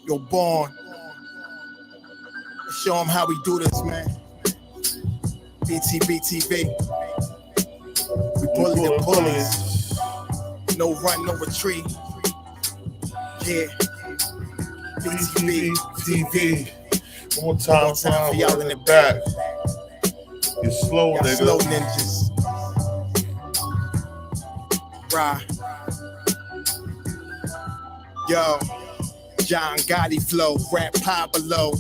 You're born. Show them how we do this, man. Btbtv. We bully the bullies. No run, no retreat. Yeah. Btbtv. One more time for y'all in the back. You're slow, y'all nigga. Slow ninjas. Right. Yo. John Gotti flow, rap Pablo,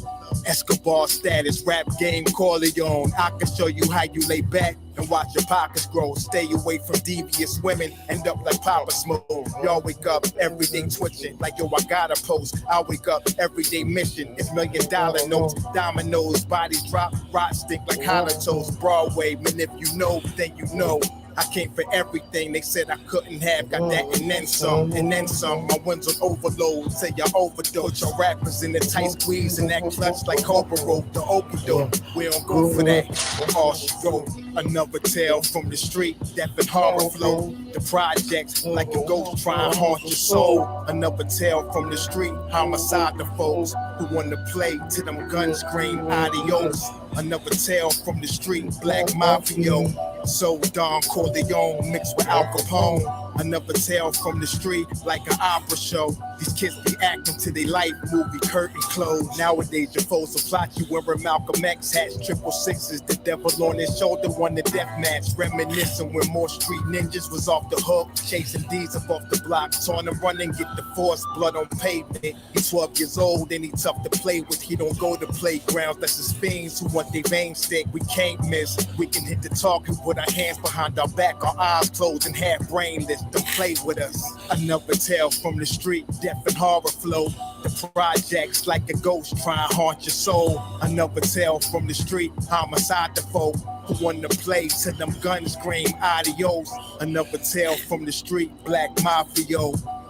Escobar status, rap game Corleone. I can show you how you lay back and watch your pockets grow. Stay away from devious women, end up like Papa Smoke. Y'all wake up, everything twitching, like yo, I gotta post. I wake up, everyday mission, it's $1 million notes. Dominoes, bodies drop, rot stink like hollow toast. Broadway, man, if you know, then you know. I came for everything they said I couldn't have. Got that and then some, and then some. My wins on overload, say y'all overdose. Your rappers in the tight squeeze and that clutch like Cobra rope. The okie-doke, we don't go for that. All she wrote, another tale from the street. Death and horror flow. The projects like a ghost trying to haunt your soul. Another tale from the street. Homicide the folks who want to play till them guns scream adios. Another tale from the street. Black Mafia. So Don Corleone mixed with Al Capone. Another tale from the street, like an opera show. These kids be acting to their life movie, curtain closed. Nowadays your foes will plot you wearing Malcolm X hats, 666, the devil on his shoulder, won the death match. Reminiscing when more street ninjas was off the hook, chasing D's up off the block, trying to run and get the force, blood on pavement. He's 12 years old and he's tough to play with. He don't go to playgrounds, that's his fiends who want their veins thick. We can't miss, we can hit the target with our hands behind our back, our eyes closed and half brainless. Don't play with us. Another tale from the street, death and horror flow. The projects like a ghost trying to haunt your soul. Another tale from the street, homicide the foe who want to play till them guns scream adios. Another tale from the street, Black Mafia.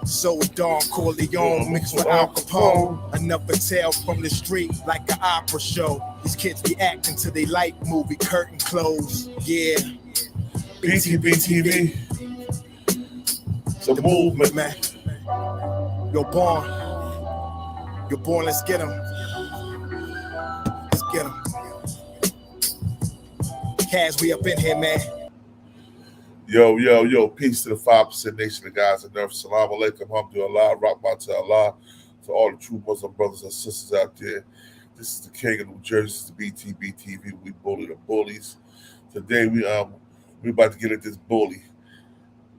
So Don Corleone mixed with Al Capone. Another tale from the street, like an opera show. These kids be acting till they like movie, curtain closed. Yeah. Btbtv. It's a movement, man. You're born. You're born, let's get him. Let's get him. Kaz, we up in here, man. Yo, peace to the 5% nation of guys and nerves. Salam alaikum, alhamdulillah, rahmat to Allah, to all the true Muslim brothers and sisters out there. This is the King of New Jersey, this is the Btbtv. We bully the bullies. Today we about to get at this bully,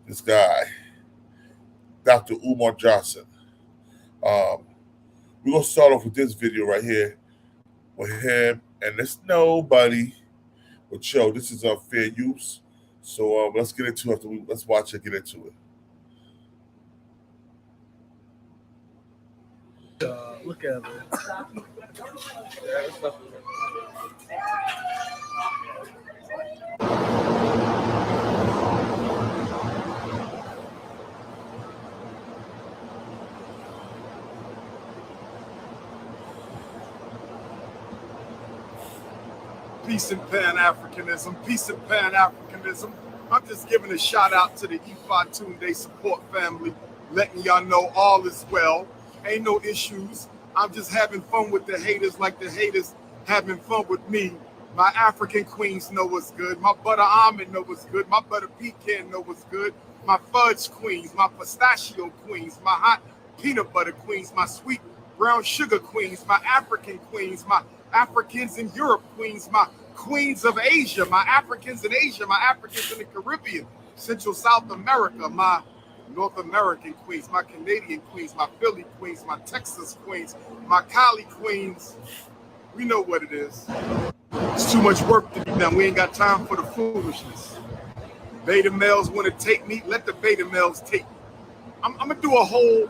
this guy, Dr. Umar Johnson. We're gonna start off with this video right here with him, and there's nobody. But yo, this is unfair use. So let's get into it. Let's watch it. Get into it. Look at it. Peace and Pan-Africanism, peace and Pan-Africanism. I'm just giving a shout out to the Refuting support family, letting y'all know all is well. Ain't no issues. I'm just having fun with the haters like the haters having fun with me. My African queens know what's good. My butter almond know what's good. My butter pecan know what's good. My fudge queens, my pistachio queens, my hot peanut butter queens, my sweet brown sugar queens, my African queens, my Africans in Europe queens, my queens of Asia, my Africans in Asia, my Africans in the Caribbean, Central South America, my North American queens, my Canadian queens, my Philly queens, my Texas queens, my Cali queens. We know what it is. It's too much work to be done. We ain't got time for the foolishness. Beta males want to take me, let the beta males take me. I'm going to do a whole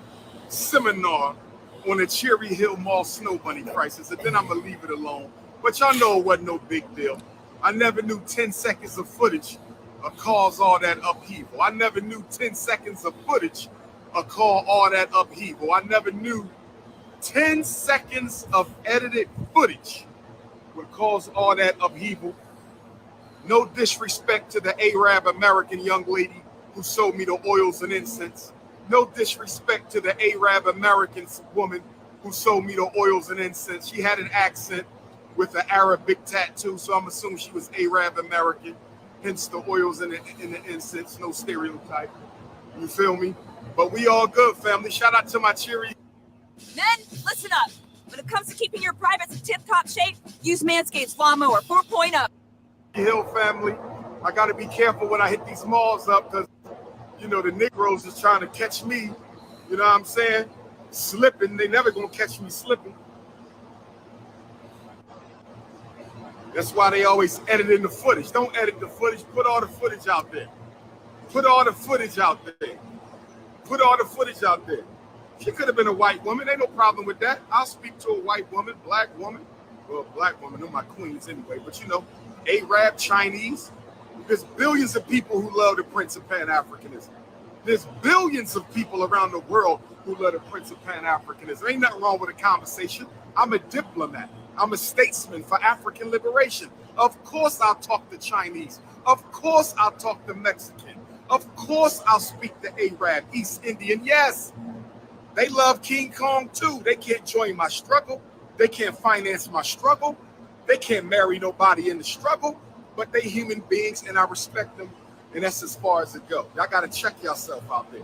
seminar on the Cherry Hill Mall Snow Bunny crisis, and then I'm going to leave it alone. But y'all know it wasn't no big deal. I never knew 10 seconds of footage cause all that upheaval. I never knew 10 seconds of footage cause all that upheaval. I never knew 10 seconds of edited footage would cause all that upheaval. No disrespect to the Arab American young lady who sold me the oils and incense. No disrespect to the Arab American woman who sold me the oils and incense. She had an accent with an Arabic tattoo, so I'm assuming she was Arab American, hence the oils and the incense, no stereotype. You feel me? But we all good, family. Shout out to my cheery. Men, listen up. When it comes to keeping your privates in tip-top shape, use Manscaped's Lawnmower 4.0. Hill family, I got to be careful when I hit these malls up because, you know, the Negroes is trying to catch me, you know what I'm saying, slipping. They never going to catch me slipping. That's why they always edit in the footage. Don't edit the footage. Put all the footage out there. Put all the footage out there. Put all the footage out there. She could have been a white woman. Ain't no problem with that. I'll speak to a white woman, black woman. Well, black woman, they're my queens anyway. But, you know, Arab, Chinese. There's billions of people who love the Prince of Pan-Africanism. There's billions of people around the world who love the Prince of Pan-Africanism. Ain't nothing wrong with a conversation. I'm a diplomat. I'm a statesman for African liberation. Of course I'll talk to Chinese. Of course I'll talk to Mexican. Of course I'll speak to Arab, East Indian. Yes, they love King Kong too. They can't join my struggle. They can't finance my struggle. They can't marry nobody in the struggle, but they human beings and I respect them. And that's as far as it goes. Y'all got to check yourself out there.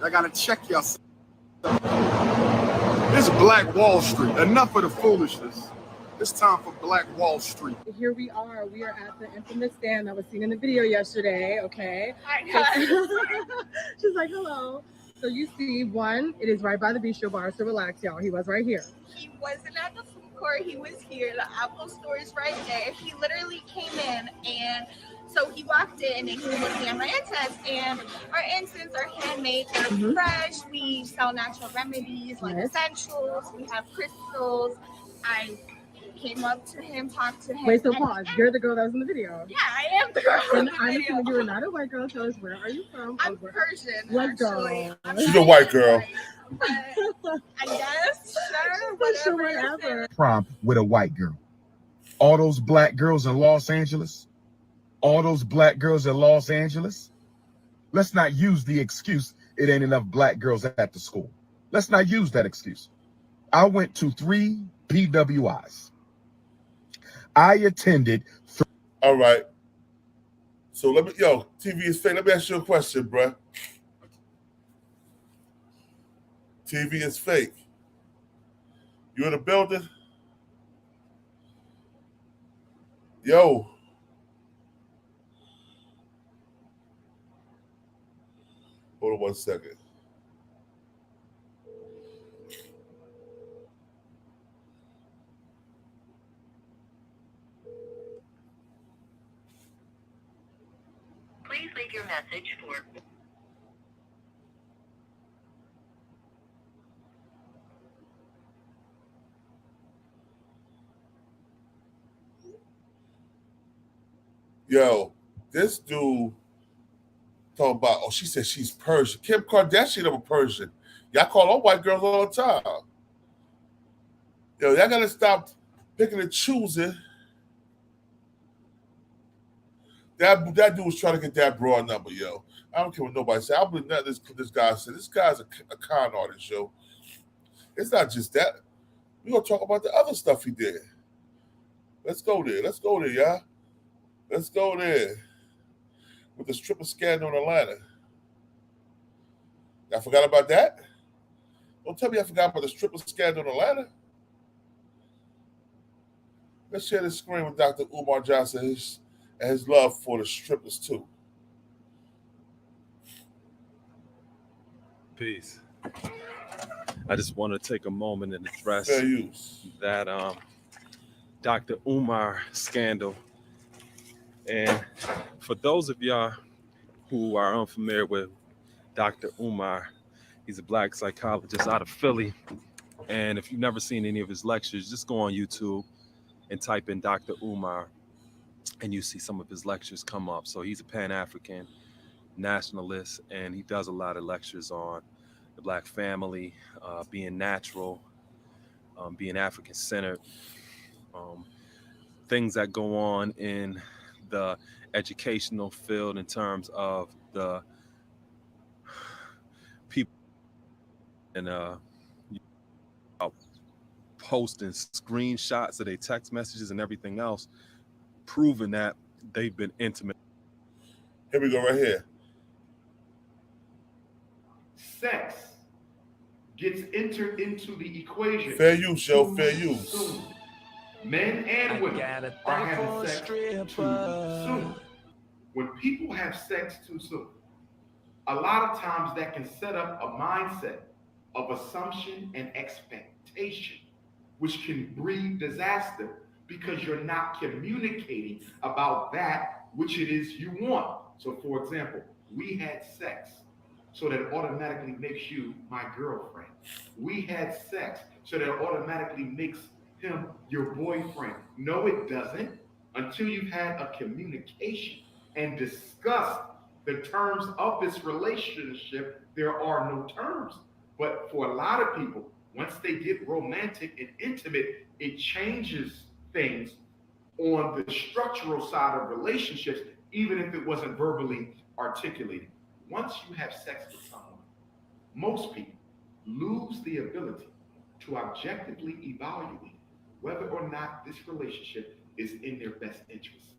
Y'all got to check yourself. This is Black Wall Street. Enough of the foolishness. It's time for Black Wall Street. Here we are. We are at the infamous stand that was seen in the video yesterday. Okay. Hi, guys. She's like, hello. So you see, one, it is right by the bistro bar. So relax, y'all. He was right here. He wasn't at the food court. He was here. The Apple store is right there. He literally came in and so he walked in and he was looking at my incense, and our incense are handmade, they're fresh. We sell natural remedies like essentials. We have crystals. I came up to him, talked to him. Wait, so pause. You're the girl that was in the video. Yeah, I am the girl in And the I'm video. assuming you are not a white girl. Tell us, where are you from? I'm Persian, What actually. girl? I'm She's not a white even girl. white, but I guess, sure, Sure, whatever. whatever. Prom with a white girl. All those black girls in Los Angeles, let's not use the excuse it ain't enough black girls at the school. Let's not use that excuse. I went to 3 PWIs. I attended. All right. So TV is fake. Let me ask you a question, bruh. TV is fake. You in the building? Yo. Hold on 1 second. Please leave your message for... Yo, this dude talking about, oh, she said she's Persian. Kim Kardashian of a Persian. Y'all call all white girls all the time. Yo, y'all gotta stop picking and choosing. That dude was trying to get that broad number, yo. I don't care what nobody said. I don't believe nothing this guy said. This guy's a con artist, yo. It's not just that. We're gonna talk about the other stuff he did. Let's go there, y'all. Let's go there. With the stripper scandal in Atlanta. I forgot about that? Don't tell me I forgot about the stripper scandal in Atlanta. Let's share the screen with Dr. Umar Johnson and his love for the strippers too. Peace. I just want to take a moment and address Fair use. that Dr. Umar scandal. And for those of y'all who are unfamiliar with Dr. Umar, he's a black psychologist out of Philly. And if you've never seen any of his lectures, just go on YouTube and type in Dr. Umar and you see some of his lectures come up. So he's a Pan-African nationalist, and he does a lot of lectures on the black family, being natural, being African-centered, things that go on in the educational field in terms of the people and posting screenshots of their text messages and everything else, proving that they've been intimate. Here we go, right here. Sex gets entered into the equation. Fair use, yo, fair use. Soon. Men and women are having sex too soon. When people have sex too soon, a lot of times that can set up a mindset of assumption and expectation, which can breed disaster because you're not communicating about that which it is you want. So for example, we had sex, so that automatically makes you my girlfriend. We had sex, so that automatically makes him your boyfriend. No, it doesn't. Until you've had a communication and discussed the terms of this relationship, there are no terms. But for a lot of people, once they get romantic and intimate, it changes things on the structural side of relationships, even if it wasn't verbally articulated. Once you have sex with someone, most people lose the ability to objectively evaluate whether or not this relationship is in their best interest.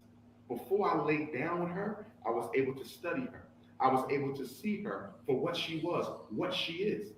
Before I laid down with her, I was able to study her. I was able to see her for what she was, what she is.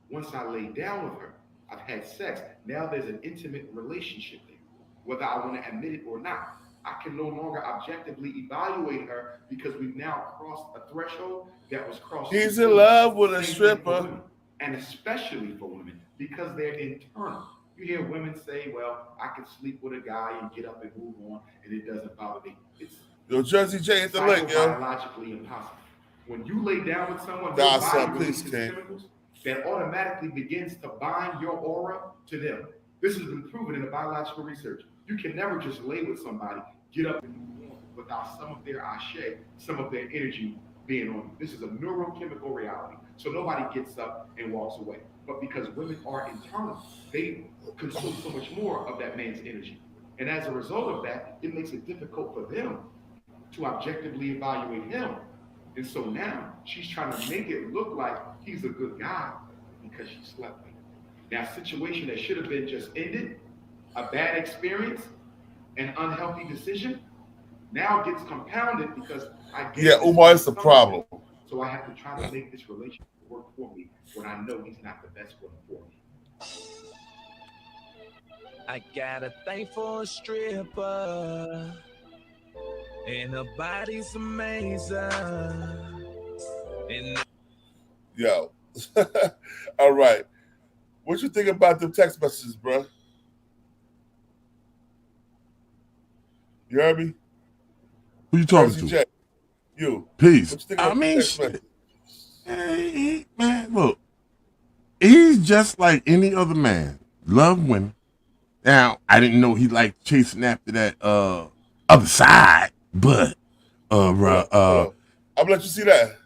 Once I laid down with her, I've had sex. Now there's an intimate relationship there, whether I want to admit it or not. I can no longer objectively evaluate her because we've now crossed a threshold that was crossed. He's in love with a stripper. And especially for women, because they're internal. You hear women say, well, I can sleep with a guy and get up and move on, and it doesn't bother me. It's Yo, Jersey J hit the link, yo. Biologically impossible. When you lay down with someone, Nah, your body son, please, releases King. chemicals that automatically begins to bind your aura to them. This has been proven in the biological research. You can never just lay with somebody, get up and move on without some of their ashe, some of their energy being on you. This is a neurochemical reality. So nobody gets up and walks away. But because women are internal, they consume so much more of that man's energy. And as a result of that, it makes it difficult for them to objectively evaluate him. And so now she's trying to make it look like he's a good guy because she slept with him. Now, a situation that should have been just ended, a bad experience, an unhealthy decision, now gets compounded because I get. Yeah, Umar, it's the problem. So I have to try to make this relationship work for me when I know he's not the best one for me. I got a thing for a stripper, and her body's amazing. And Yo. All right. What you think about them text messages, bro? You heard me? Who you talking Jersey to? J. You. Peace. What you think I about mean, text shit. messages? Hey, man, look. He's just like any other man. Love women. Now, I didn't know he liked chasing after that other side, but I'm gonna let you see that.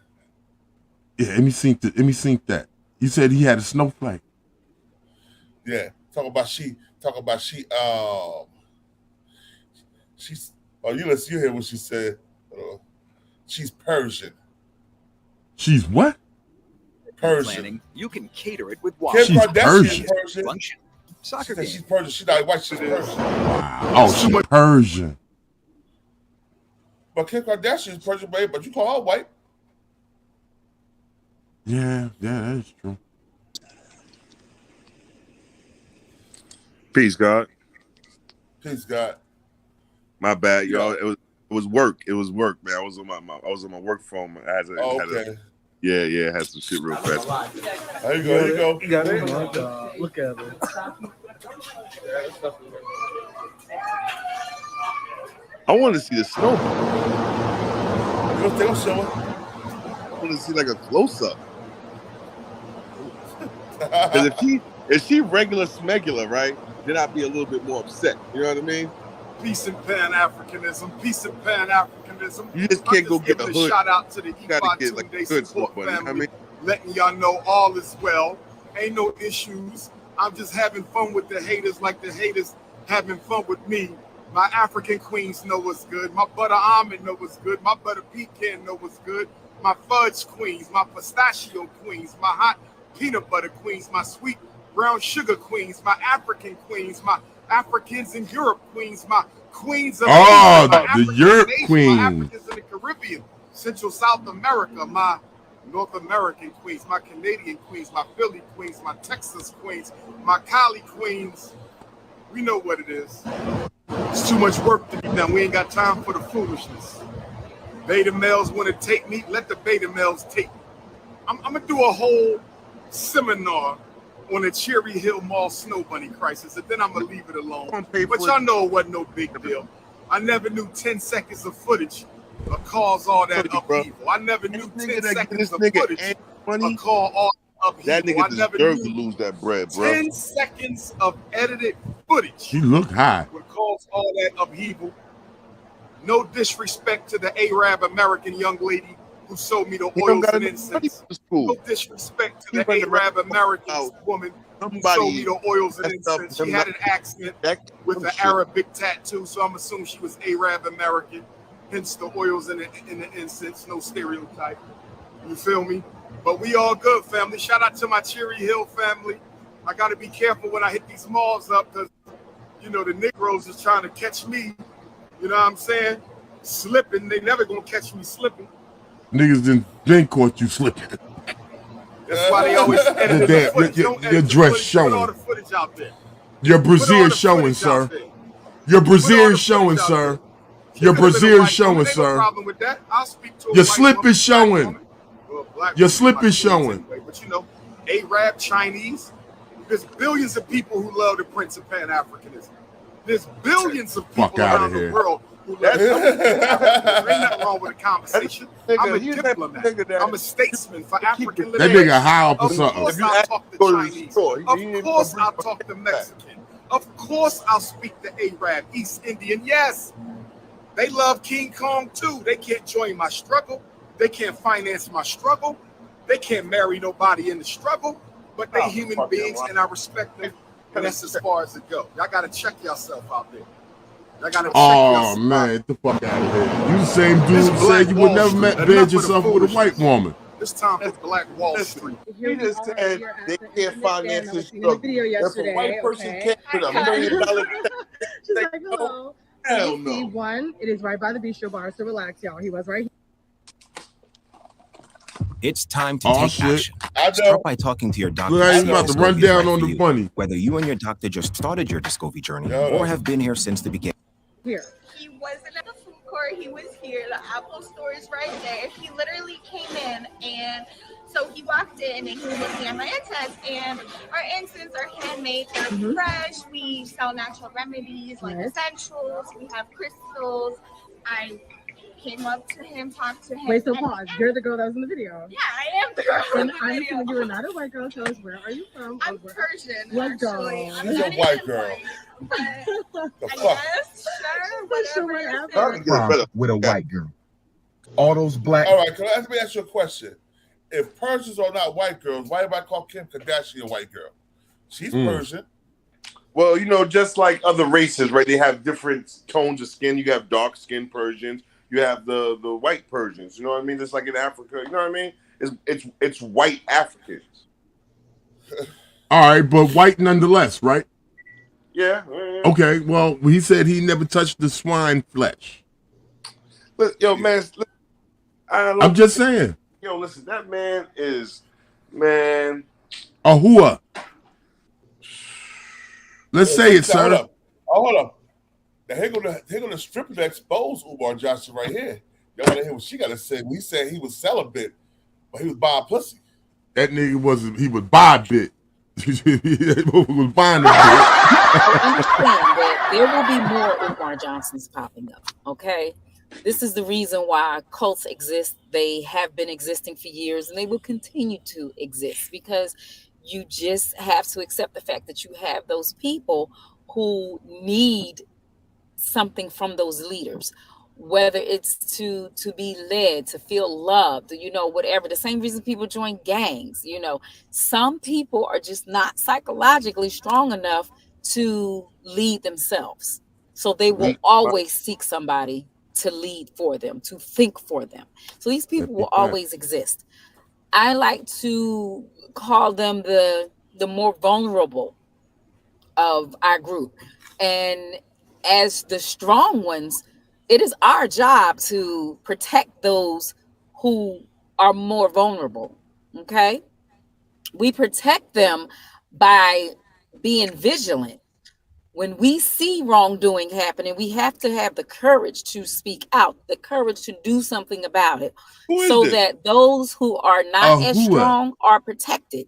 yeah, let me sync that. You said he had a snowflake. Yeah. Talk about she's you hear what she said. She's Persian. She's what? Persian. Planning, you can cater it with Kim water. She's Kardashian Persian. is Persian. Soccer She said game. she's Persian. She's not white, she's Persian. Wow. Oh, she's Persian. But Kim Kardashian is Persian, babe, but you call her white. Yeah, that is true. Peace, God. Peace, God. My bad, y'all. It was work. It was work, man. I was on my work phone. I had Okay. I had some shit real fast. There you go. Here you go. You got it. Look at it. I want to see the snow. You don't think I'm showing? I want to see like a close up. Because if she regular smegular, right, then I'd be a little bit more upset. You know what I mean? Peace and Pan-Africanism. Peace and Pan-Africanism. You just can't go get a giving hood. Shout out to the You gotta get like Btbtv a hood support somebody. You know what I family, mean? letting y'all know all is well. Ain't no issues. I'm just having fun with the haters like the haters having fun with me. My African queens know what's good. My butter almond know what's good. My butter pecan know what's good. My fudge queens, my pistachio queens, my hot peanut butter queens, my sweet brown sugar queens, my African queens, my Africans in Europe queens, my queens of Oh, Asia, my the Africans Europe in Asia, my queen. Africans in the Caribbean, Central South America, my North American queens, my Canadian queens, my Philly queens, my Texas queens, my Cali queens. We know what it is. It's too much work to be done. We ain't got time for the foolishness. Beta males want to take me, let the beta males take me. I'm gonna do a whole seminar on the Cherry Hill Mall Snow Bunny crisis, and then I'm gonna leave it alone. But y'all know it wasn't no big deal. I never knew 10 seconds of footage would cause all that upheaval. I never knew 10 seconds of footage would cause all upheaval. That nigga I never deserves knew to lose that bread, bro. 10 seconds of edited footage He looked high. would cause all that upheaval. No disrespect to the Arab American young lady who sold me the oils and incense. No disrespect to the Arab American woman who sold me the oils and incense. She had an accent with an Arabic tattoo, so I'm assuming she was Arab American. Hence the oils and the incense. No stereotype. You feel me? But we all good, family. Shout out to my Cherry Hill family. I got to be careful when I hit these malls up because, you know, the Negroes is trying to catch me. You know what I'm saying? Slipping. They never going to catch me slipping. Niggas didn't been caught you slipping. That's why they always edit the footage. Your dress showing. Put all the footage out there. Your brassiere showing, sir. Your brassiere showing, sir. Your brassiere showing, sir. No problem with that. I'll speak to Your slip is showing. Your slip is showing. But you know, Arab, Chinese, there's billions of people who love the Prince of Pan-Africanism. There's billions of people around the world who love Pan-Africanism. There ain't nothing wrong with a conversation. I'm a diplomat. I'm a statesman for African That liberation. nigga high off or Of something. course I'll talk to Chinese. Of course I'll talk to Mexican. Of course I'll speak to Arab, East Indian. Yes, they love King Kong too. They can't join my struggle. They can't finance my struggle. They can't marry nobody in the struggle. But they human beings, and I respect them. And that's as far as it goes. Y'all got to check yourself out there. Y'all got to check yourself man, get the fuck out of here. You the same dude This who Black said you would Wall never Street. bed Enough yourself of the with a white woman. This time for Black Wall Street. He just said they can't finance his The struggle. video If yesterday, a white person okay? can't put $1 million She's like, hello. Hell You no. see one, it is right by the bistro bar, so relax, y'all. He was right here. It's time to Oh, take shit. action. Start by talking to your doctor. Look how to he's see about if to run Descovy is down right on for the you. bunny. Whether you and your doctor just started your Descovy journey or have been here since the beginning. Here. He wasn't at the food court. He was here. The Apple store is right there. He literally came in, and so he walked in and he was looking at my incense. And our incense are handmade. They're fresh. We sell natural remedies like essentials. We have crystals. I came up to him, talked to him. Wait, so pause. You're the girl that was in the video. Yeah, I am the girl in And the I'm video. assuming you are not a white girl. Tell us, where are you from? I'm Persian, What actually. girl? I'm She's not a white even girl. white, but The I fuck? guess, sure, whatever you're saying. With a white girl. All those black. All right, let me ask you a question. If Persians are not white girls, why do I call Kim Kardashian a white girl? She's Persian. Well, you know, just like other races, right? They have different tones of skin. You have dark skinned Persians. You have the white Persians. You know what I mean? Just like in Africa. You know what I mean? It's white Africans. All right, but white nonetheless, right? Yeah. Okay, well, he said he never touched the swine flesh. Yo, man. I'm just saying. Yo, listen, that man is, man. A hua. Let's say it, Hold sir. up. Oh, hold up. Now, here go the stripper that exposed Umar Johnson right here. Y'all want to hear what she got to say? We said he was celibate, but he was buying pussy. That nigga wasn't, he was buy bit. He was buying the Understand that there will be more Umar Johnsons popping up, okay? This is the reason why cults exist. They have been existing for years, and they will continue to exist because you just have to accept the fact that you have those people who need something from those leaders, whether it's to be led, to feel loved, you know, whatever. The same reason people join gangs, you know, some people are just not psychologically strong enough to lead themselves. So they will always seek somebody to lead for them, to think for them. So these people will always exist. I like to call them the the more vulnerable of our group. And as the strong ones, it is our job to protect those who are more vulnerable. Okay? We protect them by being vigilant. When we see wrongdoing happening, we have to have the courage to speak out, the courage to do something about it, so that those who are not as strong are protected.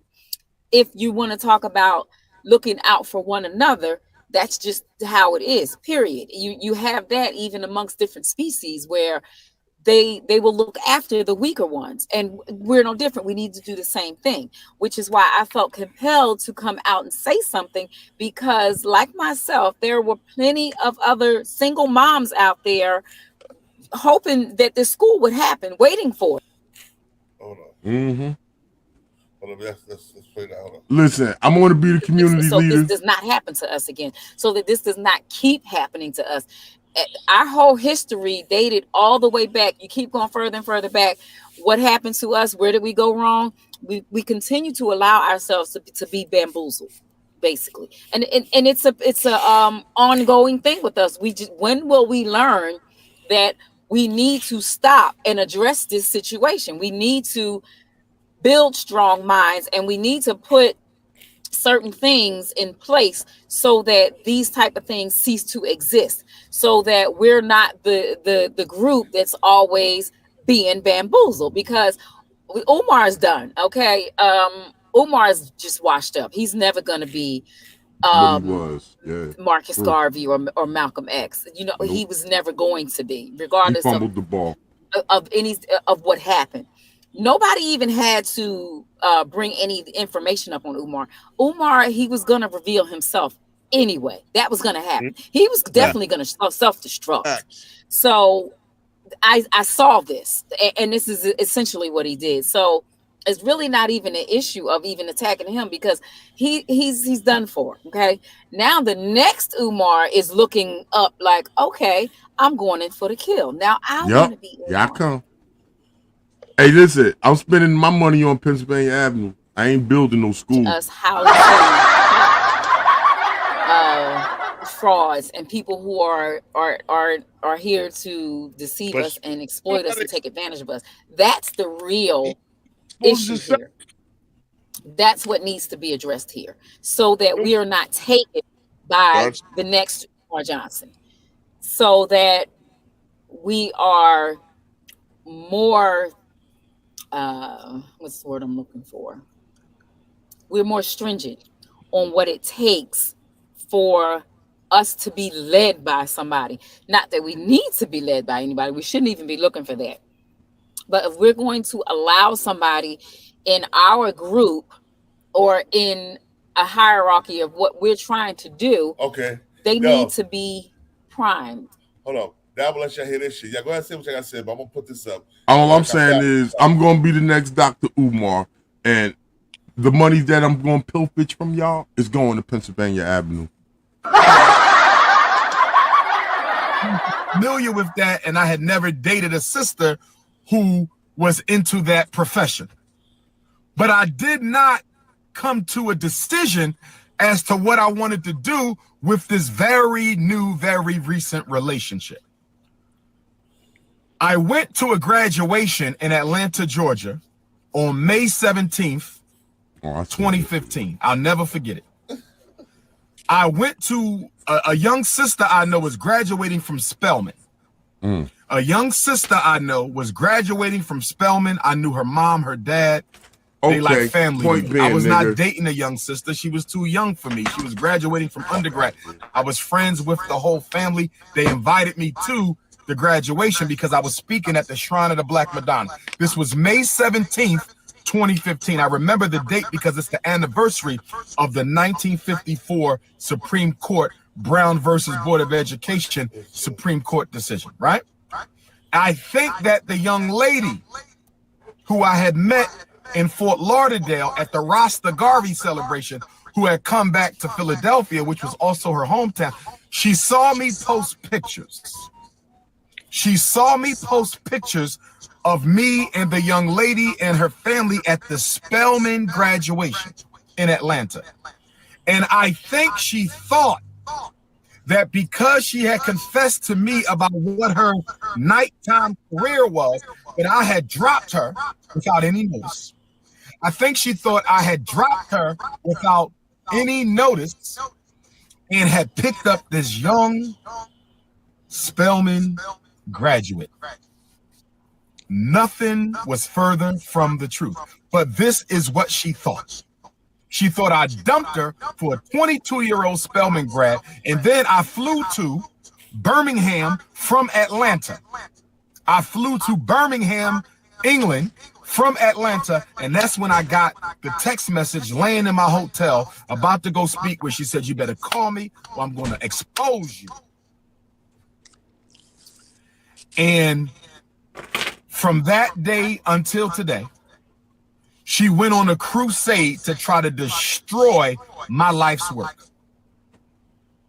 If you want to talk about looking out for one another, that's just how it is, period. You have that even amongst different species where they will look after the weaker ones, and we're no different. We need to do the same thing, which is why I felt compelled to come out and say something, because like myself, there were plenty of other single moms out there hoping that this school would happen, waiting for it. Hold on. Mm-hmm. Hold on, let's play that. Hold on. Listen, I'm going to be the community so leader. This does not happen to us again, so that this does not keep happening to us. Our whole history dated all the way back. You keep going further and further back. What happened to us? Where did we go wrong? We continue to allow ourselves to be bamboozled, basically. And it's a ongoing thing with us. When will we learn that we need to stop and address this situation? We need to build strong minds, and we need to put certain things in place so that these type of things cease to exist, so that we're not the group that's always being bamboozled. Because Umar's done. Okay. Umar's just washed up. He's never going to be What he was. Yeah. Marcus Garvey or Malcolm X. You know, he was never going to be, regardless he fumbled the ball of any of what happened. Nobody even had to bring any information up on Umar. Umar, he was going to reveal himself anyway. That was going to happen. He was definitely going to self-destruct. So I saw this, and this is essentially what he did. So it's really not even an issue of even attacking him, because he's done for. Okay. Now the next Umar is looking up like, okay, I'm going in for the kill. Now I want to be Umar. Yeah, I come. Hey, listen, I'm spending my money on Pennsylvania Avenue. I ain't building no school. Us how to frauds and people who are here to deceive us and exploit us and take advantage of us. That's the real issue here. That's what needs to be addressed here, so that we are not taken by the next Umar Johnson, so that we are more what's the word I'm looking for? We're more stringent on what it takes for us to be led by somebody. Not that we need to be led by anybody. We shouldn't even be looking for that. But if we're going to allow somebody in our group or in a hierarchy of what we're trying to do, they need to be primed. Hold on. Now I'm gonna let y'all hear this shit. Yeah, go ahead and say what y'all gotta say, but I'm gonna put this up. All I'm saying is I'm gonna be the next Dr. Umar, and the money that I'm gonna pilferage from y'all is going to Pennsylvania Avenue. Familiar with that, and I had never dated a sister who was into that profession. But I did not come to a decision as to what I wanted to do with this very new, very recent relationship. I went to a graduation in Atlanta, Georgia on May 17th, 2015. I'll never forget it. I went to a young sister I know was graduating from Spelman. A young sister I know was graduating from Spelman. I knew her mom, her dad. They like family. I was not dating a young sister. She was too young for me. She was graduating from undergrad. I was friends with the whole family. They invited me to the graduation because I was speaking at the Shrine of the Black Madonna. This was May 17th, 2015. I remember the date because it's the anniversary of the 1954 Supreme Court Brown versus Board of Education Supreme Court decision, right? I think that the young lady who I had met in Fort Lauderdale at the Rasta Garvey celebration, who had come back to Philadelphia, which was also her hometown, she saw me post pictures. She saw me post pictures of me and the young lady and her family at the Spelman graduation. in Atlanta. And I think she thought that because she had confessed to me about what her nighttime career was, that I had dropped her without any notice. I think she thought I had dropped her without any notice and had picked up this young Spelman graduate. Nothing was further from the truth. But this is what she thought. She thought I dumped her for a 22-year-old Spelman grad, and then I flew to Birmingham from Atlanta. I flew to Birmingham, England from Atlanta, and that's when I got the text message laying in my hotel about to go speak where she said, "You better call me or I'm going to expose you." And from that day until today, she went on a crusade to try to destroy my life's work.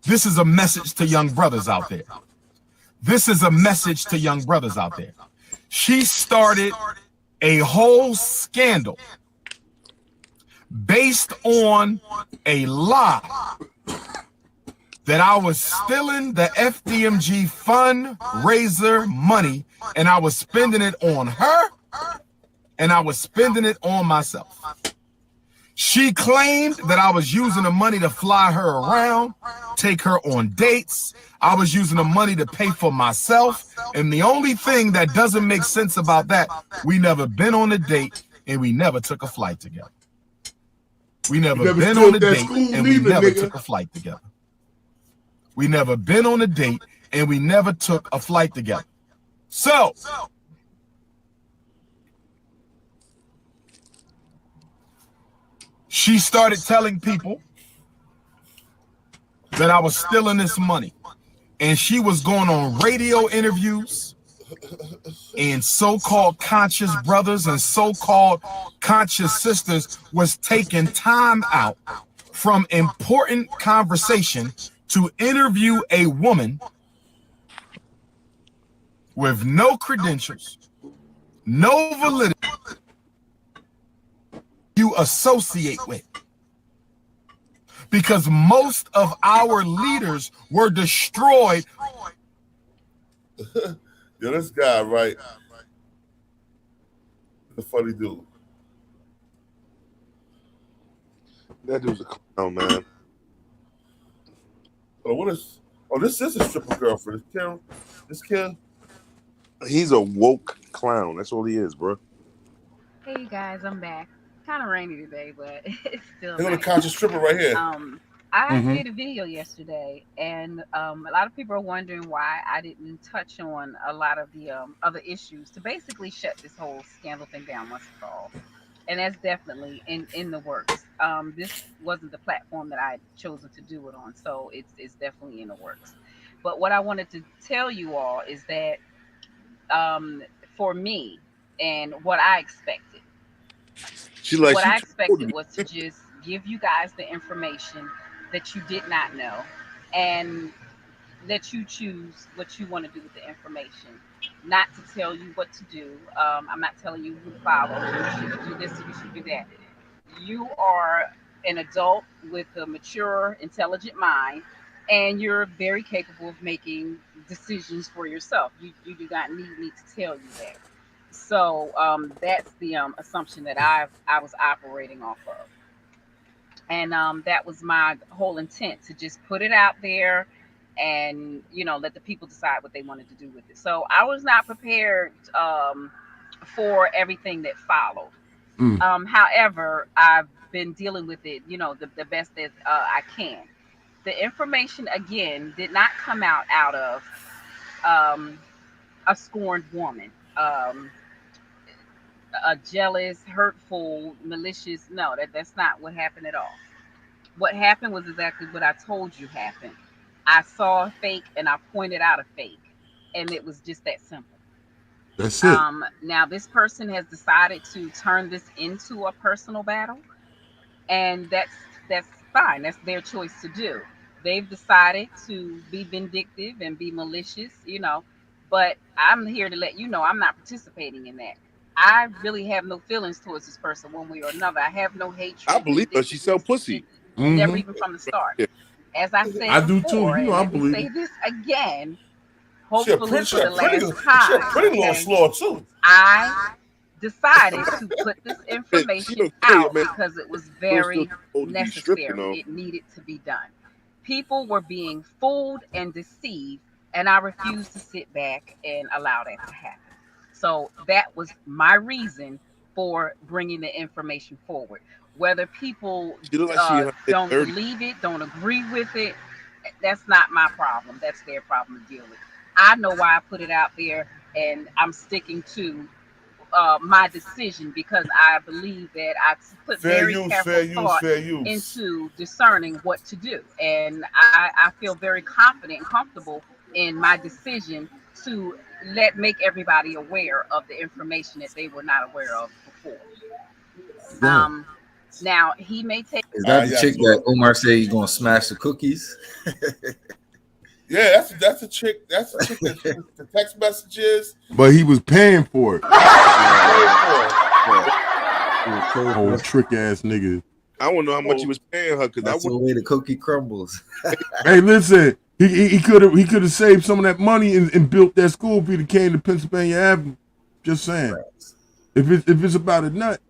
This is a message to young brothers out there. This is a message to young brothers out there. She started a whole scandal based on a lie that I was stealing the FDMG fundraiser money and I was spending it on her and I was spending it on myself. She claimed that I was using the money to fly her around, take her on dates. I was using the money to pay for myself. And the only thing that doesn't make sense about that, we never been on a date and we never took a flight together. We never been on a date and we never took a flight together. We never been on a date and we never took a flight together. So, she started telling people that I was stealing this money. And she was going on radio interviews, and so-called conscious brothers and so-called conscious sisters was taking time out from important conversation to interview a woman with no credentials, no validity you associate with. Because most of our leaders were destroyed. Yo, this guy, right? The funny dude. That dude's a clown, man. Oh, what is? Oh, this is a stripper girlfriend. This kid. He's a woke clown. That's all he is, bro. Hey, you guys, I'm back. Kind of rainy today, but it's still They're nice. gonna conscious stripper right here. I did a video yesterday, and a lot of people are wondering why I didn't touch on a lot of the other issues to basically shut this whole scandal thing down once and for all. And that's definitely in the works. This wasn't the platform that I had chosen to do it on, so it's definitely in the works. But what I wanted to tell you all is that for me and what I expected, what I expected was to just give you guys the information that you did not know and let you choose what you want to do with the information. Not to tell you what to do. I'm not telling you who to follow. You should do this, you should do that. You are an adult with a mature, intelligent mind, and you're very capable of making decisions for yourself. You do not need me to tell you that. So that's the assumption that I was operating off of. And that was my whole intent, to just put it out there and, let the people decide what they wanted to do with it. So I was not prepared for everything that followed. However, I've been dealing with it, the best that I can. The information, again, did not come out of a scorned woman. A jealous, hurtful, malicious. No, that's not what happened at all. What happened was exactly what I told you happened. I saw a fake and I pointed out a fake, and it was just that simple. That's it. Now this person has decided to turn this into a personal battle, and that's fine. That's their choice to do. They've decided to be vindictive and be malicious, but I'm here to let you know I'm not participating in that. I really have no feelings towards this person one way or another. I have no hatred. I believe her. She sell pussy. Never even from the start. Yeah. As I said I do too. before, You know, and I let me believe say it. this again, She a hopefully for pretty, the last time. she a pretty little slow too. I decided to put this information out because it was very necessary. It needed to be done. People were being fooled and deceived, and I refused to sit back and allow that to happen. So that was my reason for bringing the information forward. Whether people don't believe it, don't agree with it, that's not my problem. That's their problem to deal with. I know why I put it out there, and I'm sticking to my decision because I believe that I put very careful thought into discerning what to do. And I feel very confident and comfortable in my decision to make everybody aware of the information that they were not aware of before. Now he may take. Is that the chick that Umar said he's gonna smash the cookies? Yeah, that's a chick. That's a chick that the text messages. But he was paying for it. Old trick ass nigga. I don't know how much he was paying her because that's the way the cookie crumbles. Hey, listen, he could have saved some of that money and built that school if he'd have came to Pennsylvania Avenue. Just saying. If it's about a nut,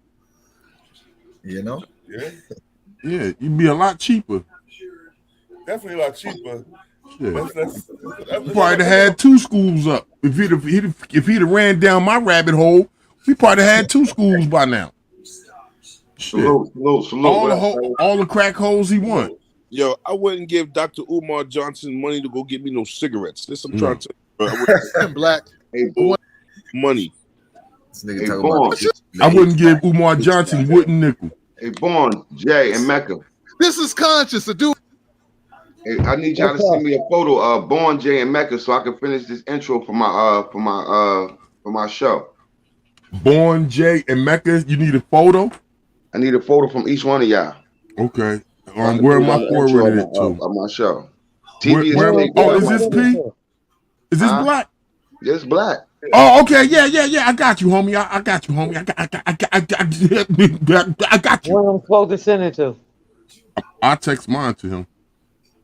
you know. Yeah. Yeah, you'd be a lot cheaper. Definitely a lot cheaper. That's probably have had 2 schools up. If he'd have ran down my rabbit hole, we probably had 2 schools by now. Shit. All the crack holes he want. Yo, I wouldn't give Dr. Umar Johnson money to go get me no cigarettes. This I'm trying to tell you. Black. Hey, boy, money. This nigga talking about I wouldn't give Umar Johnson wooden nickel. Hey, Born, Jay, and Mecca. This is conscious to do. Hey, I need y'all to send me a photo of Born, Jay, and Mecca so I can finish this intro for my show. Born, Jay, and Mecca. You need a photo. I need a photo from each one of y'all. Okay. Where am I forwarding it to? On my show. Is this P? Is this Black? This Black. Oh, okay. Yeah. I got you, homie. I got you, homie. I got you. Where am I supposed to send it to? I'll text mine to him.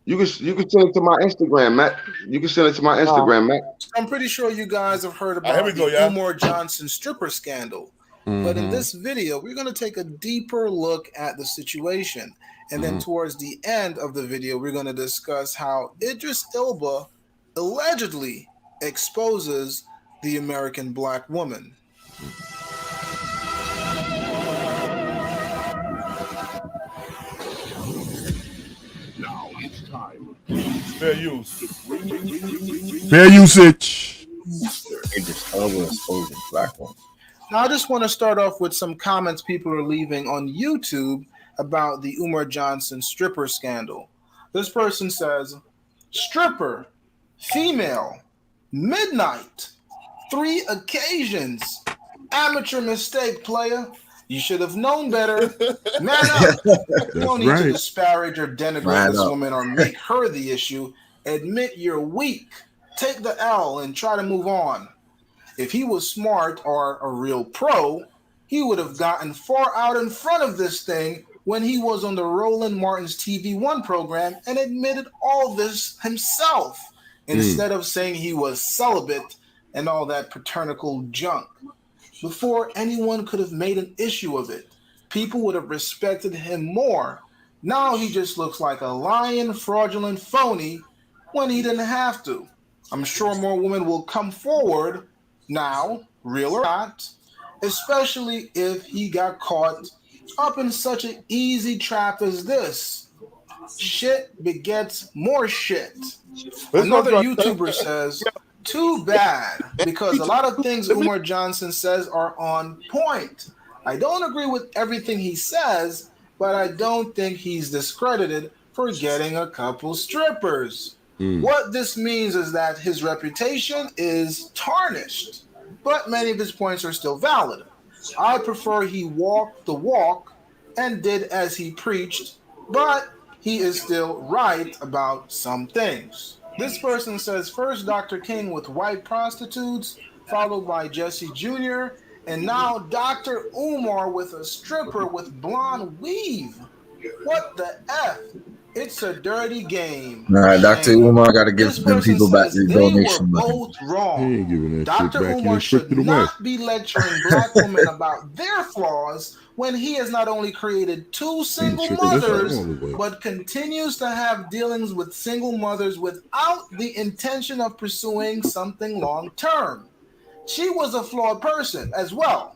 You can send it to my Instagram, Matt. You can send it to my Instagram, Matt. I'm pretty sure you guys have heard about the Umar Johnson stripper scandal. But in this video, we're going to take a deeper look at the situation. And then towards the end of the video, we're going to discuss how Idris Elba allegedly exposes the American black woman. Now it's time. Fair use. Fair usage. Idris Elba exposing black woman. Now, I just want to start off with some comments people are leaving on YouTube about the Umar Johnson stripper scandal. This person says, stripper, female, midnight, 3 occasions, amateur mistake, player. You should have known better. Man up. You don't need to disparage or denigrate this woman or make her the issue. Admit you're weak. Take the L and try to move on. If he was smart or a real pro, he would have gotten far out in front of this thing when he was on the Roland Martin's TV One program and admitted all this himself, instead of saying he was celibate and all that paternical junk. Before anyone could have made an issue of it, people would have respected him more. Now he just looks like a lying, fraudulent phony when he didn't have to. I'm sure more women will come forward now, real or not, especially if he got caught up in such an easy trap as this. Shit begets more shit. Another YouTuber says, too bad, because a lot of things Umar Johnson says are on point. I don't agree with everything he says, but I don't think he's discredited for getting a couple strippers. What this means is that his reputation is tarnished, but many of his points are still valid. I prefer he walked the walk and did as he preached, but he is still right about some things. This person says, first Dr. King with white prostitutes, followed by Jesse Jr., And now Dr. Umar with a stripper with blonde weave. What the F? It's a dirty game. All right, Dr. Shame. Umar got to give This them person people back says their they were donation money. both wrong. He ain't giving that Dr. shit back. He Umar done should took it away. not be lecturing black women about their flaws when he has not only created 2 single check this out mothers, all the way. but continues to have dealings with single mothers without the intention of pursuing something long term. She was a flawed person as well.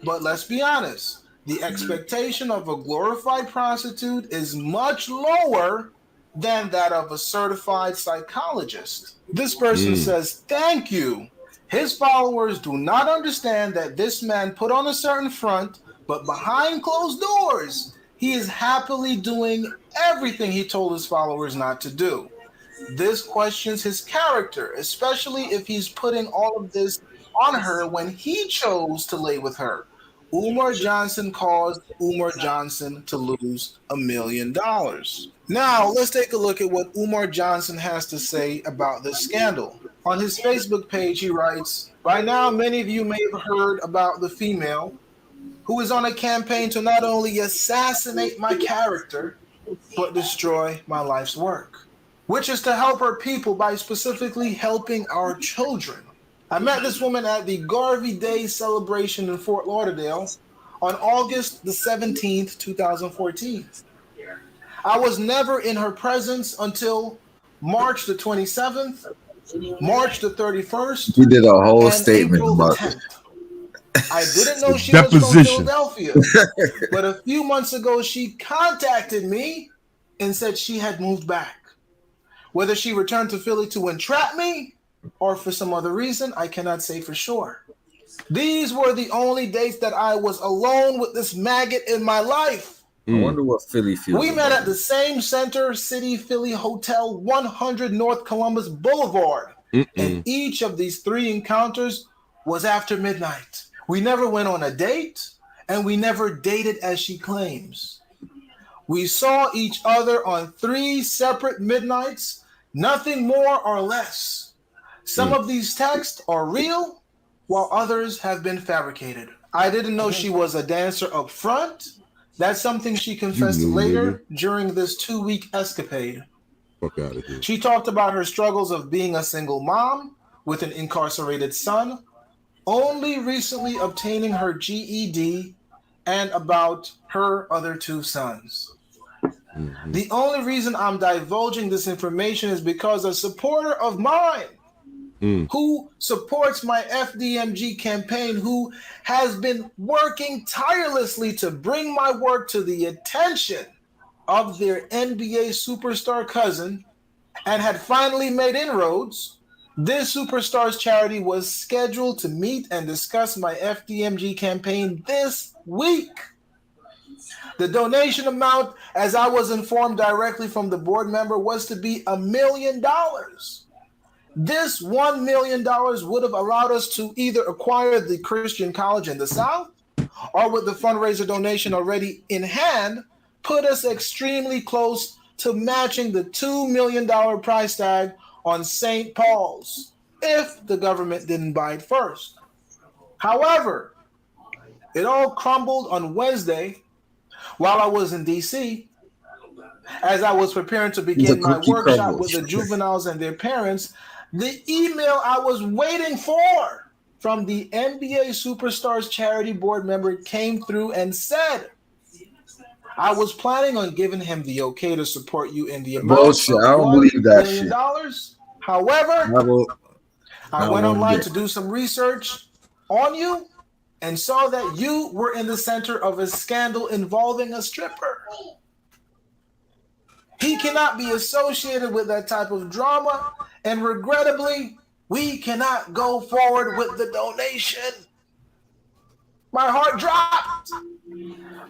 But let's be honest, the expectation of a glorified prostitute is much lower than that of a certified psychologist. This person says, thank you. His followers do not understand that this man put on a certain front, but behind closed doors, he is happily doing everything he told his followers not to do. This questions his character, especially if he's putting all of this on her when he chose to lay with her. Umar Johnson caused Umar Johnson to lose $1 million. Now, let's take a look at what Umar Johnson has to say about this scandal. On his Facebook page, he writes, by now, many of you may have heard about the female who is on a campaign to not only assassinate my character, but destroy my life's work, which is to help her people by specifically helping our children. I met this woman at the Garvey Day celebration in Fort Lauderdale on August the 17th, 2014. I was never in her presence until March the 27th, March the 31st, He did a whole and statement April the about 10th. it. I didn't know she was from Deposition. Philadelphia, but a few months ago she contacted me and said she had moved back. Whether she returned to Philly to entrap me or for some other reason, I cannot say for sure. These were the only dates that I was alone with this maggot in my life. I wonder what Philly feels. We met at the same Center City Philly Hotel, 100 North Columbus Boulevard. And each of these 3 encounters was after midnight. We never went on a date, and we never dated as she claims. We saw each other on 3 separate midnights, nothing more or less. Some of these texts are real, while others have been fabricated. I didn't know she was a dancer up front. That's something she confessed later during this 2-week escapade. Fuck out of here. She talked about her struggles of being a single mom with an incarcerated son, only recently obtaining her GED, and about her other 2 sons. The only reason I'm divulging this information is because a supporter of mine who supports my FDMG campaign, who has been working tirelessly to bring my work to the attention of their NBA superstar cousin and had finally made inroads, this superstar's charity was scheduled to meet and discuss my FDMG campaign this week. The donation amount, as I was informed directly from the board member, was to be $1 million. This $1 million would have allowed us to either acquire the Christian college in the South, or with the fundraiser donation already in hand, put us extremely close to matching the $2 million price tag on St. Paul's, if the government didn't buy it first. However, it all crumbled on Wednesday while I was in D.C. As I was preparing to begin my workshop with the juveniles and their parents. The email I was waiting for from the NBA Superstars Charity Board member came through and said, I was planning on giving him the okay to support you in the amount Bullshit. of I don't believe that shit. However, I went online to do some research on you and saw that you were in the center of a scandal involving a stripper. He cannot be associated with that type of drama, and regrettably, we cannot go forward with the donation. My heart dropped.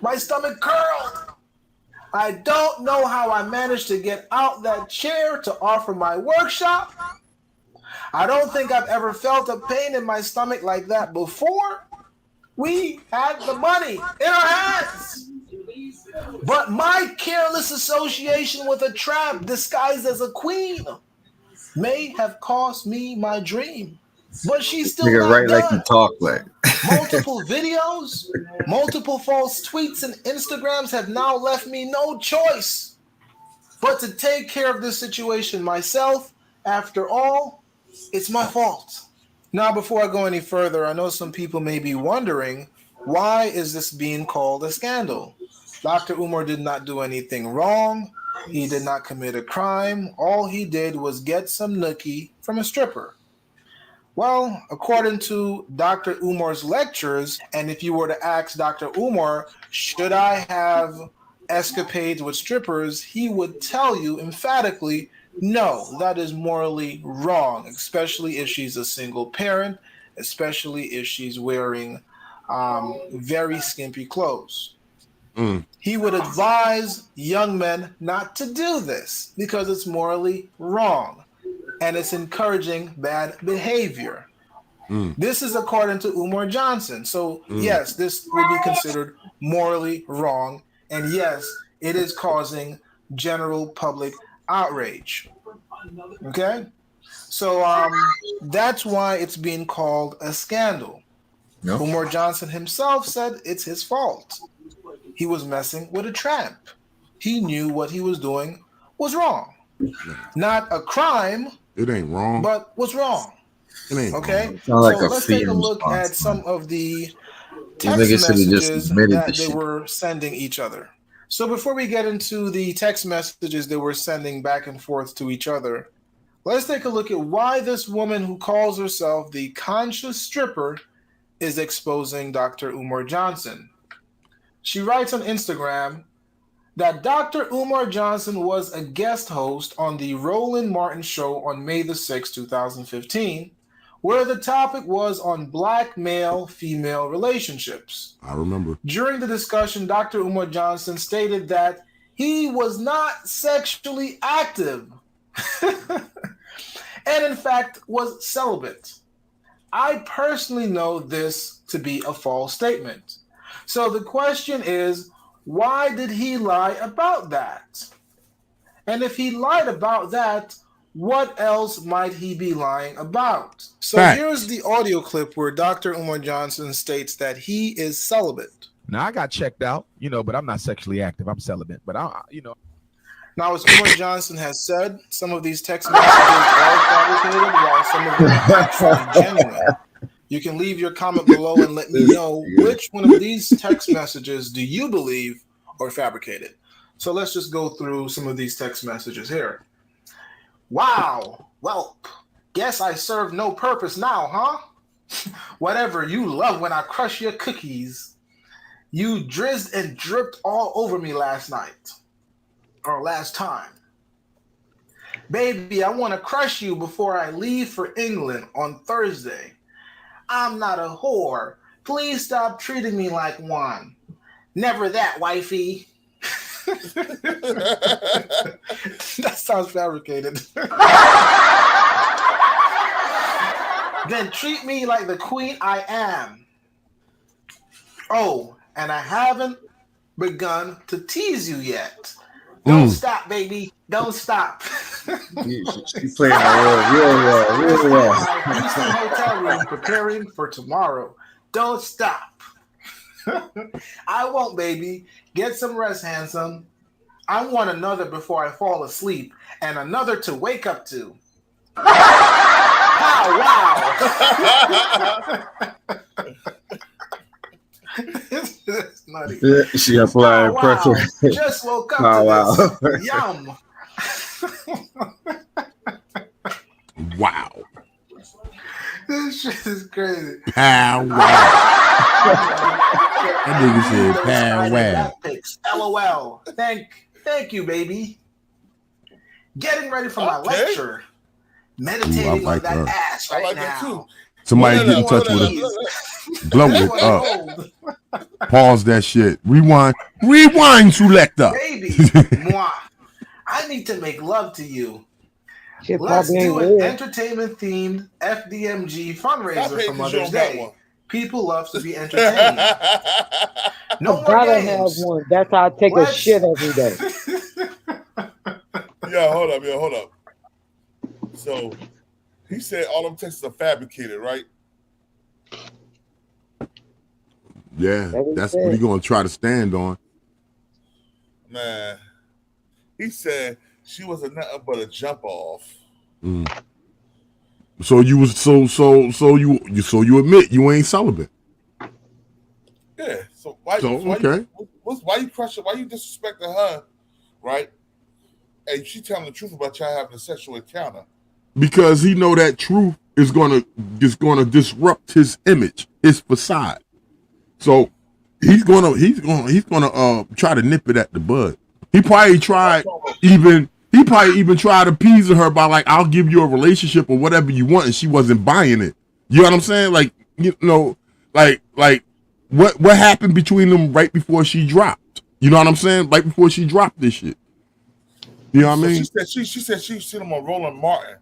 My stomach curled. I don't know how I managed to get out that chair to offer my workshop. I don't think I've ever felt a pain in my stomach like that before. We had the money in our hands. But my careless association with a tramp disguised as a queen may have cost me my dream. but she's still Nigga, not right done. like you talk like. Multiple videos, multiple false tweets and Instagrams have now left me no choice but to take care of this situation myself. After all, it's my fault. Now, before I go any further, I know some people may be wondering, why is this being called a scandal? Dr. Umar did not do anything wrong. He did not commit a crime. All he did was get some nookie from a stripper. Well, according to Dr. Umar's lectures, and if you were to ask Dr. Umar, should I have escapades with strippers, he would tell you emphatically, no, that is morally wrong, especially if she's a single parent, especially if she's wearing very skimpy clothes. He would advise young men not to do this because it's morally wrong and it's encouraging bad behavior. This is according to Umar Johnson. So, yes, this would be considered morally wrong. And yes, it is causing general public outrage. Okay? So, that's why it's being called a scandal. Yep. Umar Johnson himself said it's his fault. He was messing with a tramp. He knew what he was doing was wrong. Not a crime. It ain't wrong. But was wrong. It ain't okay? wrong. So like let's take a look at some of the text messages that they were sending each other. So before we get into the text messages they were sending back and forth to each other, let's take a look at why this woman who calls herself the conscious stripper is exposing Dr. Umar Johnson. She writes on Instagram that Dr. Umar Johnson was a guest host on the Roland Martin show on May the 6th, 2015, where the topic was on black male-female relationships. I remember. During the discussion, Dr. Umar Johnson stated that he was not sexually active and in fact was celibate. I personally know this to be a false statement. So the question is, why did he lie about that? And if he lied about that, what else might he be lying about? So here's the audio clip where Dr. Umar Johnson states that he is celibate. Now, I got checked out, but I'm not sexually active. I'm celibate, but Now, as Umar Johnson has said, some of these text messages are fabricated while some of them are actually genuine. You can leave your comment below and let me know which one of these text messages do you believe are fabricated. So let's just go through some of these text messages here. Wow, well, guess I serve no purpose now, huh? Whatever, you love when I crush your cookies. You drizzed and dripped all over me last night. Or last time. Baby, I want to crush you before I leave for England on Thursday. I'm not a whore. Please stop treating me like one. Never that, wifey. That sounds fabricated. Then treat me like the queen I am. Oh, and I haven't begun to tease you yet. Don't stop, baby. Don't stop. She's playing the role real well. Houston hotel room preparing for tomorrow. Don't stop. I won't, baby. Get some rest, handsome. I want another before I fall asleep and another to wake up to. Pow, wow. It's nutty. She applying pressure. Just woke up to this. Yum. Wow. This shit is crazy. Pow wow. That nigga said pow wow. Pics. LOL. Thank you, baby. Getting ready for my lecture. Meditating like on that her. ass right now. Somebody get in touch with her. Blow it up. Pause that shit. Rewind. Selector. Baby, moi. I need to make love to you. Let's do an entertainment-themed FDMG fundraiser for Mother's Day. People love to be entertained. No more gotta games. have one. That's how I take a shit every day. Yo, hold up. So, He said all them texts are fabricated, right? Yeah, that's what he gonna try to stand on. Man, he said she was a nothing but a jump off. Mm. So you was so you admit you ain't celibate. Yeah. So why? Why you crushing? Why you disrespecting her, right? And she telling the truth about y'all having a sexual encounter. Because he know that truth is gonna disrupt his image, his facade. So he's gonna try to nip it at the bud. He probably even tried appeasing her by like, I'll give you a relationship or whatever you want, and she wasn't buying it. You know what I'm saying? Like, you know, like what happened between them right before she dropped? You know what I'm saying? Right before she dropped this shit. You know what I mean? She said she seen him on Roland Martin.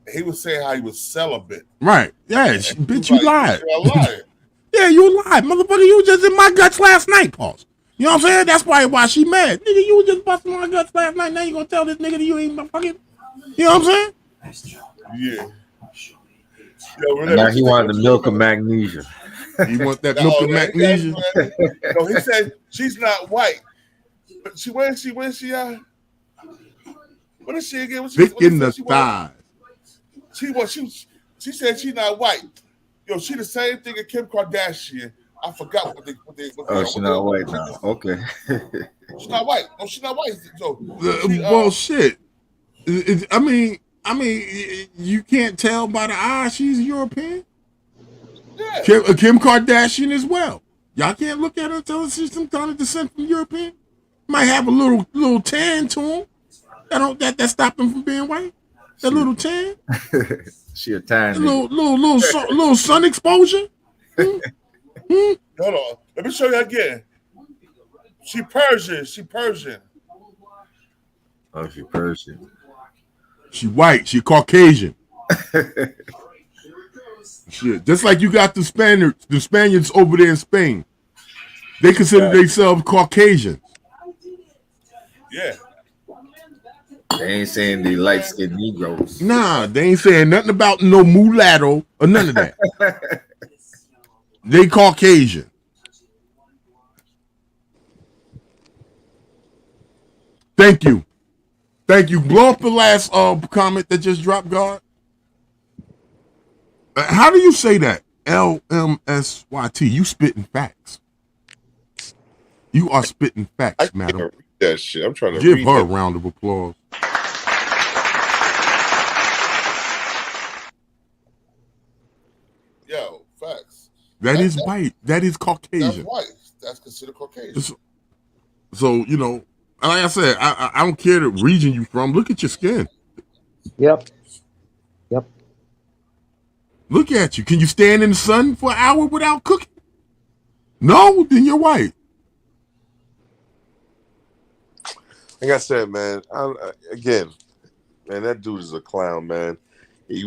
And he was saying how he was celibate. Right. Yeah, bitch, you lied. I lied. Yeah, you lied, motherfucker. You was just in my guts last night, pause. You know what I'm saying? That's probably why she mad. Nigga, you was just busting my guts last night. Now you gonna tell this nigga that you ain't my fucking. You know what I'm saying? Yeah. Now he wanted the milk of magnesia. You want that milk of magnesia? No, he said she's not white. But where is she again? What is she again? Thick in the thighs. She said she's not white. Yo, she the same thing as Kim Kardashian. I forgot what they she's not white now. Okay. She's not white. No, she's not white. So, well, shit. I mean, you can't tell by the eye she's European. Yeah. Kim Kardashian as well. Y'all can't look at her and tell her she's some kind of descent from European. Might have a little tan to him. That stop him from being white. That little tan. She a tan. Little sun exposure. Hold on. Let me show you again. She Persian. Oh, she Persian. She white. She Caucasian. Shit. Just like you got the Spaniards over there in Spain. They consider themselves Caucasians. Yeah. They ain't saying they light-skinned Negroes. Nah, they ain't saying nothing about no mulatto or none of that. They Caucasian. Thank you. Blow up the last comment that just dropped, God. How do you say that? LMSYT. You spitting facts. You are spitting facts, madam. Read that shit. I'm trying to give read her that. a round of applause. Yo, facts. That is white. That is Caucasian. That's white. That's considered Caucasian. So, you know, like I said, I don't care the region you from. Look at your skin. Yep. Look at you. Can you stand in the sun for an hour without cooking? No, then you're white. Like I said, man. Man, that dude is a clown, man. He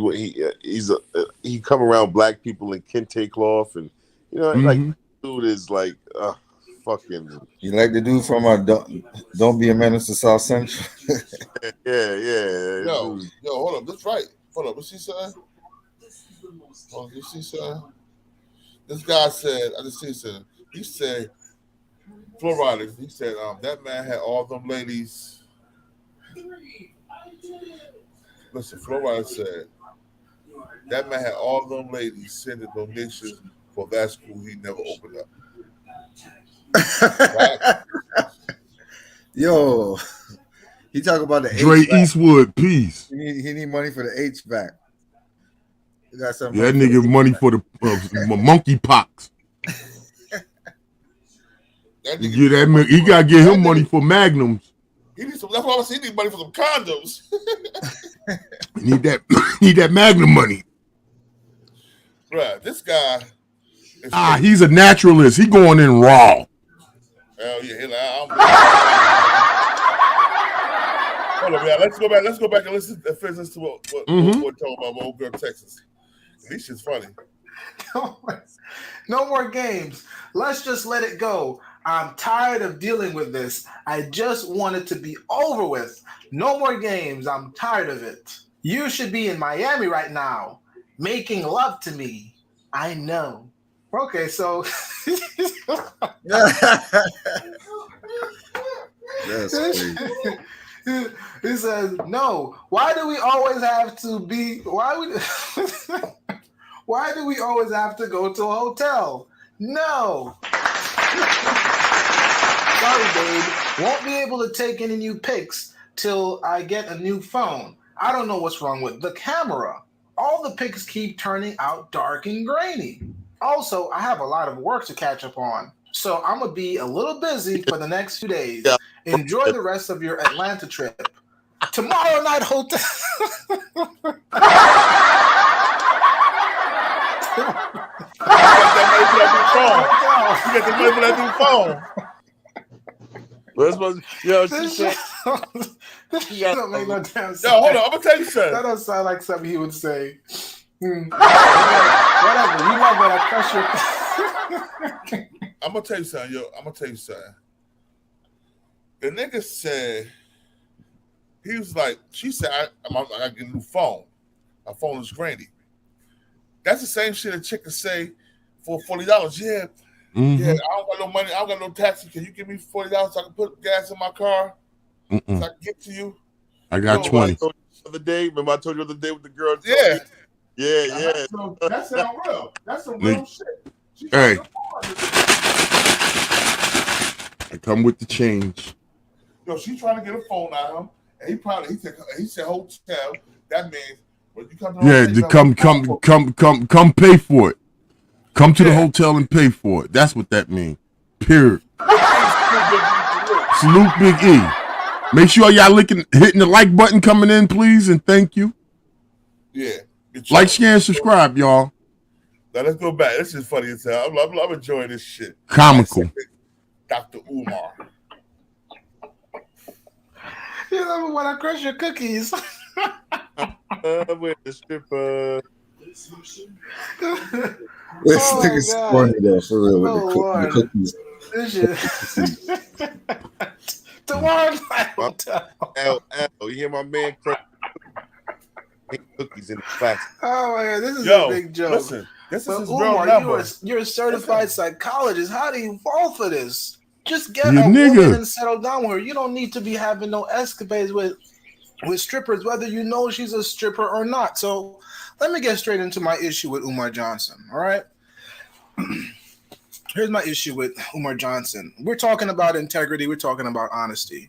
come around black people in kente cloth, and you know, like dude is like fucking. You like the dude from Don't Be a Menace to South Central? Yeah. Yo, hold up. That's right. Hold up. What's he saying? Oh, you see, son? This guy said, I just see something. He said, Florida, he said, that man had all them ladies. Listen, Florida said, that man had all them ladies sending donations for that school he never opened up. Yo, he talk about the Dre HVAC. Eastwood, peace. He need money for the HVAC. You got some that nigga money for the monkey pox. He gotta get him money for magnums. He needs some. That's why I was saying he need money for some condoms. Need that magnum money. Bruh, this guy. He's a naturalist. He going in raw. Hell yeah, hold on, man. Let's go back and listen to what we're talking about old girl Texas. This shit's funny. No more games. Let's just let it go. I'm tired of dealing with this. I just want it to be over with. No more games. I'm tired of it. You should be in Miami right now, making love to me. I know. Okay, so That's crazy. He says, "No. Why do we always have to be? Why do we always have to go to a hotel? No. Sorry, babe. Won't be able to take any new pics till I get a new phone. I don't know what's wrong with the camera. All the pics keep turning out dark and grainy. Also, I have a lot of work to catch up on, so I'm gonna be a little busy for the next few days. Enjoy the rest of your Atlanta trip. Tomorrow night hotel." You get the money for that new phone. Yo, this shit don't make no damn sense. Yo, hold on, I'm gonna tell you something. That don't sound like something he would say. Whatever, you love when I crush your. I'm gonna tell you something, yo. I'm gonna tell you something. The nigga said, he was like, she said, I gotta get a new phone. My phone is grainy. That's the same shit a chick can say for $40. Yeah, yeah, I don't got no money. I don't got no taxi. Can you give me $40 so I can put gas in my car so I can get to you? I got 20. The other day, remember I told you the other day with the girl? Yeah. Yeah. So that sound real. That's some real shit. Hey. I come with the change. Yo, she's trying to get a phone out of him, and he said hotel. That means when you come to the hotel, come pay for it. Come to the hotel and pay for it. That's what that means. Period. Salute Big E. Make sure y'all hitting the like button coming in, please, and thank you. Yeah. Like, share, and subscribe, y'all. Now let's go back. This is funny as hell. I'm enjoying this shit. Comical. Dr. Umar. You love it when I crush your cookies. With the stripper. This nigga's funny though, for real. With the cookies. This shit. Tomorrow night hotel. L, you hear my man crush cookies in the plastic. Oh my God, this is a big joke. Listen, this is his real Umar, number. you're a certified psychologist. How do you fall for this? Just get You a nigga. woman and settle down with her. You don't need to be having no escapades with strippers, whether you know she's a stripper or not. So let me get straight into my issue with Umar Johnson. All right. Here's my issue with Umar Johnson. We're talking about integrity. We're talking about honesty.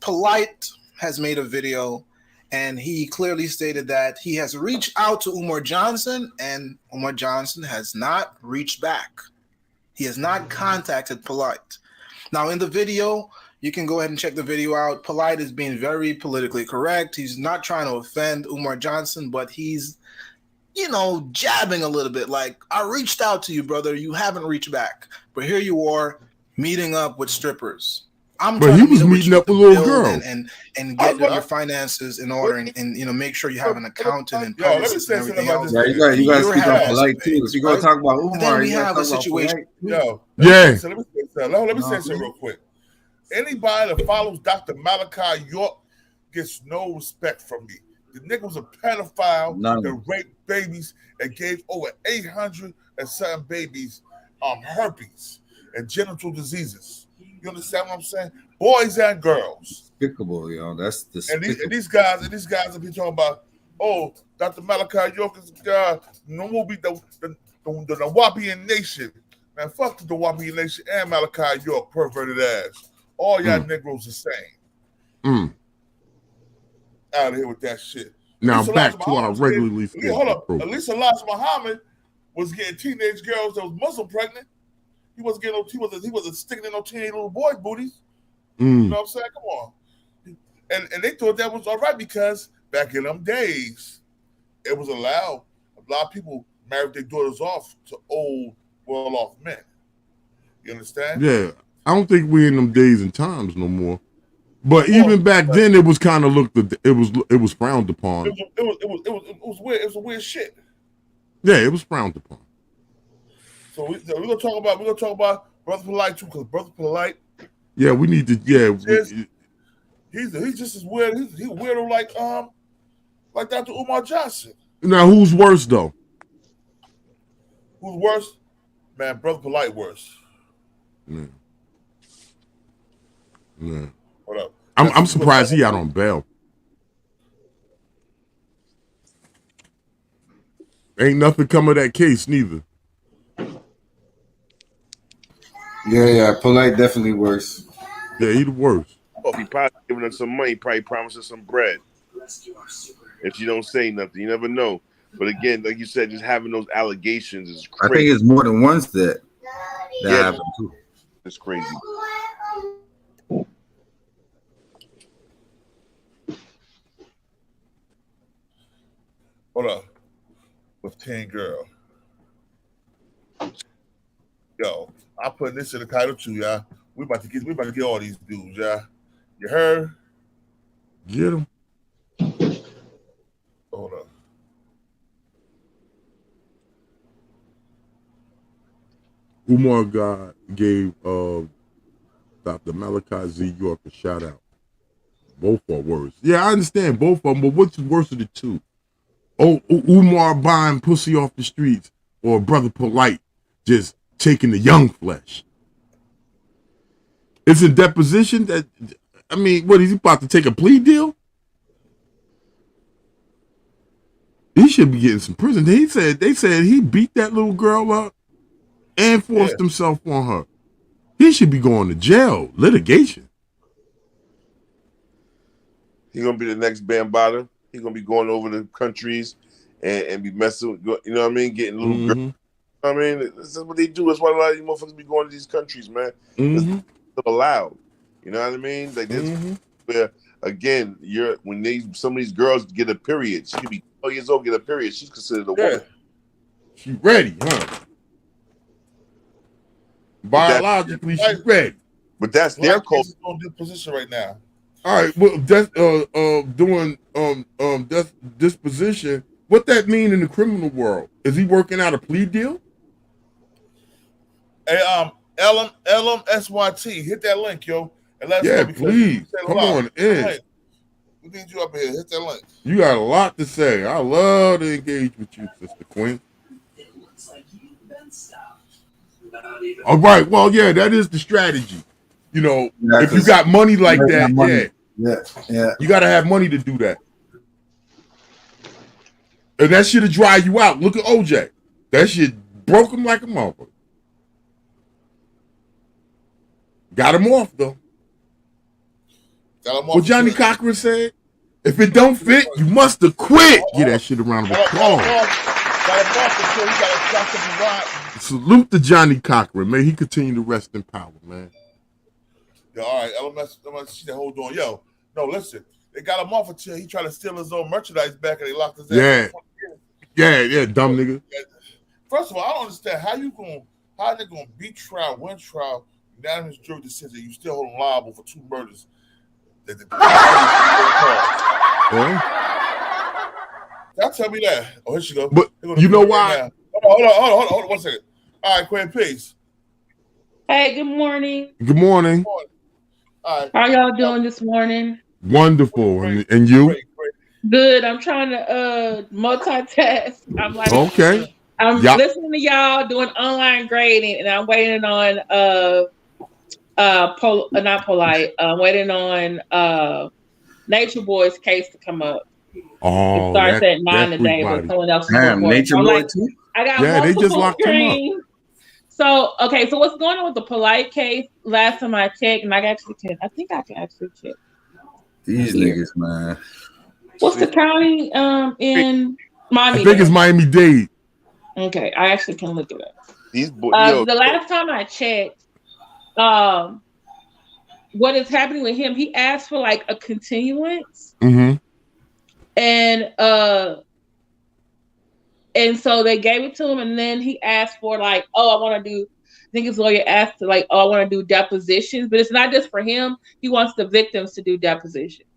Polite has made a video, and he clearly stated that he has reached out to Umar Johnson, and Umar Johnson has not reached back. He has not contacted Polite. Now, in the video, you can go ahead and check the video out. Polite is being very politically correct. He's not trying to offend Umar Johnson, but he's, jabbing a little bit. Like, I reached out to you, brother. You haven't reached back. But here you are meeting up with strippers. But he was meeting up with little girls. And get your finances in order and make sure you have an accountant and publicist and everything else. Yeah, you got to speak on Polite too. If you're going to talk about Umar, then we have a situation. Let me say something real quick. Anybody that follows Dr. Malachi York gets no respect from me. The nigga was a pedophile that raped babies and gave over 800 and something babies herpes and genital diseases. You understand what I'm saying? Boys and girls. Despicable, that's despicable. And these guys have been talking about, oh, Dr. Malachi York is no more be the Nawapian Nation. Man, fuck the Nawapian Nation and Malachi York, perverted ass. All y'all Negroes the same. Out of here with that shit. Now back to our regularly scheduled program. At least Elijah Muhammad was getting teenage girls that was Muslim pregnant. He wasn't getting he wasn't sticking in no teenage little boy booties. You know what I'm saying? Come on. And they thought that was all right because back in them days, it was allowed. A lot of people married their daughters off to old, well-off men. You understand? Yeah. I don't think we're in them days and times no more. But even back then, it was kind of it was frowned upon. It was weird. It was a weird shit. Yeah, it was frowned upon. So we're gonna talk about Brother Polite too, because Brother Polite. Yeah, we need to. Yeah, he's just as weird. He's weirdo Like Dr. Umar Johnson. Now, who's worse though? Who's worse? Man, Brother Polite worse. Yeah. Yeah. What up? I'm surprised he out on bail. Ain't nothing come of that case neither. Yeah, Polite definitely worse. Yeah, he the worst. Oh, he probably giving her some money, probably promising some bread. If she don't say nothing, you never know. But again, like you said, just having those allegations is crazy. I think it's more than once that happened too. It's crazy. Hold up. With 10 girl. Yo, I'm putting this in the title too, y'all. We about to get all these dudes, y'all. You heard? Get them. Hold up. Umar God gave Dr. Malachi Z. York a shout out. Both are worse. Yeah, I understand both of them, but what's worse of the two? Oh, Umar buying pussy off the streets, or Brother Polite just taking the young flesh? It's a deposition that, I mean, what, is he about to take a plea deal? He should be getting some prison. They said he beat that little girl up and forced himself on her. He should be going to jail, litigation. He's gonna be the next Bambaataa. He's gonna be going over the countries and be messing with, you know what I mean, getting little girls. You know what I mean, this is what they do. That's why a lot of these motherfuckers be going to these countries, man. It's not allowed. You know what I mean? Like this, where again, when some of these girls get a period, she could be 12 years old, get a period. She's considered a woman. She ready, huh? Biologically, she's ready. But that's their culture. On this position right now. All right, well, that's doing disposition. What that mean in the criminal world? Is he working out a plea deal? Hey, LMSYT, hit that link, yo. And let us know, please come on in. Hey, we need you up here. Hit that link. You got a lot to say. I love to engage with you, Sister Queen. All right, well, yeah, that is the strategy. You know, if you got money like that, yeah, you got to have money to do that. And that shit'll dry you out. Look at OJ. That shit broke him like a motherfucker. Got him off, though. What Johnny Cochran said, if it don't fit, you must have quit. Get that shit around the applause. Salute to Johnny Cochran. May he continue to rest in power, man. Yo, all right, LMS, she said, hold on. Yo, no, listen. They got him off until he tried to steal his own merchandise back and they locked his ass. Yeah, dumb nigga. First of all, I don't understand how they gonna beat trial, win trial, unanimous jury decision, you still hold him liable for 2 murders. Y'all tell me that. Oh, here she go. But you know why? Hold on 1 second. All right, Quinn, peace. Hey, good morning. Good morning. All right. How y'all doing this morning? Wonderful. And you? Good. I'm trying to multitask. I'm like, okay. I'm listening to y'all doing online grading, and I'm waiting on not Polite. I'm waiting on Nature Boy's case to come up. Oh, it starts at 9 today, but someone else is Nature Boy too. I got they just locked him up. So okay, so what's going on with the Polite case? Last time I checked, and I think I can actually check. These niggas, man. What's the county in Miami? I think it's Miami-Dade. Okay, I actually can look it up. These boys, the last time I checked, what is happening with him? He asked for like a continuance, and so they gave it to him, and then he asked for like, I think his lawyer asked to like, I want to do depositions, but it's not just for him. He wants the victims to do depositions.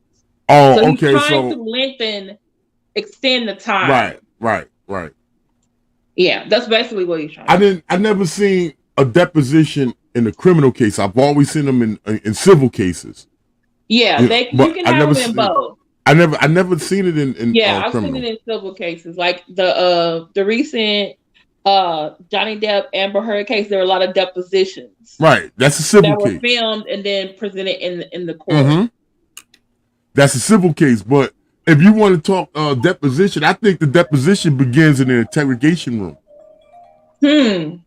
Oh, so he's okay. trying to extend the time. Right. Yeah, that's basically what he's trying. I never seen a deposition in a criminal case. I've always seen them in civil cases. Yeah, you can have them in both. I never seen it in Yeah, I've criminal. seen it in civil cases, like the recent Johnny Depp Amber Heard case. There were a lot of depositions, Right, that's a civil that were case. filmed and then presented in the court. Mm-hmm. That's a civil case, but if you want to talk deposition, I think the deposition begins in the interrogation room.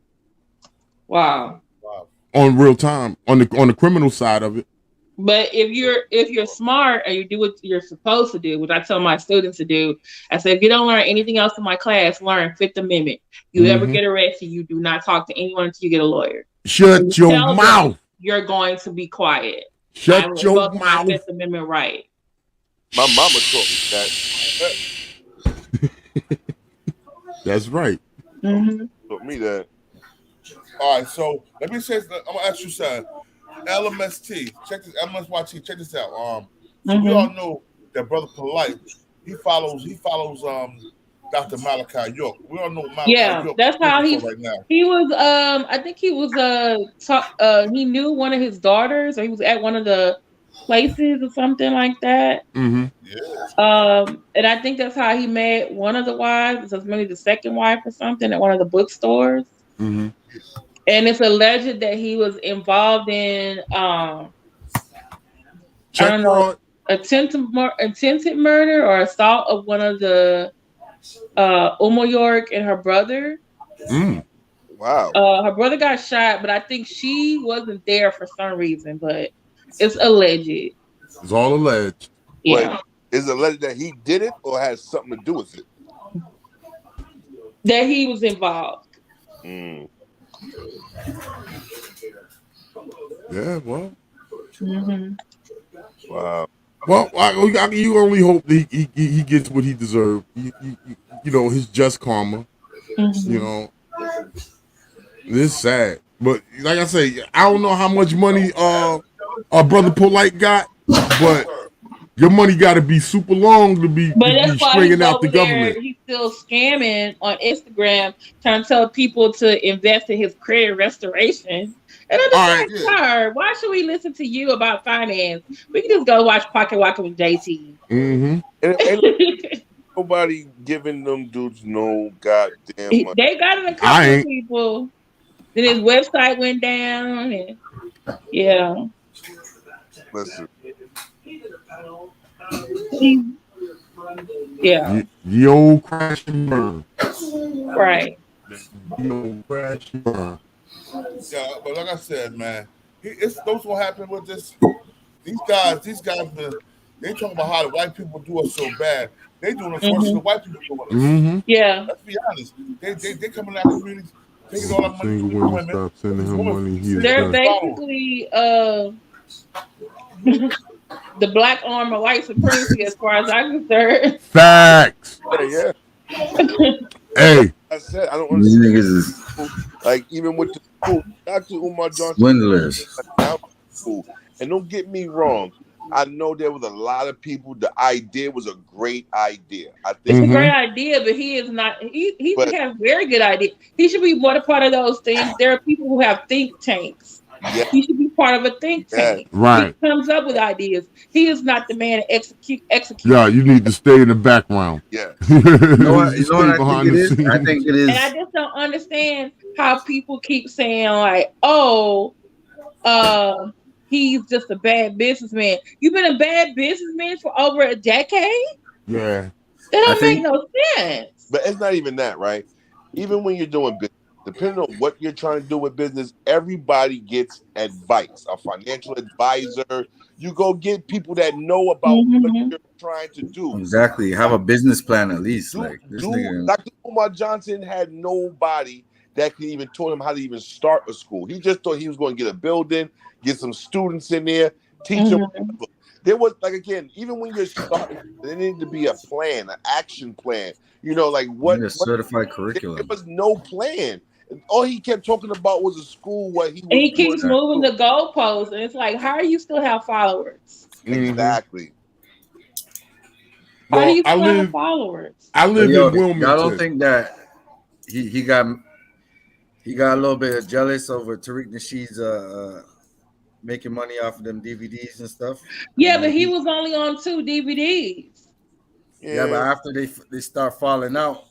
Wow. On real time, on the criminal side of it. But if you're smart and you do what you're supposed to do, which I tell my students to do, I say if you don't learn anything else in my class, learn Fifth Amendment. You ever get arrested, you do not talk to anyone until you get a lawyer. Shut your mouth. You're going to be quiet. Shut your mouth. Fifth Amendment right. My mama taught me that. That's right. Taught me that. All right, so let me say, I'm gonna ask you something. LMST, check this. LMSYT, check this out. So we all know that Brother Polite, he follows Dr. Malachi York. We all know Malachi York. That's how he right now. He was I think he was he knew one of his daughters, or he was at one of the places or something like that. Mm-hmm. And I think that's how he met one of the wives. It was maybe the second wife or something at one of the bookstores. Mm-hmm. And it's alleged that he was involved in attempted murder or assault of one of the Umar York and her brother. Wow. Her brother got shot, but I think she wasn't there for some reason, but it's alleged. It's all alleged. Yeah. Wait, is it alleged that he did it or has something to do with it? That he was involved. Yeah, well. Wow. Well, you only hope that he gets what he deserved. You know, his just karma. You know, it's sad, but like I say, I don't know how much money our brother Polite got, but your money got to be super long to be stringing out the government. He's still scamming on Instagram, trying to tell people to invest in his credit restoration. And I'm just like, sir, why should we listen to you about finance? We can just go watch Pocket Walker with JT. And nobody giving them dudes no goddamn money. They got in a couple of people. Then his website went down. And, yeah. Listen. Yeah. The old crash and burn. Right. The old crash and burn. Yeah, but like I said, man, it's those what happened with this. These guys, they talking about how the white people do us so bad. They doing it worse than the white people doing us. Yeah. Let's be honest. They coming out of communities, taking all that money from the women. Stop sending him money. They're basically the black arm of white supremacy, as far as I'm concerned. Facts. Yeah. Hey. I said I don't understand. These niggas is like even with the school, Dr. Umar Johnson swindlers. And don't get me wrong, I know there was a lot of people. The idea was a great idea. I think it's a great idea, but he is not. He has very good idea. He should be more a part of those things. There are people who have think tanks. Yeah. He should be part of a think tank. Right. He comes up with ideas. He is not the man to execute. Yeah, you need to stay in the background. Yeah. You know what I think it is? I think it is. And I just don't understand how people keep saying like, "Oh, he's just a bad businessman." You've been a bad businessman for over a decade. Yeah. That don't make no sense. But it's not even that, right? Even when you're doing business, depending on what you're trying to do with business, everybody gets advice. A financial advisor. You go get people that know about what you're trying to do. Exactly. Have a business plan at least. Like this nigga. Dr. Umar Johnson had nobody that could even taught him how to even start a school. He just thought he was going to get a building, get some students in there, teach them. There was, like, again, even when you're starting, there needed to be a plan, an action plan. You know, like what? Certified curriculum. There was no plan. All he kept talking about was a school where he. And he keeps moving the goalposts, and it's like, how do you still have followers? Exactly. How do you still have followers? I live in Wilmington. Y'all don't think that he got a little bit jealous over Tariq Nasheed's making money off of them DVDs and stuff. Yeah, but he was only on 2 DVDs. Yeah, but after they start falling out,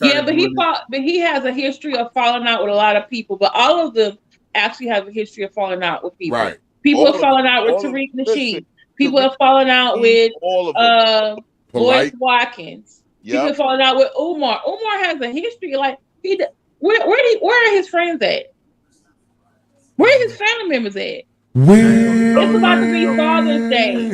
Yeah, but he has a history of falling out with a lot of people. But all of them actually have a history of falling out with people. Right. People All have of fallen them. out with All of Tariq them. Nasheed. People have fallen out with all of them. Boyce Watkins. People Yep. have fallen out with Umar. Umar has a history. Like where are his friends at? Where are his family members at? It's about to be Father's Day.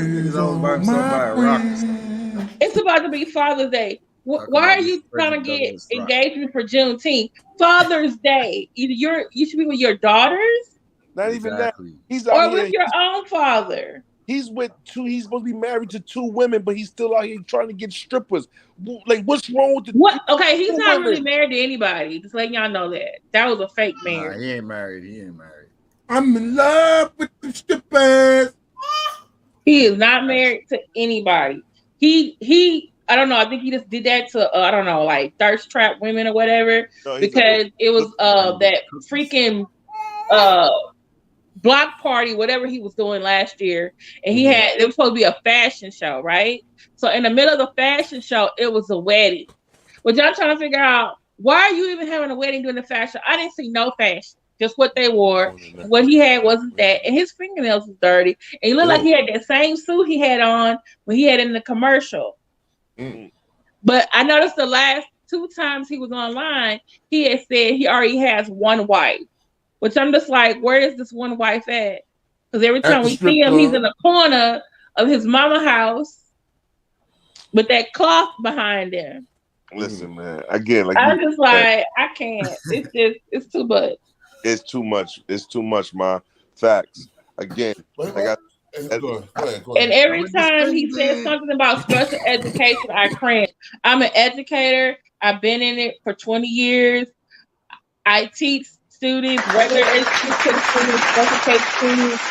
It's about to be Father's Day. Why are you trying to get engagement for Juneteenth? Father's Day. Either you should be with your daughters, Not even that. He's or out with here. your own father. He's with 2. He's supposed to be married to 2 women, but he's still out here trying to get strippers. Like, what's wrong with the? What? Okay, he's 2 not women? really married to anybody. Just letting y'all know that was a fake marriage. Nah, he ain't married. I'm in love with the strippers. He is not married to anybody. He I don't know. I think he just did that to I don't know, like thirst trap women or whatever, because it was that freaking block party, whatever he was doing last year, and it was supposed to be a fashion show, right? So in the middle of the fashion show, it was a wedding. But y'all trying to figure out, why are you even having a wedding during the fashion? I didn't see no fashion. Just what they wore. What he had wasn't that. And his fingernails was dirty. And he looked like he had that same suit he had on when he had in the commercial. But I noticed the last 2 times he was online, he had said he already has 1 wife. Which I'm just like, where is this 1 wife at? Because every time we see him, he's in the corner of his mama house with that cloth behind him. Listen, man. Again, like I'm just like, I can't. It's too much. It's too much. It's too much, ma. Facts. Again, And every time he says something about special education, I cringe. I'm an educator. I've been in it for 20 years. I teach students, regular education students, special education students,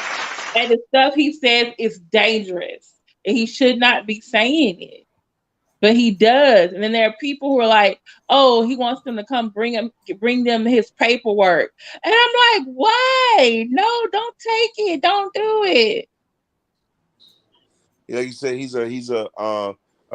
and the stuff he says is dangerous, and he should not be saying it. But he does. And then there are people who are like, oh, he wants them to come bring them his paperwork. And I'm like, why? No, don't take it. Don't do it. Like you said, he's a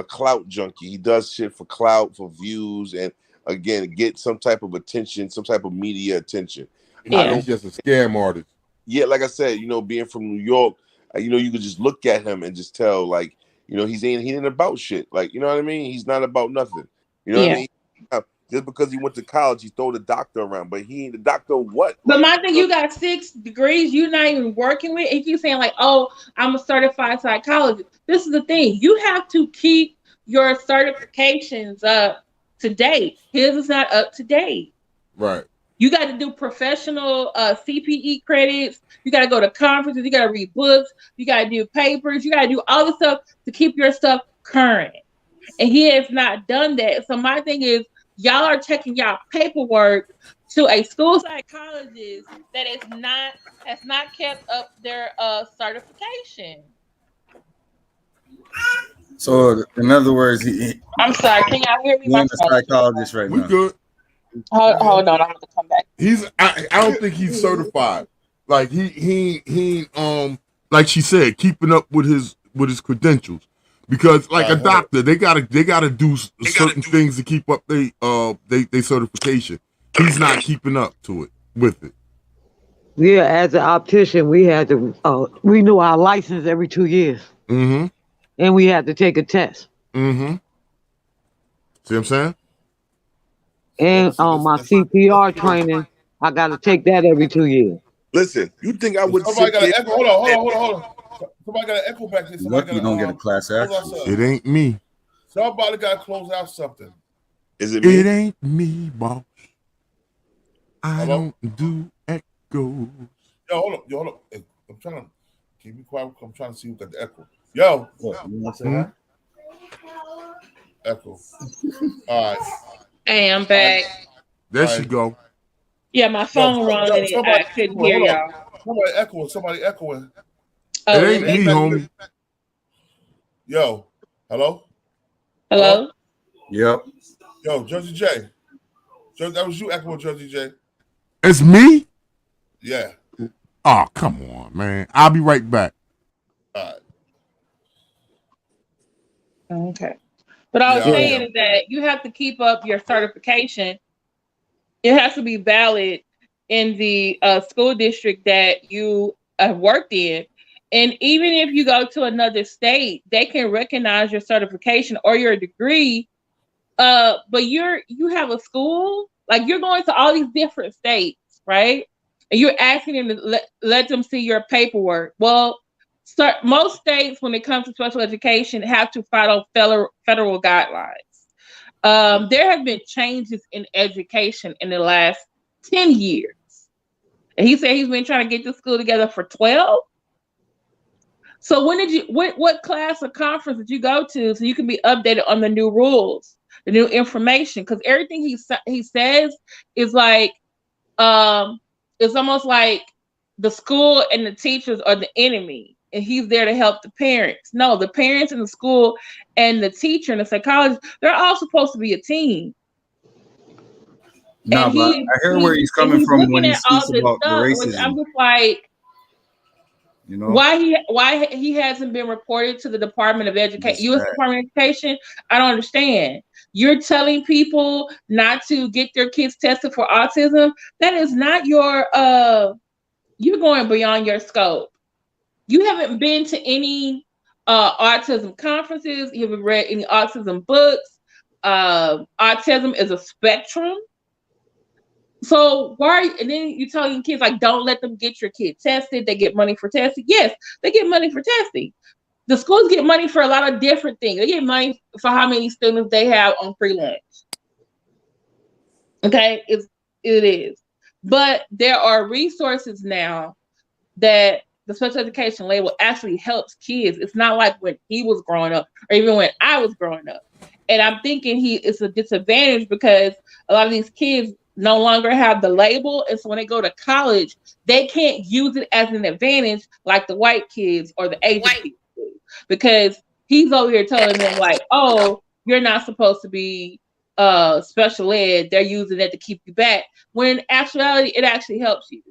clout junkie. He does shit for clout, for views, and again, get some type of attention, some type of media attention. Yeah. He's just a scam artist. Yeah, like I said, being from New York, you could just look at him and just tell, like, he ain't about shit. Like, you know what I mean? He's not about nothing. You know what I mean? Just because he went to college, he throw the doctor around, but he ain't the doctor of what? But my thing, you got 6 degrees you're not even working with, and you keep saying like, oh, I'm a certified psychologist. This is the thing. You have to keep your certifications up to date. His is not up to date. Right. You got to do professional CPE credits. You got to go to conferences. You got to read books. You got to do papers. You got to do all this stuff to keep your stuff current. And he has not done that. So my thing is, y'all are taking y'all paperwork to a school psychologist that has not kept up their certification. So in other words, I'm sorry. Can y'all hear me? He's a psychologist right now. We good. Hold on, I'm gonna come back. I don't think he's certified. Like he like she said, keeping up with his credentials. Because like a doctor, they gotta do certain things to keep up they certification. He's not keeping up to it with it. Yeah, as an optician, we had to renew our license every 2 years. Mm-hmm. And we had to take a test. Mm-hmm. See what I'm saying? And my CPR training, I got to take that every 2 years. Listen, you think I would? Somebody got an echo. Hold on. Somebody got an echo back there. Lucky you don't get a class action. It ain't me. Somebody got to close out something. Is it me? It ain't me, boss. I don't do echoes. Yo, hold up. Hey, I'm trying to keep me quiet. I'm trying to see who got the echo. Yo. What, you want to say hi? Echo. All right. Hey, I'm back. There she go. Yeah, my phone rung and I couldn't hear y'all. Somebody echoing. Oh, it ain't me, homie. Yo, hello? Hello? Yep. Yo, Jersey J. That was you echoing, Jersey J. It's me? Yeah. Oh, come on, man. I'll be right back. Okay. But I was saying is that you have to keep up your certification. It has to be valid in the school district that you have worked in. And even if you go to another state, they can recognize your certification or your degree. But you have a school, like you're going to all these different states, right? And you're asking them to let them see your paperwork. Well, most states, when it comes to special education, have to follow federal guidelines. There have been changes in education in the last 10 years. And he said he's been trying to get the school together for 12. So what class or conference did you go to so you can be updated on the new rules, the new information? Because everything he says is like, it's almost like the school and the teachers are the enemy, and he's there to help the parents. No, the parents and the school and the teacher and the psychologist, they're all supposed to be a team. No, but I hear where he's coming from when he speaks about the racism. Which I'm just like, you know, why he hasn't been reported to the Department of Education, U.S. Department of Education? I don't understand. You're telling people not to get their kids tested for autism. That is not your. You're going beyond your scope. You haven't been to any autism conferences. You haven't read any autism books. Autism is a spectrum. So and then you're telling kids like, don't let them get your kid tested. They get money for testing. Yes, they get money for testing. The schools get money for a lot of different things. They get money for how many students they have on free lunch. Okay, it is. But there are resources now that the special education label actually helps kids. It's not like when he was growing up or even when I was growing up. And I'm thinking it's a disadvantage because a lot of these kids no longer have the label. And so when they go to college, they can't use it as an advantage like the white kids or the Asian kids do. Because he's over here telling them like, oh, you're not supposed to be special ed. They're using it to keep you back. When in actuality, it actually helps you.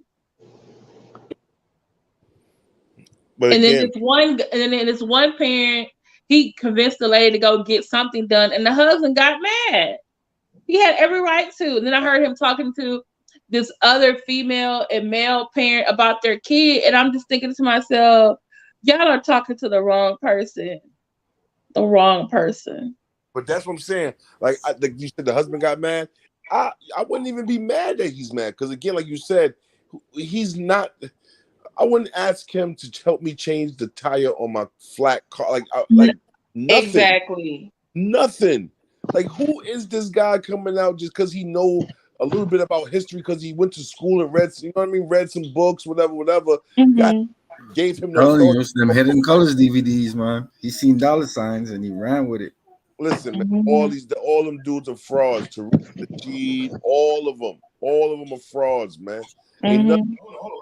But and then this one parent, he convinced the lady to go get something done, and the husband got mad. He had every right to. And then I heard him talking to this other female and male parent about their kid, and I'm just thinking to myself, y'all are talking to the wrong person. The wrong person. But that's what I'm saying. Like you said, the husband got mad. I wouldn't even be mad that he's mad because again, like you said, he's not. I wouldn't ask him to help me change the tire on my flat car. Like nothing. Exactly. Nothing. Like, who is this guy coming out just because he know a little bit about history because he went to school and read, you know what I mean, read some books, whatever. God gave him those them Hidden Colors DVDs, man. He seen dollar signs and he ran with it. Listen, man, all them dudes are frauds. Tariq Nasheed, all of them are frauds, man. Ain't nothing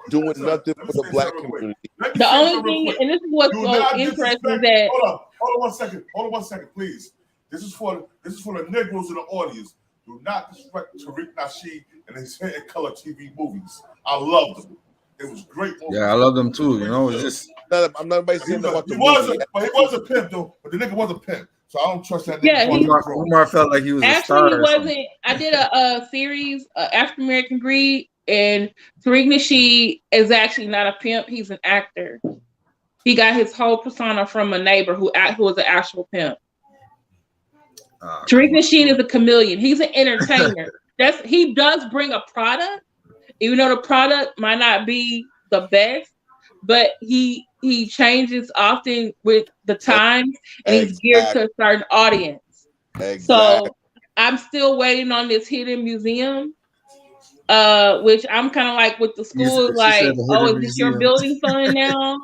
doing nothing for the black community. The only thing, and this is what's so interesting, is that hold on one second, please. This is for the Negroes in the audience. Do not disrespect Tariq Nasheed and his Hidden Color TV movies. I love them. It was great. Yeah, I love them too. You know, it's just I'm not saying about the movie. But he was a pimp though. But the nigga was a pimp, so I don't trust that. Yeah, Umar felt like he was actually, a star. He wasn't. I did a series, African American Greed, and Tariq Nasheed is actually not a pimp. He's an actor. He got his whole persona from a neighbor who was an actual pimp. Tariq Nasheed is a chameleon. He's an entertainer. He does bring a product, even though the product might not be the best, but he changes often with the times, and he's geared to a certain audience. Exactly. So I'm still waiting on this hidden museum, which I'm kind of like with the school, like, oh, is this your building fund now?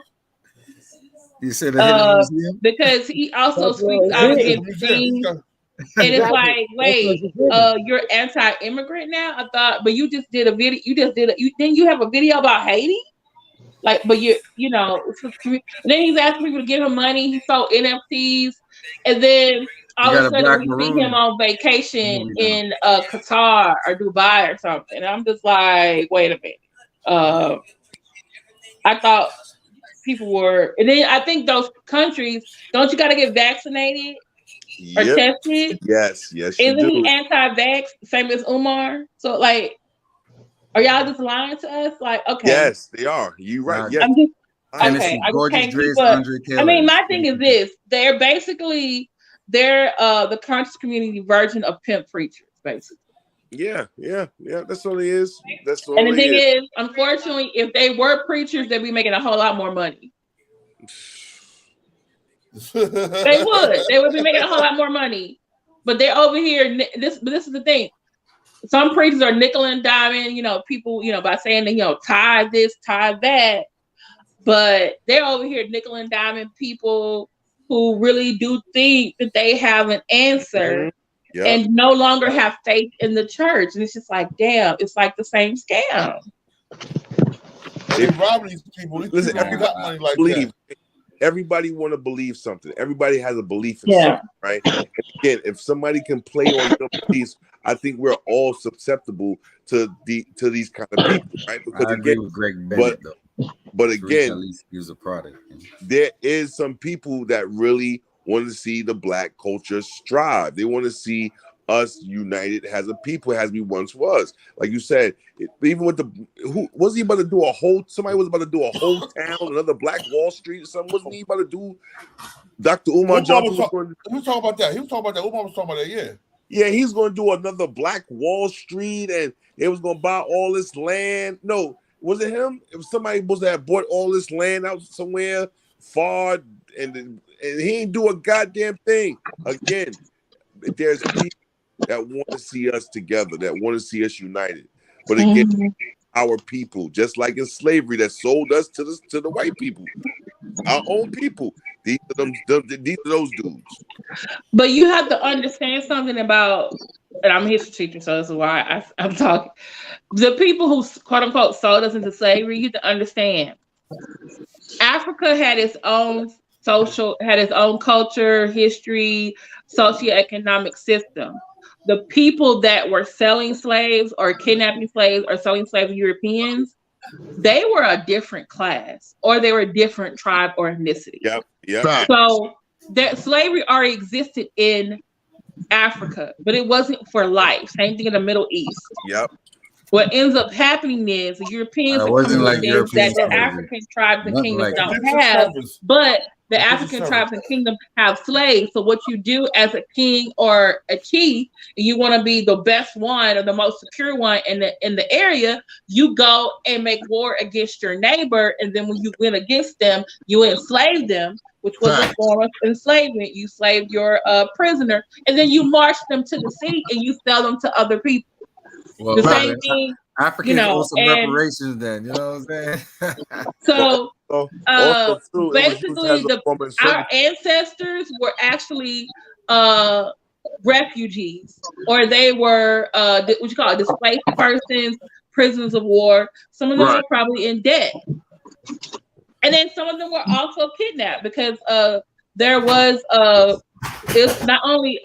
You said the hidden museum? Because he also speaks out against things. And it's like, wait, you're anti-immigrant now? I thought, but you just did a video. Didn't you have a video about Haiti? Like, but and then he's asking people to give him money. He sold NFTs, and then all of a sudden we see him on vacation in Qatar or Dubai or something. And I'm just like, wait a minute. I thought people were, and then I think those countries, don't you got to get vaccinated or tested? Yes, you Isn't do. he anti-vax, same as Umar? So like, are y'all just lying to us? Like, okay. Yes, they are. You right. Yes. I'm just, okay, I just can't keep up. I mean, my thing is this: they're basically the conscious community version of pimp preachers, basically. Yeah. That's all it is. That's all. And the thing is, unfortunately, if they were preachers, they'd be making a whole lot more money. They would be making a whole lot more money. But they're over here. But this is the thing. Some preachers are nickel and diming, people, by saying that, tithe this, tithe that. But they're over here nickel and diming people who really do think that they have an answer and no longer have faith in the church. And it's just like, damn, it's like the same scam. They rob these people. Listen, everybody money like that. Everybody want to believe something. Everybody has a belief in something, right? And again, if somebody can play on your beliefs, I think we're all susceptible to these kind of people, right? Because I agree with Greg Bennett, but again, at least use a product. There is some people that really want to see the black culture strive. They want to see us united as a people, as we once was. Like you said, even with who was he about to do somebody was about to do a whole town, another Black Wall Street or something? Wasn't he about to do? Dr. Umar Johnson he was talking about that. Umar was talking about that, yeah. Yeah, he's going to do another Black Wall Street, and they was going to buy all this land. No, was it him? If somebody was to have bought all this land out somewhere far, and he ain't do a goddamn thing. Again, there's people that want to see us together, that want to see us united. But again, our people, just like in slavery, that sold us to the white people, our own people. These are those dudes. But you have to understand something about, and I'm a history teacher, so this is why I'm talking. The people who quote unquote sold us into slavery, you have to understand. Africa had its own culture, history, socioeconomic system. The people that were selling slaves or kidnapping slaves or selling slaves to Europeans, they were a different class, or they were a different tribe or ethnicity. Yep. So that slavery already existed in Africa, but it wasn't for life. Same thing in the Middle East. Yep. What ends up happening is the Europeans that the African tribes and kingdoms don't have, but the African tribes and kingdoms have slaves. So what you do as a king or a chief, you want to be the best one or the most secure one in the area, you go and make war against your neighbor, and then when you win against them, you enslave them, which was a form of enslavement. You slaved your prisoner, and then you march them to the sea and you sell them to other people. Well, the same thing, Africans owe some reparations then, you know what I'm saying? So basically, our ancestors were actually refugees, or they were what you call it, displaced persons, prisoners of war. Some of them were probably in debt, and then some of them were also kidnapped because there was it's not only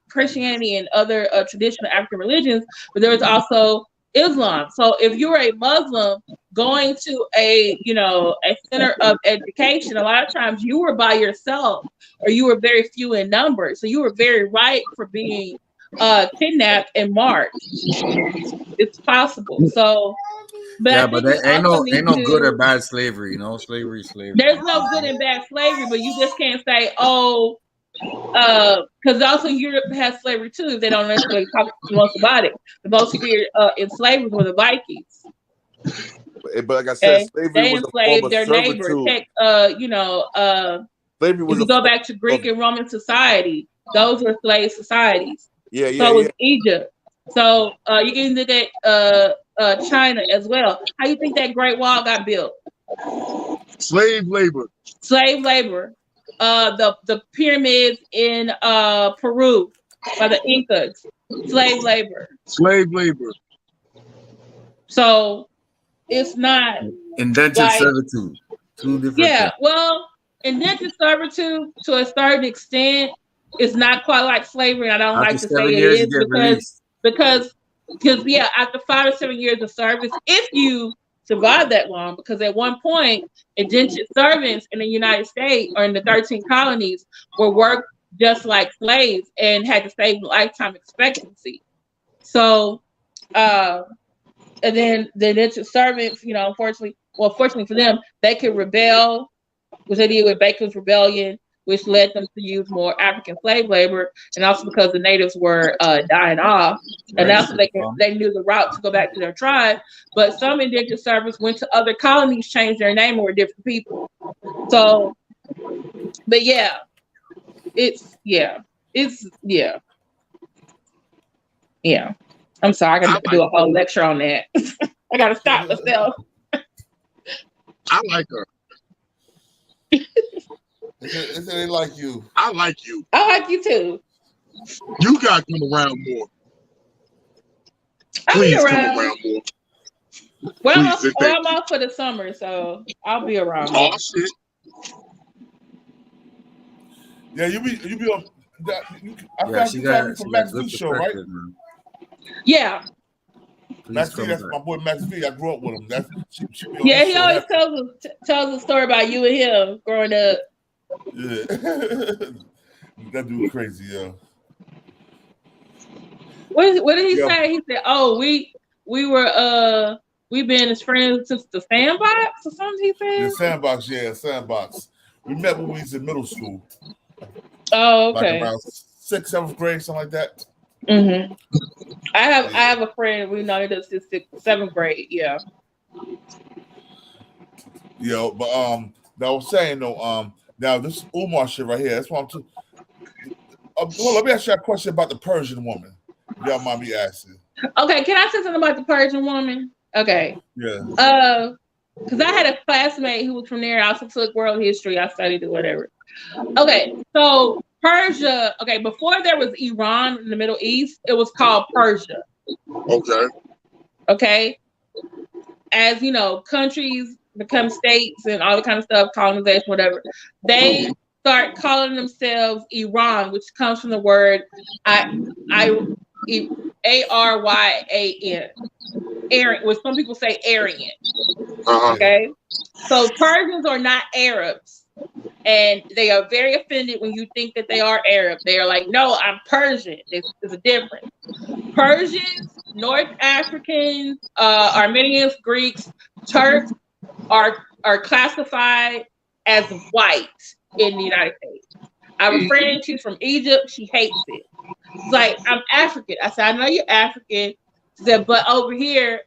Christianity and other traditional African religions, but there was also Islam. So if you were a Muslim going to a center of education, a lot of times you were by yourself, or you were very few in number. So you were very ripe for being kidnapped and marched. It's possible. So, but there ain't no good or bad slavery. Slavery. There's no good and bad slavery, but you just can't say, because also Europe has slavery too. They don't necessarily talk most about it. The most severe enslavers were the Vikings. But like I said, slavery was a form of their servitude. Slavery was. If you go back to Greek and Roman society, those were slave societies. Yeah. So was Egypt. So you can look at China as well. How you think that Great Wall got built? Slave labor. The pyramids in Peru by the Incas, slave labor. So it's not indentured servitude. Two different things. Well, indentured servitude to a certain extent is not quite like slavery. I don't like to say it is because after 5 to 7 years of service, if you survive that long, because at one point, indentured servants in the United States or in the 13 colonies were worked just like slaves and had the same lifetime expectancy. So, and then the indentured servants, you know, fortunately for them, they could rebel, which they did with Bacon's Rebellion, which led them to use more African slave labor, and also because the natives were dying off, and also they knew the route to go back to their tribe. But some indentured servants went to other colonies, changed their name, and were different people. So, but yeah, it's. I'm sorry, I got to do a whole lecture on that. I got to stop myself. I like her. It ain't like you. I like you. I like you too. You got to come around more. Please come around more. Well, I'm off for the summer, so I'll be around. Oh shit. Yeah, you be on. Yeah, she got Max good V show, right? man. Yeah. Max V, that's my boy Max V. I grew up with him. Yeah, he always tells a story about you and him growing up. Yeah. That dude crazy, yo. What did he say? He said, "Oh, we've been as friends since the sandbox or something." He said. The sandbox. We met when we was in middle school. Oh, okay. Like around 6th, 7th grade, something like that. Mm-hmm. I have a friend we know this since 7th grade. Yeah. Yo, but I was saying though, now this Umar shit right here. That's what I'm. Well, let me ask you a question about the Persian woman. Y'all mind me asking? Okay, can I say something about the Persian woman? Okay. Yeah. Because I had a classmate who was from there. I also took world history. I studied it, whatever. Okay, so Persia. Okay, before there was Iran in the Middle East, it was called Persia. Okay. Okay. As you know, countries become states and all the kind of stuff, colonization, whatever. They start calling themselves Iran, which comes from the word Aryan, which some people say Aryan. Okay, so Persians are not Arabs, and they are very offended when you think that they are Arab. They are like, no, I'm Persian. There's a difference. Persians, North Africans, Armenians, Greeks, Turks are classified as white in the United States. I have a friend, she's from Egypt. She hates it. It's like, I'm African. I said, I know you're African. She said, but over here,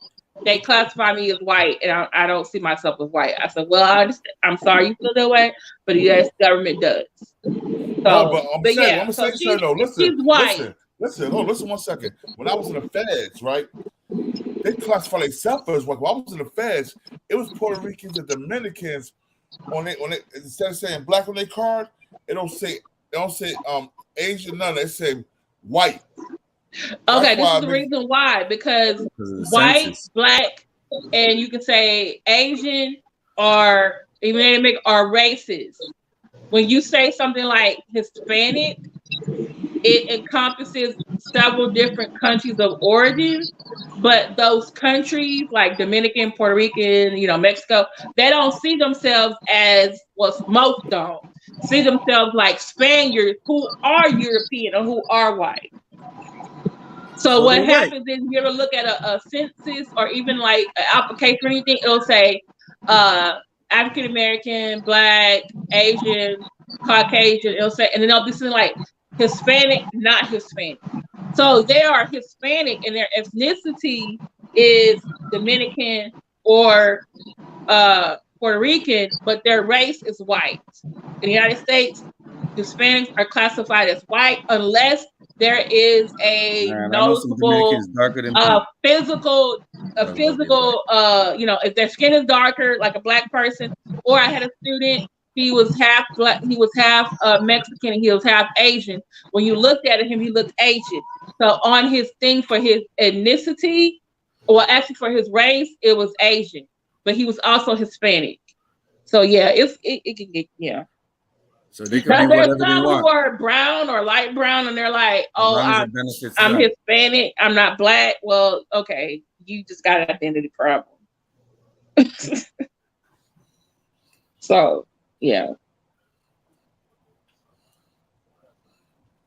they classify me as white, and I don't see myself as white. I said, well, I understand. I'm sorry you feel that way, but the U.S. government does. So, but yeah, so she's white. Listen 1 second. When I was in the feds, right, they classify themselves as white. When I was in the feds, it was Puerto Ricans and Dominicans on it instead of saying black on their card, they don't say Asian, none. They say white. Okay, this is the reason why, because white, black, and you can say Asian or even are races. When you say something like Hispanic, it encompasses several different countries of origin, but those countries like Dominican, Puerto Rican, Mexico, they don't see themselves as, well, most don't see themselves like Spaniards who are European or who are white. So what happens is, you ever look at a census or even like an application or anything, it'll say African American, Black, Asian, Caucasian. It'll say, and then they'll be something like Hispanic, not Hispanic. So they are Hispanic and their ethnicity is Dominican or Puerto Rican, but their race is white. In the United States, Hispanics are classified as white unless there is a noticeable physical, if their skin is darker, like a black person. Or I had a student, he was half black, he was half Mexican, and he was half Asian. When you looked at him, he looked Asian. So on his thing for his ethnicity, or actually for his race, it was Asian, but he was also Hispanic. So yeah, it can get, yeah. So they can be whatever they want. Who are brown or light brown, and they're like, "Oh, I'm Hispanic. I'm not black." Well, okay, you just got an identity problem. So yeah.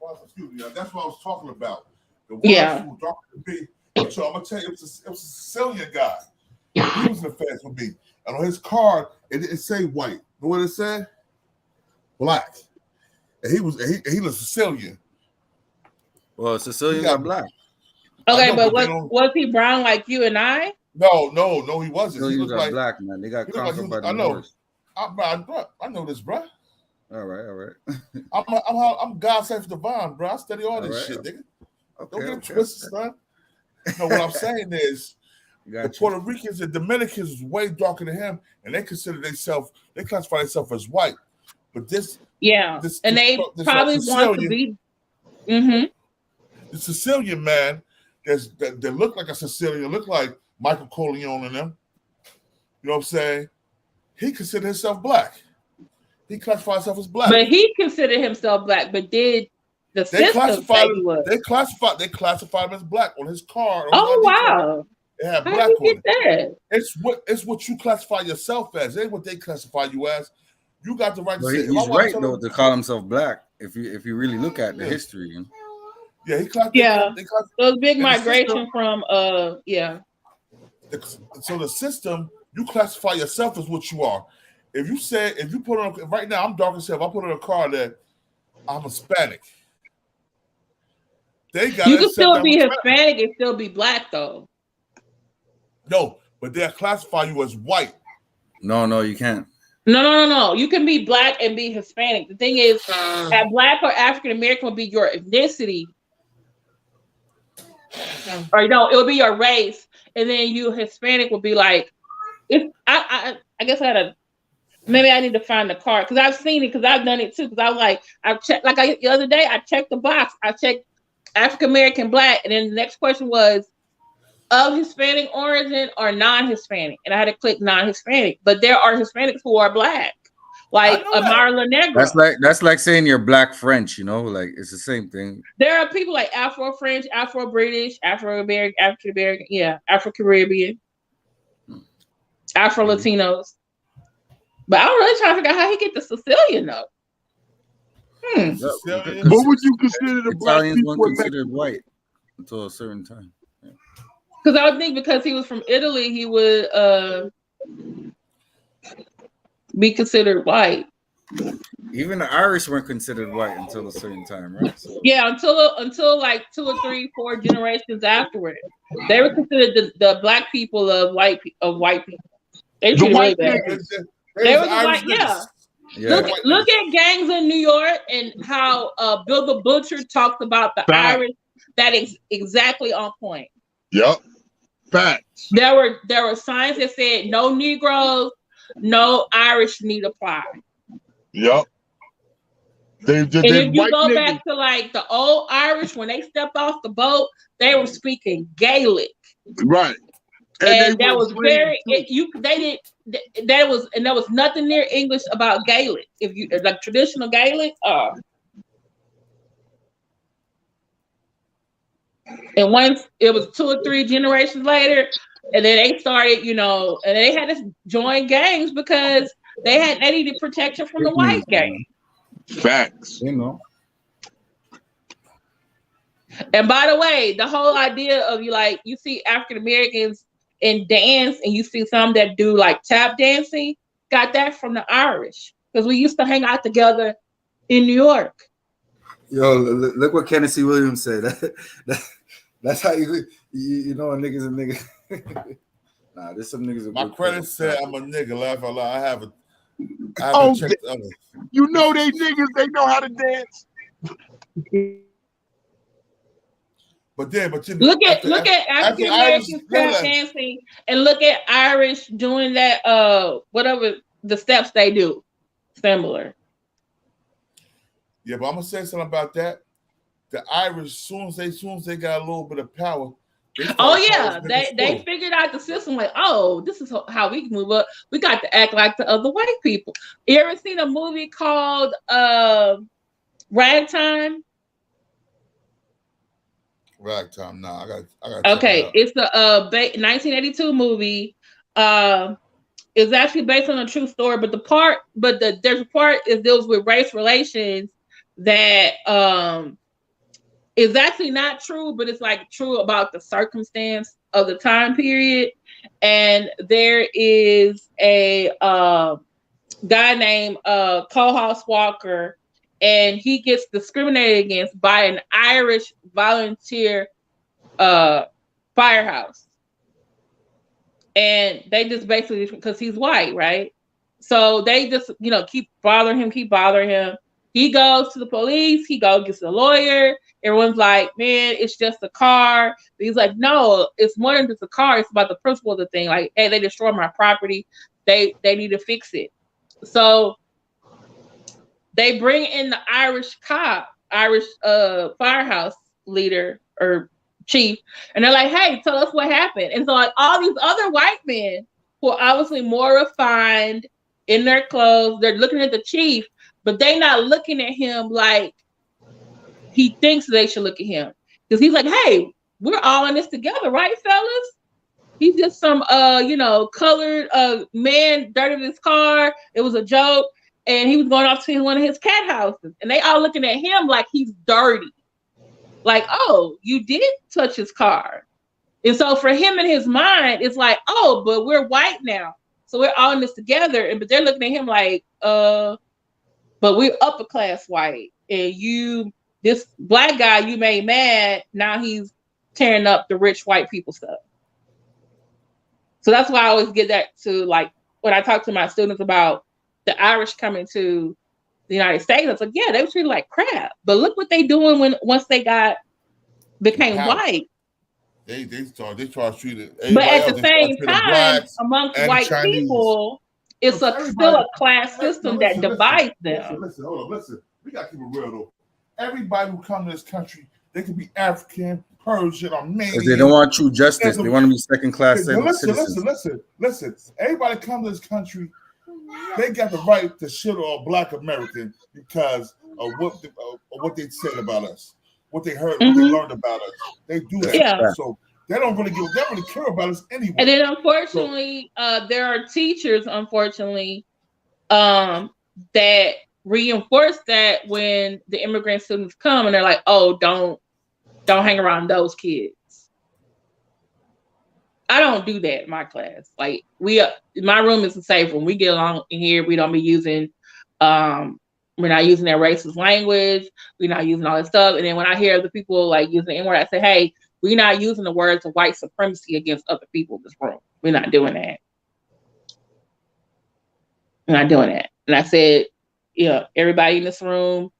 Well, excuse me, that's what I was talking about. The one who was talking to me, so I'm gonna tell you, it was a Sicilian guy. He was in the fence with me, and on his card it didn't say white. You know what it said? Black. And he was Sicilian. Well, Sicilians are black. Okay, but was he brown like you and I? No, he wasn't. Sicilians are black, man. They got conquered by the Moors. I know this, bro. All right. I'm God's safe divine, bro. I study all this shit, nigga. Don't get it twisted, son. No, what I'm saying is the Puerto Ricans and Dominicans is way darker than him, and they classify themselves as white. But they probably want to be. The Sicilian man that look like a Sicilian, look like Michael Corleone and them. You know what I'm saying? He considered himself black. He classified himself as black. But he considered himself black. But did the system say he was? They classified him as black on his card. Oh wow! It had black on it. It's what you classify yourself as. It ain't what they classify you as. You got the right to say. He's right though to call himself black. If you really look at the history. You know? Yeah, he classified. So it's big migration from So the system, you classify yourself as what you are. If you put on right now, I'm dark as hell. If I put on a card that I'm Hispanic, you can still be Hispanic and still be black though. No, but they'll classify you as white. No, you can't. No. You can be black and be Hispanic. The thing is, that black or African American will be your ethnicity. Or it would be your race, and then you Hispanic would be like, I guess maybe I need to find the card because I've seen it because I've done it too because I was like I checked the other day I checked the box, I checked African American black, and then the next question was of Hispanic origin or non-Hispanic, and I had to click non-Hispanic, but there are Hispanics who are black, like Marla Negra. That's like saying you're black French, like it's the same thing. There are people like Afro French, Afro British, Afro American, Afro Caribbean, Afro Latinos. But I'm really trying to figure out how he get the Sicilian though. What would you consider the black Italians people weren't considered white until a certain time? Because I would think because he was from Italy, he would be considered white. Even the Irish weren't considered white until a certain time, right? So. Yeah, until like 2 or 3, 4 generations afterward, they were considered the black people of white people. They were white. They were white. Yeah. Look at gangs in New York and how Bill the Butcher talked about the Irish. That is exactly on point. Yep. Facts. There were signs that said no Negroes, no Irish need apply. Yep. And if you go back to like the old Irish, when they stepped off the boat, they were speaking Gaelic. Right. And that was there was nothing near English about Gaelic. If you like traditional Gaelic, and once it was 2 or 3 generations later, and then they started, and they had to join gangs because they needed protection from the white gang. Facts. And by the way, the whole idea of you see African Americans in dance, and you see some that do like tap dancing, got that from the Irish because we used to hang out together in New York. Yo, look what Tennessee Williams said. That's how you know a nigga's a nigga. Nah, there's some niggas. My credit said I'm a nigga. Laugh out loud. I haven't checked the others. You know they niggas. They know how to dance. But look at African Americans tap dancing, and look at Irish doing that. Whatever the steps they do, similar. Yeah, but I'm gonna say something about that. The Irish, soon as they got a little bit of power. They figured out the system. Like, this is how we can move up. We got to act like the other white people. You ever seen a movie called Ragtime? Ragtime, nah. I got. Okay, it's the 1982 movie. It's actually based on a true story, but there's a part that deals with race relations that is actually not true, but it's like true about the circumstance of the time period. And there is a guy named Colehouse Walker, and he gets discriminated against by an Irish volunteer firehouse. And they just basically, because he's white, right? So they just, keep bothering him. He goes to the police. He gets a lawyer. Everyone's like, man, it's just a car. But he's like, no, it's more than just a car. It's about the principle of the thing. Like, hey, they destroyed my property. They need to fix it. So they bring in the Irish firehouse leader or chief, and they're like, hey, tell us what happened. And so like all these other white men who are obviously more refined in their clothes, they're looking at the chief, but they're not looking at him like he thinks they should look at him. Because he's like, hey, we're all in this together, right, fellas? He's just some colored man dirty his car. It was a joke. And he was going off to one of his cat houses. And they all looking at him like he's dirty. Like, oh, you did touch his car. And so for him in his mind, it's like, oh, but we're white now. So we're all in this together. But they're looking at him like, but we're upper class white. And this black guy you made mad, now he's tearing up the rich white people stuff. So that's why I always get that to, like, when I talk to my students about the Irish coming to the United States, it's like, yeah, they were treated like crap. But look what they doing once they became white. They started treating. But at the same time, amongst white people, it's still a class system that divides them. Listen, hold on, listen. We gotta keep it real though. Everybody who comes to this country, they can be African, Persian, Armenian. They don't want true justice. They want to be second-class citizens. Listen. Everybody comes to this country, they got the right to shit on a black American because of what they said about us, what they heard, what they learned about us. They do that. Yeah. So they don't really care about us anyway. And then unfortunately, there are teachers, that reinforce that when the immigrant students come and they're like, oh, don't hang around those kids. I don't do that in my class. Like my room is a safe room. We get along in here. We don't be using, we're not using that racist language. We're not using all that stuff. And then when I hear other people like using the N-word, I say, hey, we're not using the words of white supremacy against other people in this room. We're not doing that. We're not doing that. And I said, everybody in this room,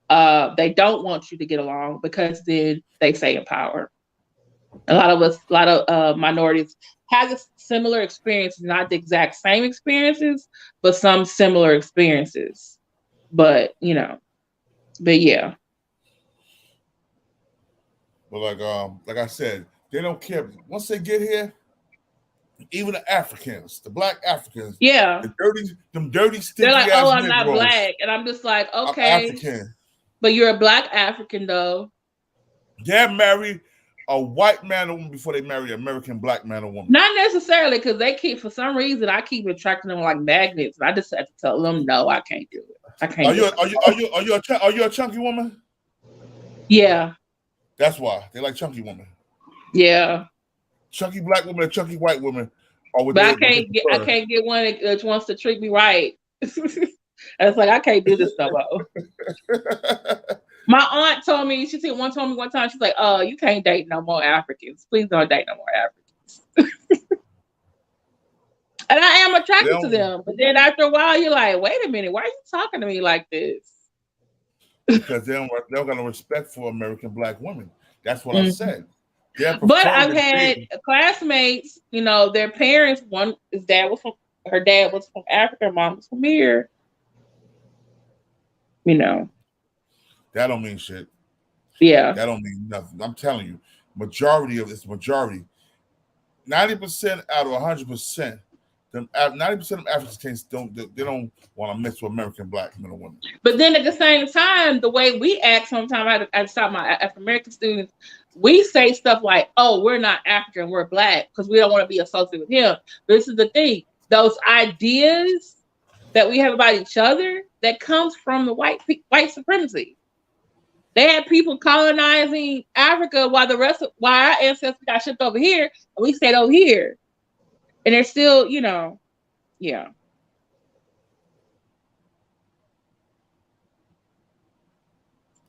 they don't want you to get along because then they stay in power. A lot of minorities have a similar experiences, not the exact same experiences, but some similar experiences. But yeah. But like I said, they don't care. Once they get here, even the Africans, the black Africans, them dirty, stinky. They're like, oh, I'm Negroes, not black, and I'm just like, okay, I'm African. But you're a black African though. They're married a white man or woman before they marry an American black man or woman. Not necessarily, because for some reason, I keep attracting them like magnets, and I just have to tell them, no, I can't do it. I can't. Are you a chunky woman? Yeah. That's why they like chunky women. Yeah. Chunky black woman and chunky white woman. But I can't get one that wants to treat me right. It's like I can't do this no more. My aunt told me one time, she's like, oh, you can't date no more Africans. Please don't date no more Africans. And I am attracted to them. But then after a while, you're like, wait a minute, why are you talking to me like this? Because they don't got no respect for American black women. That's what I said. But I've had classmates, their parents, her dad was from Africa, her mom was from here. That don't mean shit. Yeah. That don't mean nothing. I'm telling you, majority. 90% out of 100%, 90% of Africans don't want to mix with American black men or women. But then at the same time, the way we act sometimes, I stop my African American students, we say stuff like, oh, we're not African, we're black, because we don't want to be associated with him. But this is the thing. those ideas that we have about each other that comes from the white supremacy. They had people colonizing Africa while our ancestors got shipped over here, and we stayed over here. And they're still, yeah.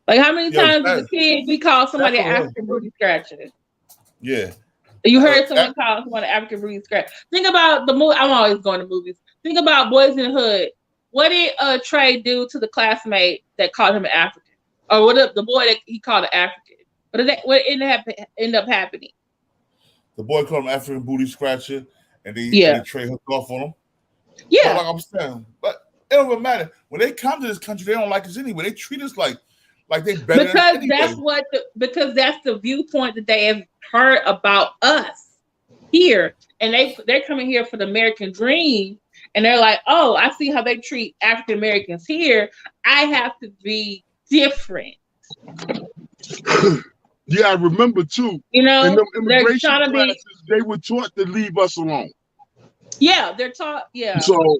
Like, how many times as a kid we call somebody an African booty scratcher? Yeah. You heard someone call someone an African booty scratcher. Think about the movie. I'm always going to movies. Think about Boys in the Hood. What did Trey do to the classmate that called him an African? Or what the boy that he called an African? What ended up happening? The boy called him African booty scratcher, and then Trey hooked off on him. Yeah. Like I'm saying. But it don't even matter. When they come to this country, they don't like us anyway. They treat us like they better than us anyway. Because that's the viewpoint that they have heard about us here. And they're coming here for the American dream. And they're like, oh, I see how they treat African Americans here. I have to be different. Yeah, I remember too. In them immigration classes, they were taught to leave us alone. Yeah, they're taught. Yeah. So,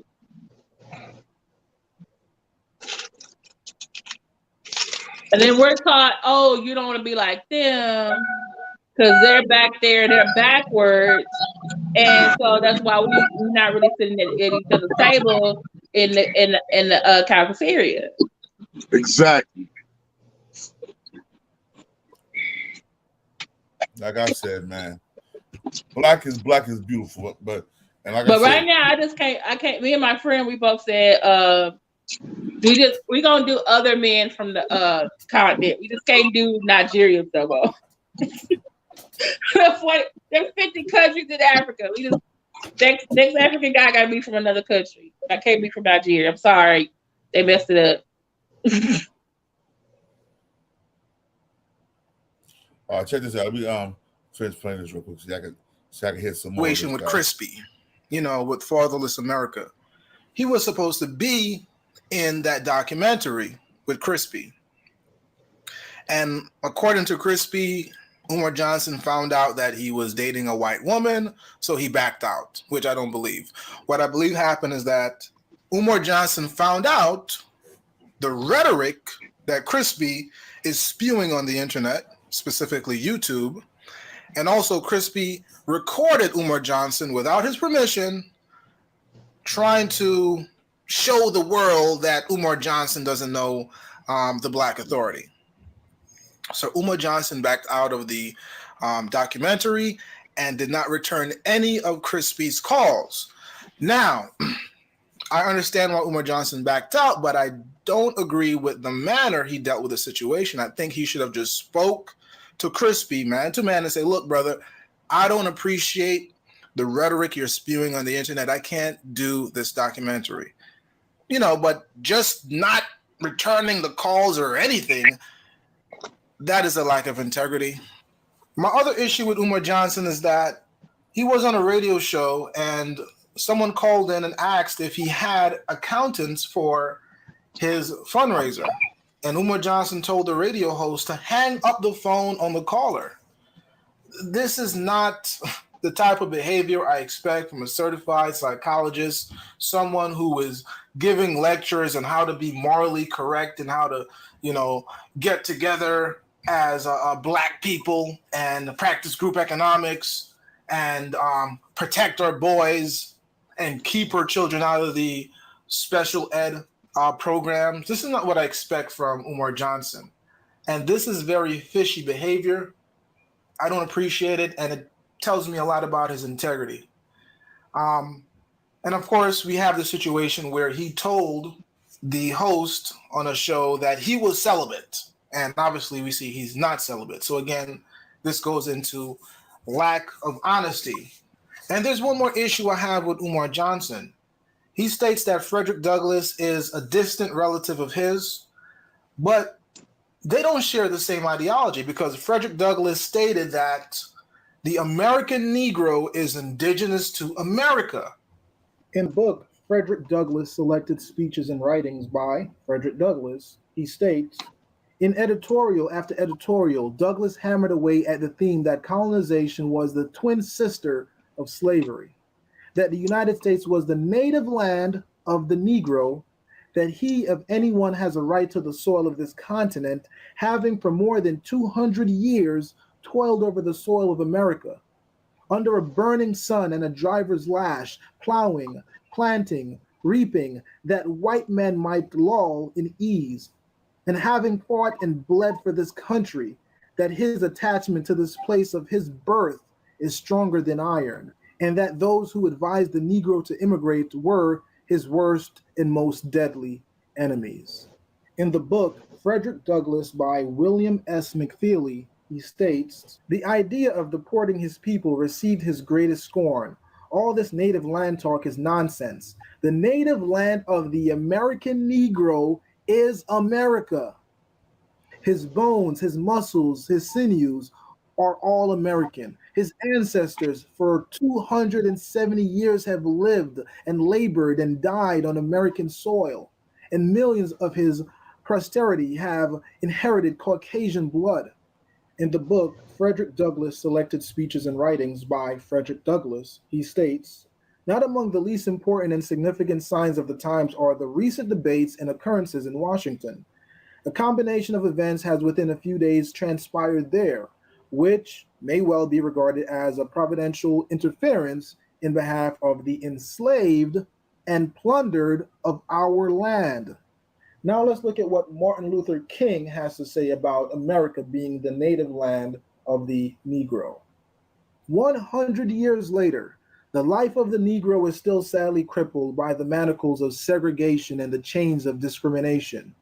and then we're taught, oh, you don't want to be like them because they're back there, they're backwards, and so that's why we're not really sitting at each other's table in the cafeteria. Exactly. Like I said, man, black is beautiful, but right now I can't. Me and my friend, we both said we're gonna do other men from the continent. We just can't do Nigeria no more. There's 50 countries in Africa. We just next African guy gotta be from another country. I can't be from Nigeria. I'm sorry, they messed it up. Check this out. Let me finish playing this real quick so I can hit some more. Situation with Crispy, with Fatherless America. He was supposed to be in that documentary with Crispy. And according to Crispy, Umar Johnson found out that he was dating a white woman, so he backed out, which I don't believe. What I believe happened is that Umar Johnson found out the rhetoric that Crispy is spewing on the internet, specifically YouTube, and also Crispy recorded Umar Johnson without his permission, trying to show the world that Umar Johnson doesn't know the Black Authority. So Umar Johnson backed out of the documentary and did not return any of Crispy's calls. Now, I understand why Umar Johnson backed out, but I don't agree with the manner he dealt with the situation. I think he should have just spoke to Crispy, man to man, and say, look, brother, I don't appreciate the rhetoric you're spewing on the internet. I can't do this documentary. But just not returning the calls or anything, that is a lack of integrity. My other issue with Umar Johnson is that he was on a radio show and someone called in and asked if he had accountants for his fundraiser. And Umar Johnson told the radio host to hang up the phone on the caller. This is not the type of behavior I expect from a certified psychologist, someone who is giving lectures on how to be morally correct and how to, get together as Black people and practice group economics and protect our boys and keep our children out of the special ed programs. This is not what I expect from Umar Johnson. And this is very fishy behavior. I don't appreciate it, and it tells me a lot about his integrity. And of course, we have the situation where he told the host on a show that he was celibate. And obviously we see he's not celibate. So again, this goes into lack of honesty. And there's one more issue I have with Umar Johnson. He states that Frederick Douglass is a distant relative of his, but they don't share the same ideology because Frederick Douglass stated that the American Negro is indigenous to America. In the book, Frederick Douglass Selected Speeches and Writings by Frederick Douglass, he states, in editorial after editorial, Douglass hammered away at the theme that colonization was the twin sister of slavery. that the United States was the native land of the Negro, that he of anyone has a right to the soil of this continent, having for more than 200 years toiled over the soil of America, under a burning sun and a driver's lash, plowing, planting, reaping, that white men might loll in ease, and having fought and bled for this country, that his attachment to this place of his birth is stronger than iron, and that those who advised the Negro to immigrate were his worst and most deadly enemies. In the book Frederick Douglass by William S. McFeely, he states, the idea of deporting his people received his greatest scorn. All this native land talk is nonsense. The native land of the American Negro is America. His bones, his muscles, his sinews are all American. His ancestors for 270 years have lived and labored and died on American soil, and millions of his posterity have inherited Caucasian blood. In the book, Frederick Douglass Selected Speeches and Writings by Frederick Douglass, he states, not among the least important and significant signs of the times are the recent debates and occurrences in Washington. A combination of events has within a few days transpired there, which may well be regarded as a providential interference in behalf of the enslaved and plundered of our land. Now let's look at what Martin Luther King has to say about America being the native land of the Negro. 100 years later, the life of the Negro is still sadly crippled by the manacles of segregation and the chains of discrimination.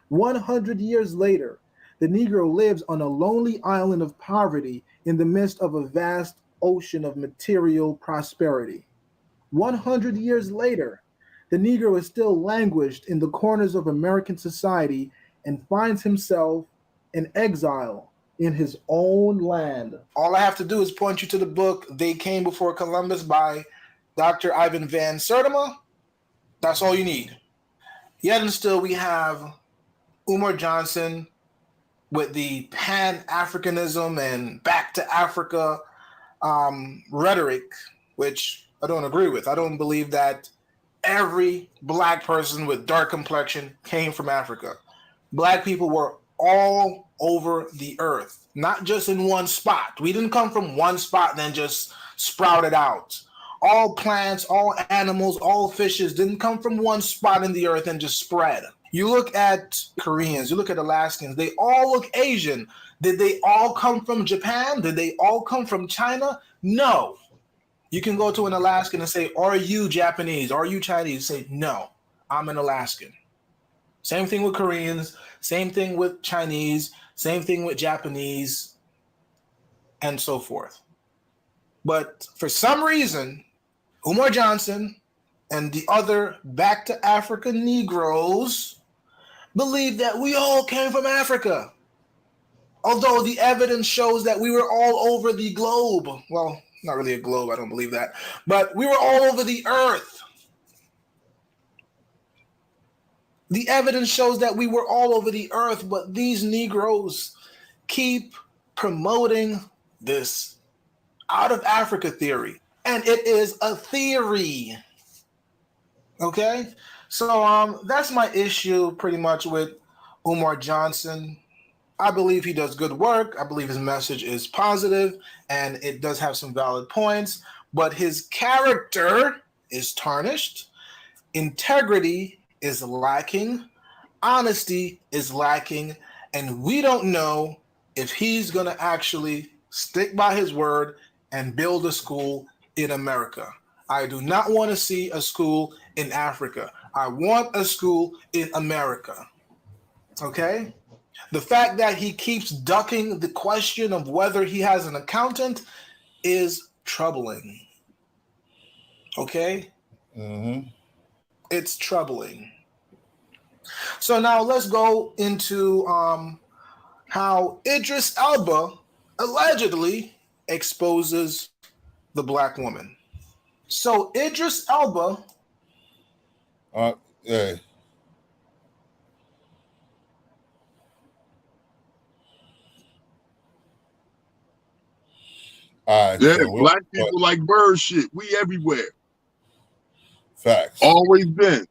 100 years later, the Negro lives on a lonely island of poverty in the midst of a vast ocean of material prosperity. 100 years later, the Negro is still languished in the corners of American society and finds himself in exile in his own land. All I have to do is point you to the book They Came Before Columbus by Dr. Ivan Van Sertima. That's all you need. Yet and still we have Umar Johnson with the Pan-Africanism and back to Africa rhetoric, which I don't agree with. I don't believe that every black person with dark complexion came from Africa. Black people were all over the earth, not just in one spot. We didn't come from one spot and then just sprouted out. All plants, all animals, all fishes didn't come from one spot in the earth and just spread. You look at Koreans, you look at Alaskans, they all look Asian. Did they all come from Japan? Did they all come from China? No. You can go to an Alaskan and say, are you Japanese? Are you Chinese? Say, no, I'm an Alaskan. Same thing with Koreans, same thing with Chinese, same thing with Japanese, and so forth. But for some reason, Umar Johnson and the other back to Africa Negroes believe that we all came from Africa. Although the evidence shows that we were all over the globe. Well, not really a globe, I don't believe that. But we were all over the earth. The evidence shows that we were all over the earth, but these Negroes keep promoting this out of Africa theory. And it is a theory. Okay? So that's my issue pretty much with Umar Johnson. I believe he does good work. I believe his message is positive and it does have some valid points, but his character is tarnished. Integrity is lacking. Honesty is lacking. And we don't know if he's going to actually stick by his word and build a school in America. I do not want to see a school in Africa. I want a school in America. Okay? The fact that he keeps ducking the question of whether he has an accountant is troubling. Okay? Mm-hmm. It's troubling. So now let's go into how Idris Elba allegedly exposes the black woman. So Idris Elba... yeah. Yeah, so black people like bird shit. We everywhere. Facts. Always been.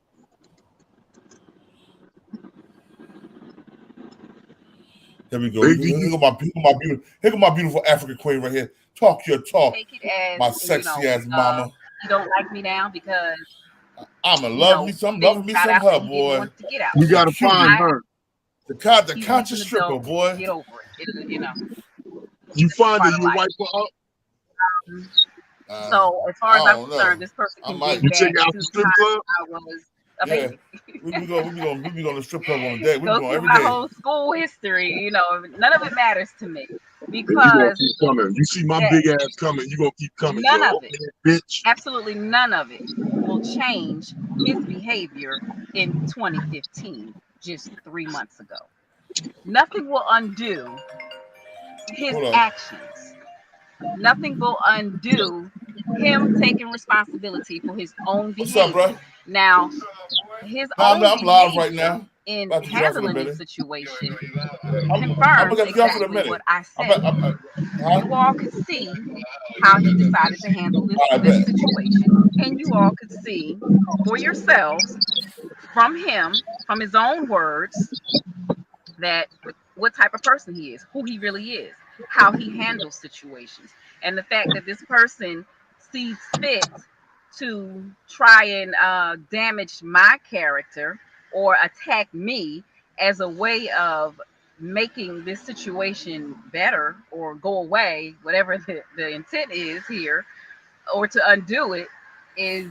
Here we go. Here go my beautiful African queen right here. Talk your talk. Take it as, my sexy ass mama. You don't like me now because I'ma love me some her, boy. You gotta find her. The conscious stripper, boy. Get over it. You know. You find her, you wipe her up. So as far as I'm concerned, this person can get back check out to the strip the club. time I was a baby. we be going to the strip club on a day. We Go going through every my day. whole school history. You know, none of it matters to me You gonna because keep coming. You see my big ass coming. You gonna keep coming. none yo, of it, bitch. absolutely none of it, will change his behavior in 2015, just 3 months ago. Nothing will undo his actions. Nothing will undo him taking responsibility for his own behavior. What's up, bro? Now, his I'm own live right now. in About to get off in a handling the minute. situation I'm confirms gonna get off in a exactly minute. what I said. You all could see how he decided to handle this situation, and you all could see for yourselves from him, from his own words, that what type of person he is, who he really is, how he handles situations, and the fact that this person sees fit to try and damage my character or attack me as a way of making this situation better or go away, whatever the intent is here, or to undo it, is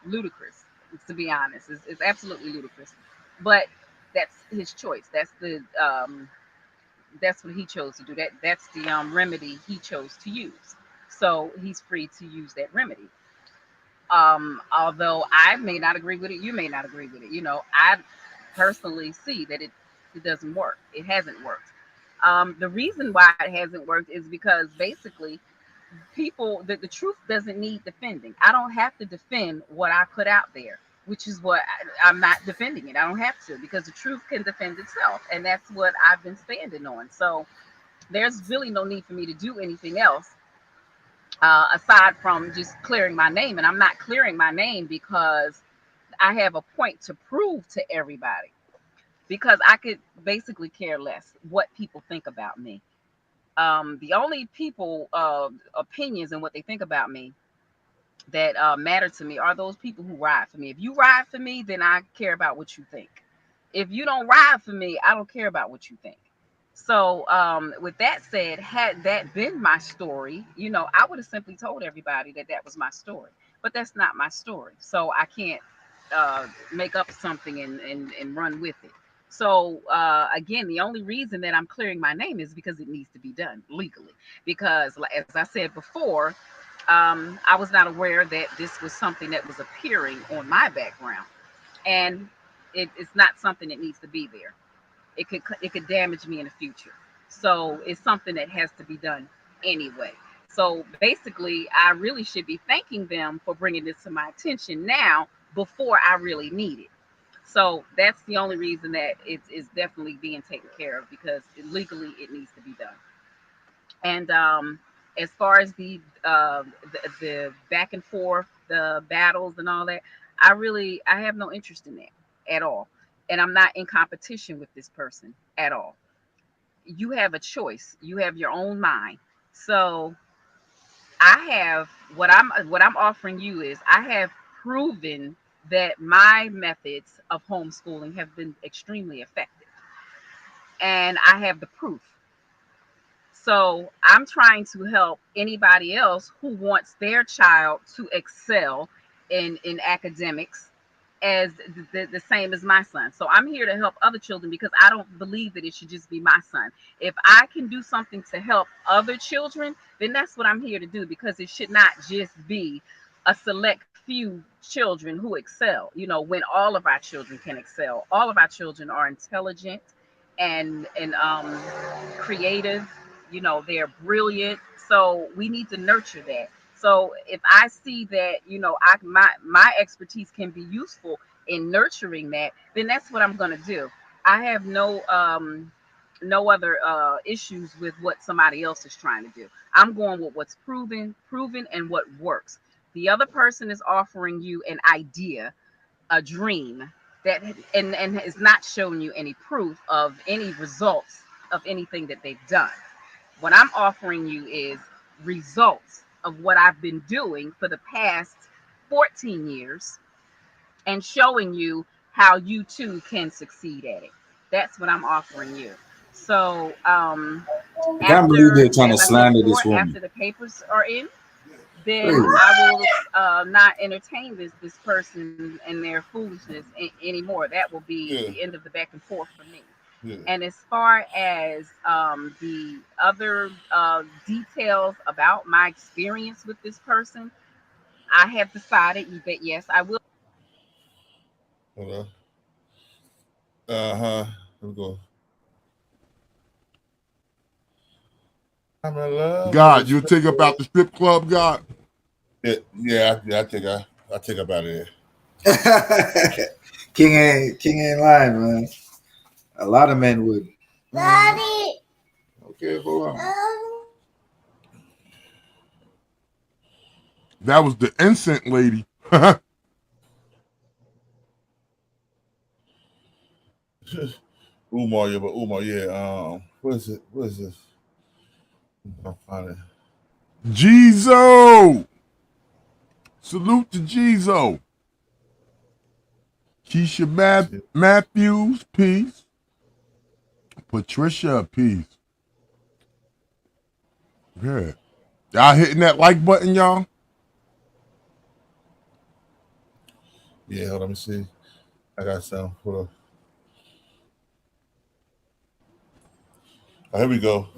ludicrous. To be honest, is absolutely ludicrous. But that's his choice. That's what he chose to do. That's the remedy he chose to use. So he's free to use that remedy. Although I may not agree with it, you may not agree with it. You know, I personally see that it doesn't work. It hasn't worked. The reason why it hasn't worked is because basically the truth doesn't need defending. I don't have to defend what I put out there, which is what I'm not defending it. I don't have to, because the truth can defend itself, and that's what I've been standing on. So there's really no need for me to do anything else aside from just clearing my name. And I'm not clearing my name because I have a point to prove to everybody, because I could basically care less what people think about me. The only people opinions and what they think about me that matter to me are those people who ride for me. If you ride for me, then I care about what you think. If you don't ride for me, I don't care about what you think. So with that said, had that been my story, you know, I would have simply told everybody that that was my story. But that's not my story. So I can't make up something and run with it. So again, the only reason that I'm clearing my name is because it needs to be done legally. Because as I said before, I was not aware that this was something that was appearing on my background, and it's not something that needs to be there. It could damage me in the future. So it's something that has to be done anyway. So basically, I really should be thanking them for bringing this to my attention now before I really need it. So that's the only reason that it's definitely being taken care of, because legally it needs to be done. And as far as the back and forth, the battles and all that, I have no interest in that at all. And I'm not in competition with this person at all. You have a choice. You have your own mind. So I have what I'm offering you is I have proven that my methods of homeschooling have been extremely effective. And I have the proof. So I'm trying to help anybody else who wants their child to excel in academics as the same as my son. So I'm here to help other children because I don't believe that it should just be my son. If I can do something to help other children, then that's what I'm here to do, because it should not just be a select few children who excel, you know, when all of our children can excel. All of our children are intelligent and creative, you know, they're brilliant. So we need to nurture that. So if I see that, you know, my expertise can be useful in nurturing that, then that's what I'm going to do. I have no other issues with what somebody else is trying to do. I'm going with what's proven and what works. The other person is offering you an idea, a dream that and is not showing you any proof of any results of anything that they've done. What I'm offering you is results of what I've been doing for the past 14 years and showing you how you too can succeed at it. That's what I'm offering you. So I can't believe they're trying to as I said slander before, this woman. after the papers are in, then Please. I will not entertain this person and their foolishness anymore. That will be the end of the back and forth for me. Yeah. And as far as the other details about my experience with this person, I have decided that yes, I will. Hold on. Here we go. I'm in love. God, you take up out the strip club, God. Yeah, I take up out of there. King ain't lying, man. A lot of men would. Daddy. Okay, hold on. That was the incense lady. Umar, yeah, but Umar, yeah. What is it? What is this? I'll find it. Jizo. Salute to Jizo. Keisha Matthews, peace. Patricia, peace. Yeah. Y'all hitting that like button, y'all? Yeah, hold on, let me see. I got some. Hold on. Oh, here we go.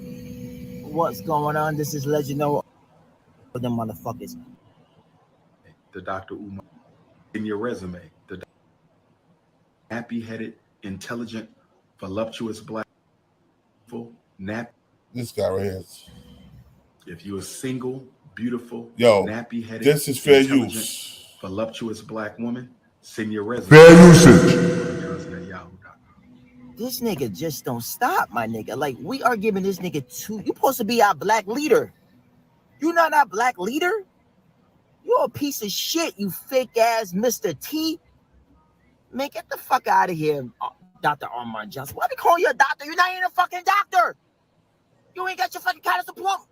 What's going on? This is Legend for them motherfuckers. The Dr. Umar in your resume. The nappy-headed, intelligent, voluptuous black, nappy. This guy right here. If you're a single, beautiful, Yo, nappy-headed, this is fair intelligent, use. voluptuous black woman, send your resume. Fair usage. This nigga just don't stop, my nigga. Like, we are giving this nigga you supposed to be our black leader. You not our black leader? You're a piece of shit, you fake ass Mr. T. Man, get the fuck out of here, Dr. Umar Johnson. Why they call you a doctor? You're not even a fucking doctor. You ain't got your fucking college diploma.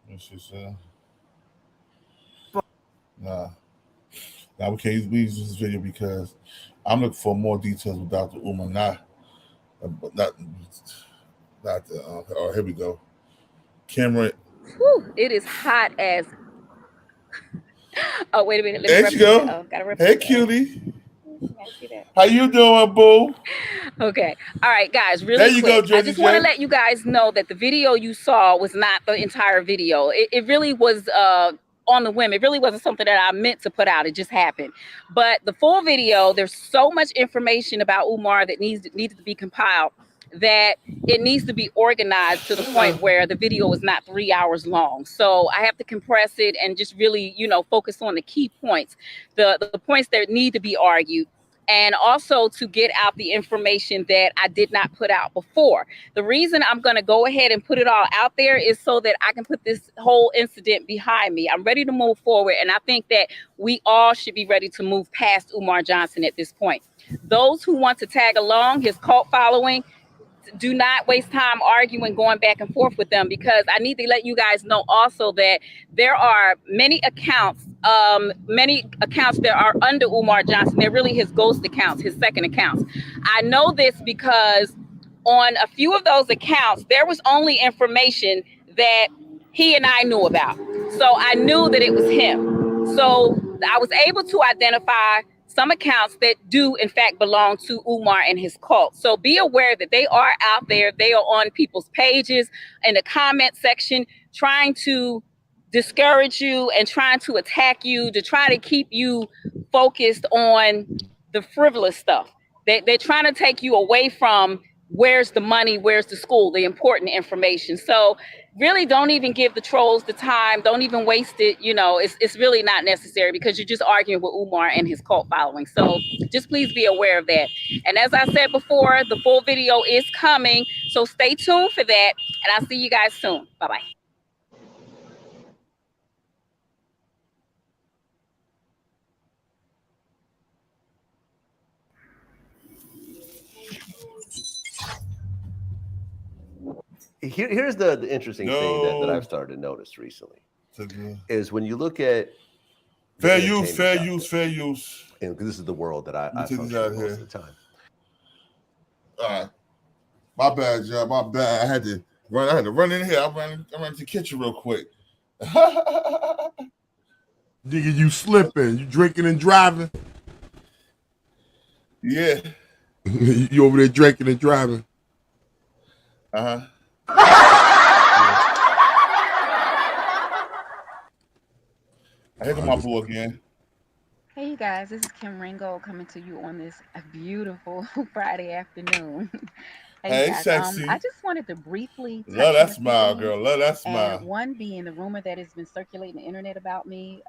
What's this, Nah, we can't use this video because I'm looking for more details with Dr. Umar. Not. Oh, here we go. Camera. Whew, it is hot as. Oh, wait a minute. There you go. Hey, cutie. How you doing, boo? Okay. All right, guys, really there you quick. Go, I just want to let you guys know that the video you saw was not the entire video. It really was on the whim. It really wasn't something that I meant to put out. It just happened. But the full video, there's so much information about Umar that needed to be compiled that it needs to be organized to the point where the video is not 3 hours long. So I have to compress it and just really, focus on the key points, the points that need to be argued, and also to get out the information that I did not put out before. The reason I'm going to go ahead and put it all out there is so that I can put this whole incident behind me. I'm ready to move forward, and I think that we all should be ready to move past Umar Johnson at this point. Those who want to tag along, his cult following, do not waste time arguing, going back and forth with them, because I need to let you guys know also that there are many accounts that are under Umar Johnson. They're really his ghost accounts, his second accounts. I know this because on a few of those accounts, there was only information that he and I knew about. So I knew that it was him. So I was able to identify some accounts that do in fact belong to Umar and his cult. So be aware that they are out there. They are on people's pages, in the comment section, trying to discourage you and trying to attack you, to try to keep you focused on the frivolous stuff. They're trying to take you away from where's the money, where's the school, the important information. So really don't even give the trolls the time. Don't even waste it. You know, it's really not necessary because you're just arguing with Umar and his cult following. So just please be aware of that. And as I said before, the full video is coming. So stay tuned for that. And I'll see you guys soon. Bye-bye. Here's the interesting thing that I've started to notice recently is when you look at fair use. And this is the world that I function most of the time. All right, my bad, Joe. My bad. I had to run in here. I ran to the kitchen real quick. Nigga, you slipping? You drinking and driving? Yeah. You over there drinking and driving? Uh-huh. Here come my boo again. Hey you guys, this is Kim Ringo coming to you on this beautiful Friday afternoon. Hey, guys, sexy. I just wanted to briefly Love that smile, girl. Love that smile. And one being the rumor that has been circulating the internet about me,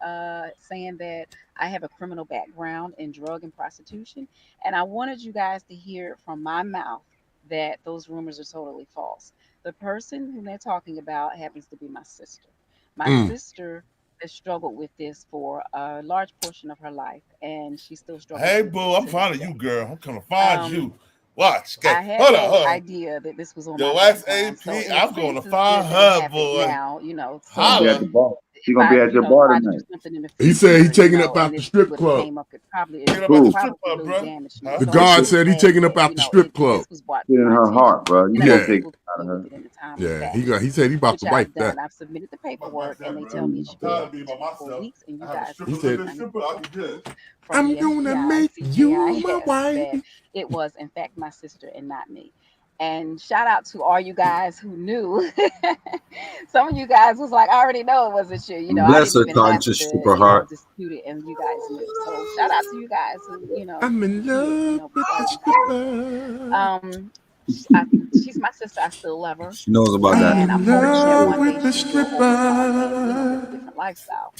saying that I have a criminal background in drug and prostitution. And I wanted you guys to hear from my mouth that those rumors are totally false. The person whom they're talking about happens to be my sister. My sister has struggled with this for a large portion of her life, and she still struggles. Hey, boo, I'm finding you, girl. I'm gonna find you. Watch. I had no idea that this was on my background. So I'm going to find her, boy. Now, you know, so She's gonna be at your bar tonight. He said he's taking up out the strip club. The guard said he's taking up out the strip club. In her heart, bro. You Yeah. can't take it out of her. Yeah, he said he about to wipe that. I've submitted the paperwork, and they tell me it should be 4 weeks, and you guys. He said, I'm gonna make you my wife. It was, in fact, my sister and not me. And shout out to all you guys who knew. Some of you guys was like, I already know it wasn't you. You know, Bless I her didn't even have conscious to, super heart. dispute it, and you guys knew. So shout out to you guys who, you know. I'm in love with the stripper. She's my sister. I still love her. She knows about that. And I'm hoping that one day she will live a different lifestyle.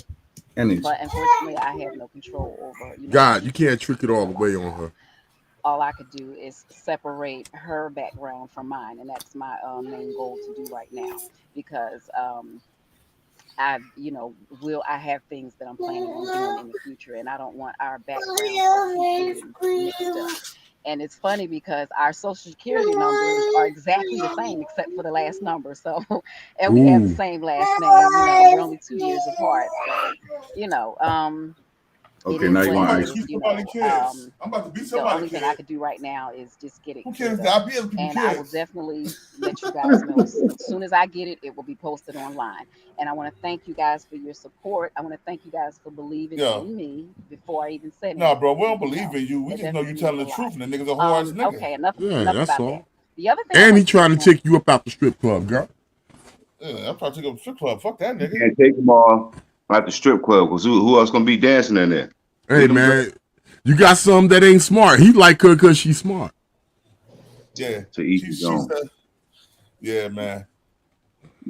But unfortunately, I have no control over. You know, God, you can't trick it all the way on her. all I could do is separate her background from mine, and that's my main goal to do right now, because I have things that I'm planning on doing in the future, and I don't want our background mixed up. And it's funny because our social security numbers are exactly the same except for the last number. So, and we have the same last name. You know, we're only 2 years apart. So, okay, now you want to beat somebody's kids. I'm about to beat somebody's The only thing I could do right now is just get it. And I will definitely let you guys know as soon as I get it. It will be posted online. And I want to thank you guys for your support. I want to thank you guys for believing in me before I even said it. No, bro, we don't believe in you. We just know you telling the truth, and the niggas are hard as niggas. Okay, enough that's about all. that. The other thing, And he trying to take you up out the strip club, girl. Yeah, I'm trying to take up the strip club. Fuck that nigga. You can't take them all at the strip club, because who else gonna be dancing in there? Hey man, you got some that ain't smart. He like her because she's smart. Yeah. To each his own. Yeah, man.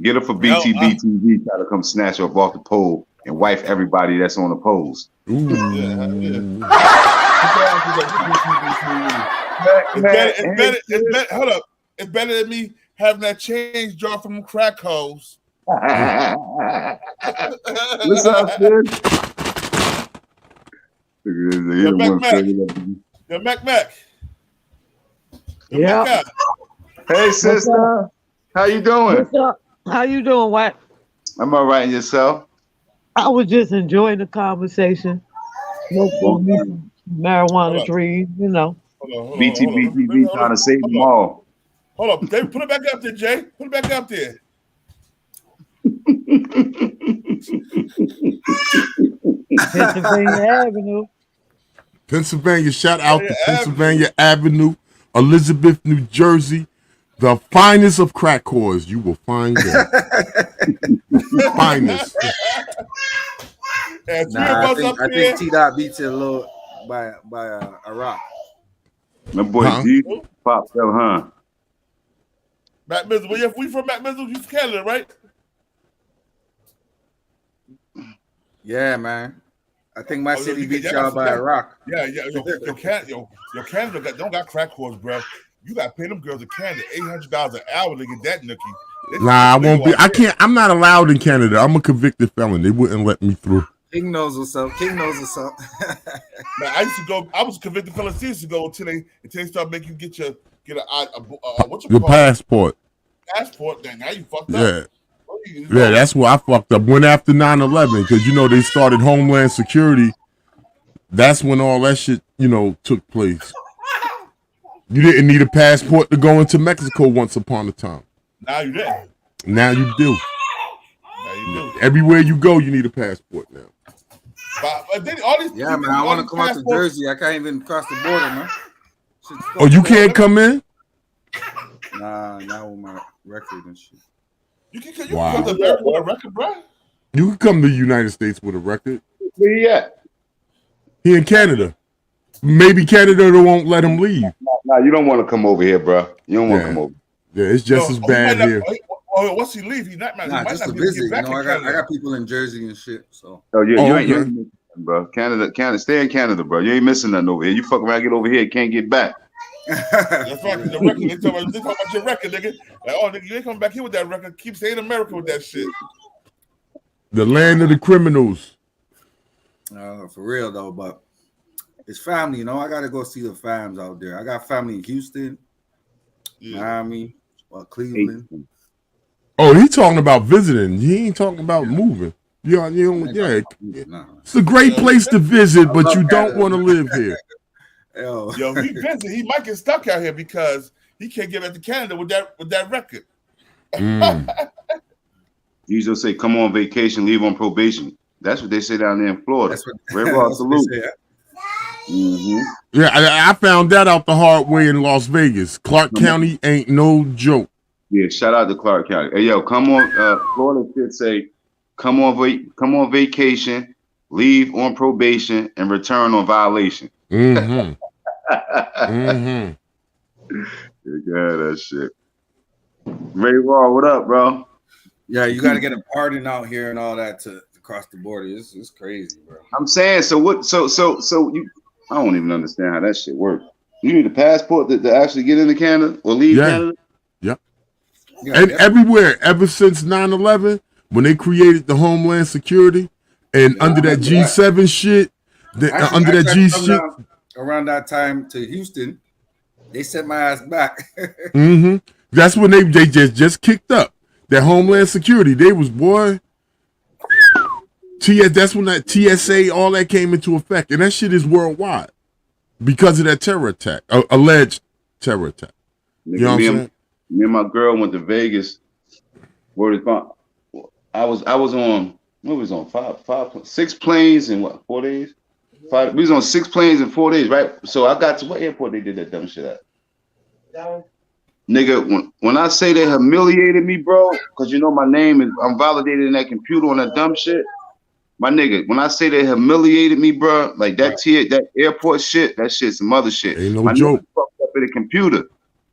Get her for Btbtv, try to come snatch her up off the pole and wife everybody that's on the poles. Ooh. Hold up. It's better than me having that change drop from crack hoes. What's up, sis? Yo, Mac. Yeah. Hey, sister. How you doing? What's up? How you doing, What? I'm all right, and yourself? I was just enjoying the conversation. Marijuana trees, you know. Btbtv trying to save them all. Hold up. David, put it back up there, Jay. Put it back up there. Pennsylvania Avenue. Pennsylvania, shout out to Pennsylvania Avenue, Elizabeth, New Jersey. The finest of crack whores you will find there. Finest. Nah, I think T-Dot beats it a little by a rock. My boy D popped up, huh? Matt Mizzle. Well, yeah, we from Matt Mizzle. You from Canada, right? Yeah, man. I think my city beat y'all by a rock. Yeah. Your Canada don't got crack whores, bro. You got to pay them girls in Canada $800 an hour to get that nookie. Nah, I won't be. I can't. I'm not allowed in Canada. I'm a convicted felon. They wouldn't let me through. King knows what's up. King knows what's up. Man, I used to go. I was a convicted felon years ago until they start making you get your what's your passport. Passport. Then now you fucked Yeah. up. Yeah, that's where I fucked up. Went after 9/11 because they started Homeland Security. That's when all that shit took place. You didn't need a passport to go into Mexico once upon a time. Now you did. Now you do. Everywhere you go, you need a passport now. But then all these man, I want to come out to Jersey. I can't even cross the border, man. Oh, you can't come in? Nah, not with my record and shit. You can come to America with a record, bro. You can come to the United States with a record. Where he at? He in Canada. Maybe Canada won't let him leave. Nah, you don't want to come over here, bro. You don't want to come over. Yeah, it's just as bad here. Once he leave, he might just not to be able to visit. get back in I Canada. got people in Jersey and shit. So. Oh yeah, you ain't missing, bro. Canada, stay in Canada, bro. You ain't missing nothing over here. You fuck around, get over here, can't get back. That's right. The record. They talk about your record, nigga. Like, oh, nigga, you ain't coming back here with that record. Keep staying in America with that shit. The land of the criminals. For real though, but it's family. I gotta go see the fams out there. I got family in Houston, Miami, Cleveland. Oh, he talking about visiting. He ain't talking about moving. Yeah. It's a great place to visit, but you don't want to live here. Yo, he visit. He might get stuck out here because he can't get back to Canada with that record. You usually say, "Come on vacation, leave on probation." That's what they say down there in Florida. Salute. Yeah, I found that out the hard way in Las Vegas. Clark County ain't no joke. Yeah, shout out to Clark County. Hey, yo, come on. Florida should say, come on vacation, leave on probation, and return on violation. Mm-hmm. Yeah, that shit. Ray Raw, what up, bro? Yeah, you got to get a pardon out here and all that to cross the border. It's crazy, bro. I'm saying, so what? So you, I don't even understand how that shit works. You need a passport to actually get into Canada or leave Canada? Yep. And everywhere, ever since 9/11, when they created the Homeland Security, and under that G7 shit, under that G shit. Around that time to Houston, they sent my ass back. Mm-hmm. That's when they just kicked up that Homeland Security. They was that's when that TSA, all that came into effect, and that shit is worldwide because of that terror attack, alleged terror attack. You know what I'm saying? Me and my girl went to Vegas. I was on 6 planes in 4 days. We was on 6 planes in 4 days, right? So I got to what airport they did that dumb shit at? Nigga, when I say they humiliated me, bro, because my name is, I'm validated in that computer on that dumb shit. My nigga, when I say they humiliated me, bro, like that airport shit, that shit's some other shit. Ain't no joke. Fucked up in the computer.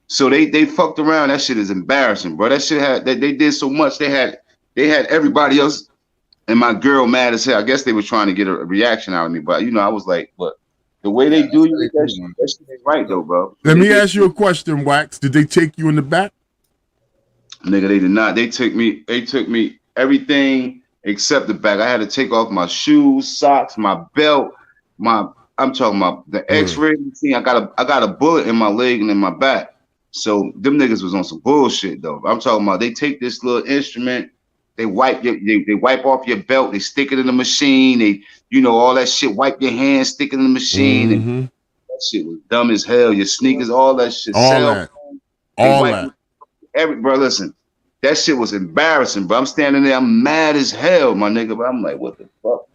So they fucked around. That shit is embarrassing, bro. That shit they did so much. They had everybody else and my girl mad as hell. I guess they were trying to get a reaction out of me, but I was like, but the way they do you, that shit ain't right though, bro. Let me ask you a question, Wax. Did they take you in the back? Nigga, they did not. They took me everything except the back. I had to take off my shoes, socks, my belt, I'm talking about the X-ray machine. I got a bullet in my leg and in my back. So them niggas was on some bullshit though. I'm talking about they take this little instrument, they wipe off your belt, they stick it in the machine, they all that shit, wipe your hands, stick it in the machine, and that shit was dumb as hell. Your sneakers, all that shit, all that. Bro, listen, that shit was embarrassing, bro. I'm standing there, I'm mad as hell, my nigga, but I'm like, what the fuck?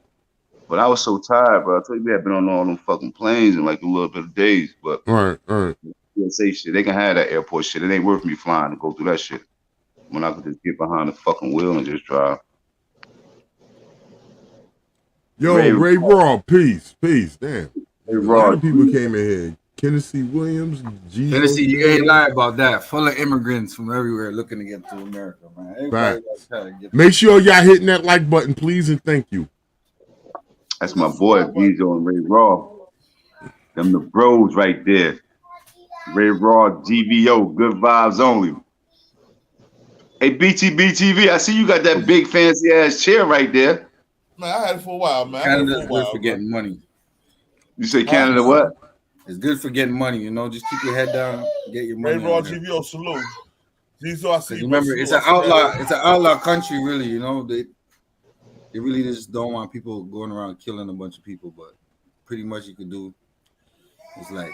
But I was so tired, bro. I told you we had been on all them fucking planes in like a little bit of days, but right. Say shit. They can have that airport shit. It ain't worth me flying to go through that shit when I could just get behind the fucking wheel and just drive. Yo, Ray Raw, peace. Damn. A lot of people came in here Tennessee Williams, Tennessee, you ain't lie about that. Full of immigrants from everywhere looking to get to America, man. Everybody Right. trying to get Make sure y'all hitting that like button, please, and thank you. That's my boy, Gizo and Ray Raw. Them the bros right there. Ray Raw, GVO, good vibes only. Hey, Btbtv, I see you got that big fancy ass chair right there. Man, I had it for a while, man. Canada's good for getting money. You say Canada what? It's good for getting money, you know. Just keep your head down, get your money. Ray Raw, GVO, salute. Gizo, I see you. Remember, it's an outlaw. It's an outlaw country, really. You know, they really just don't want people going around killing a bunch of people. But pretty much you can do. It's like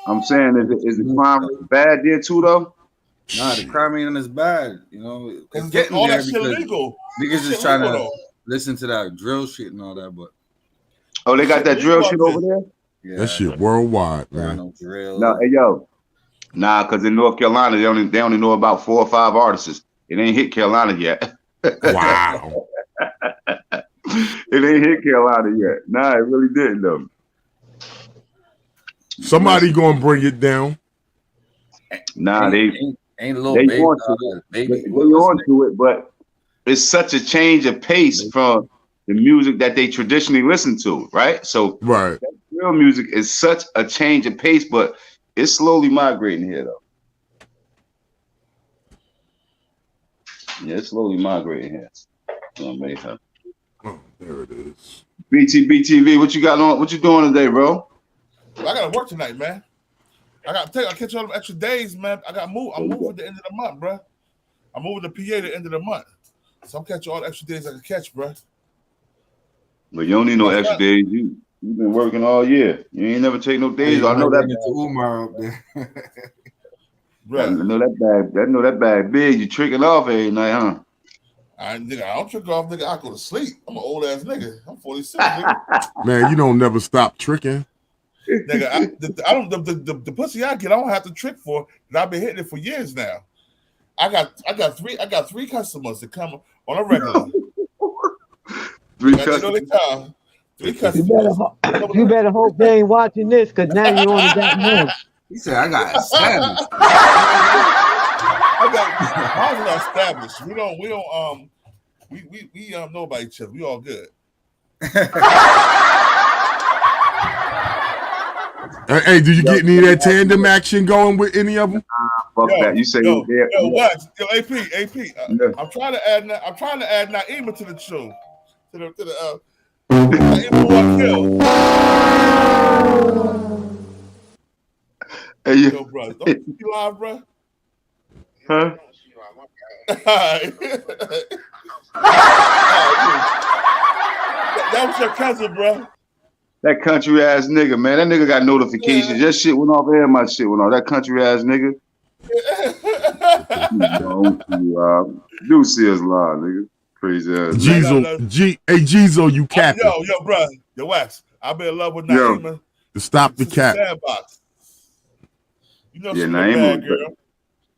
I'm saying, is the crime bad there too, though? Nah, the crime ain't as bad. You know, it's getting all there that shit because illegal. niggas just trying to listen to that drill shit and all that. But oh, they got that drill shit over there. Yeah, that shit worldwide, man. No, hey yo, nah, because in North Carolina they only know about 4 or 5 artists. It ain't hit Carolina yet. Wow. It ain't hit Carolina yet. Nah, it really didn't though. Somebody gonna bring it down. Nah, ain't a little they baby, on to it, but it's such a change of pace from the music that they traditionally listen to, right? So right, that real music is such a change of pace, but it's slowly migrating here though. Yeah, it's slowly migrating here. Oh, there it is. Btbtv, what you got on? What you doing today, bro? I gotta work tonight, man. I catch all them extra days, man. I'm moving at the end of the month, bro. I'm moving to PA at the end of the month. So I'm catching all the extra days I can catch, bro. But you don't need no extra days. You've been working all year. You ain't never take no days. I know that. Umar up there. I know that bag big. You tricking off every night, huh? I don't trick off, nigga. I go to sleep. I'm an old ass nigga. I'm 46, nigga. Man, you don't never stop tricking. Nigga, the pussy I get, I don't have to trick for. I've been hitting it for years now. I got three customers that come on a regular. Three customers. You better hope they ain't watching this, because now you only got one. He said, "I got established." Mine's not established. We don't know about each other. We all good. Hey, do you get any of that tandem action going with any of them? Fuck that. You say what? Yo, AP. I'm trying to add Naima to the show. To the Hey, yo, bro. Don't you be live, bro? Huh? That was your cousin, bro. That country ass nigga, man. That nigga got notifications. That shit went off and my shit went off. That country ass nigga. Do see us live, nigga. Crazy ass. Gizo, you capping. Yo, bro. Yo, Wax. I've been in love with Naima. Stop the cap. Sandbox. You know, yeah, she's a bad girl.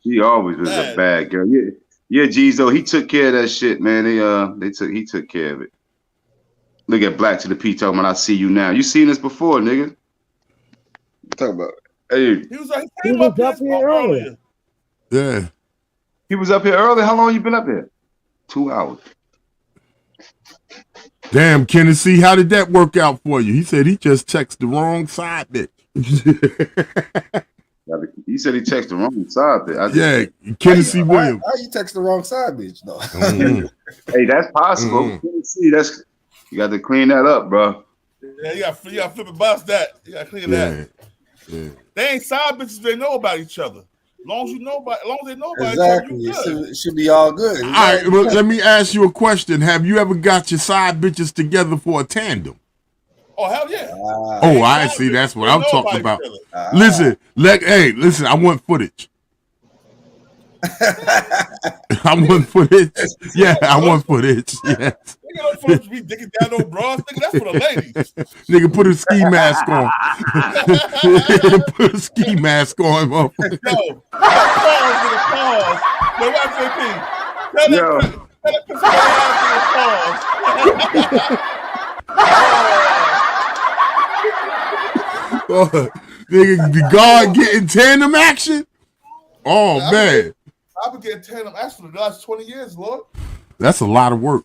She always was a bad girl. Yeah, Gizo, he took care of that shit, man. He took care of it. Look at Black to the P talking about I see you now. You seen this before, nigga. Talk about hey. He was up here earlier. Yeah. He was up here early. How long you been up here? 2 hours. Damn, Tennessee, how did that work out for you? He said he just texted the wrong side bitch. He said he texted the wrong side bitch. Yeah, Tennessee Williams. How you text the wrong side bitch, though? Hey, that's possible. Tennessee, you got to clean that up, bro. Yeah, you got to flip and bust that. You got to clean that. Yeah. They ain't side bitches. They know about each other. As long as they know about exactly. each other, It should be all good. All right, well, let me ask you a question. Have you ever got your side bitches together for a tandem? Oh, hell yeah. Oh, I see. That's what I'm talking about. Listen, I want footage. I want footage. Yeah, I want footage. Yes. Nigga, don't supposed to be digging down no bras. Nigga, that's for the ladies. Nigga, put a ski mask on. Put a ski mask on. Yo, pause. Yo, watch AP. Tell that pause. Nigga, the guard getting tandem action. Oh man, I've been getting tandem action for the last 20 years, Lord. that's a lot of work.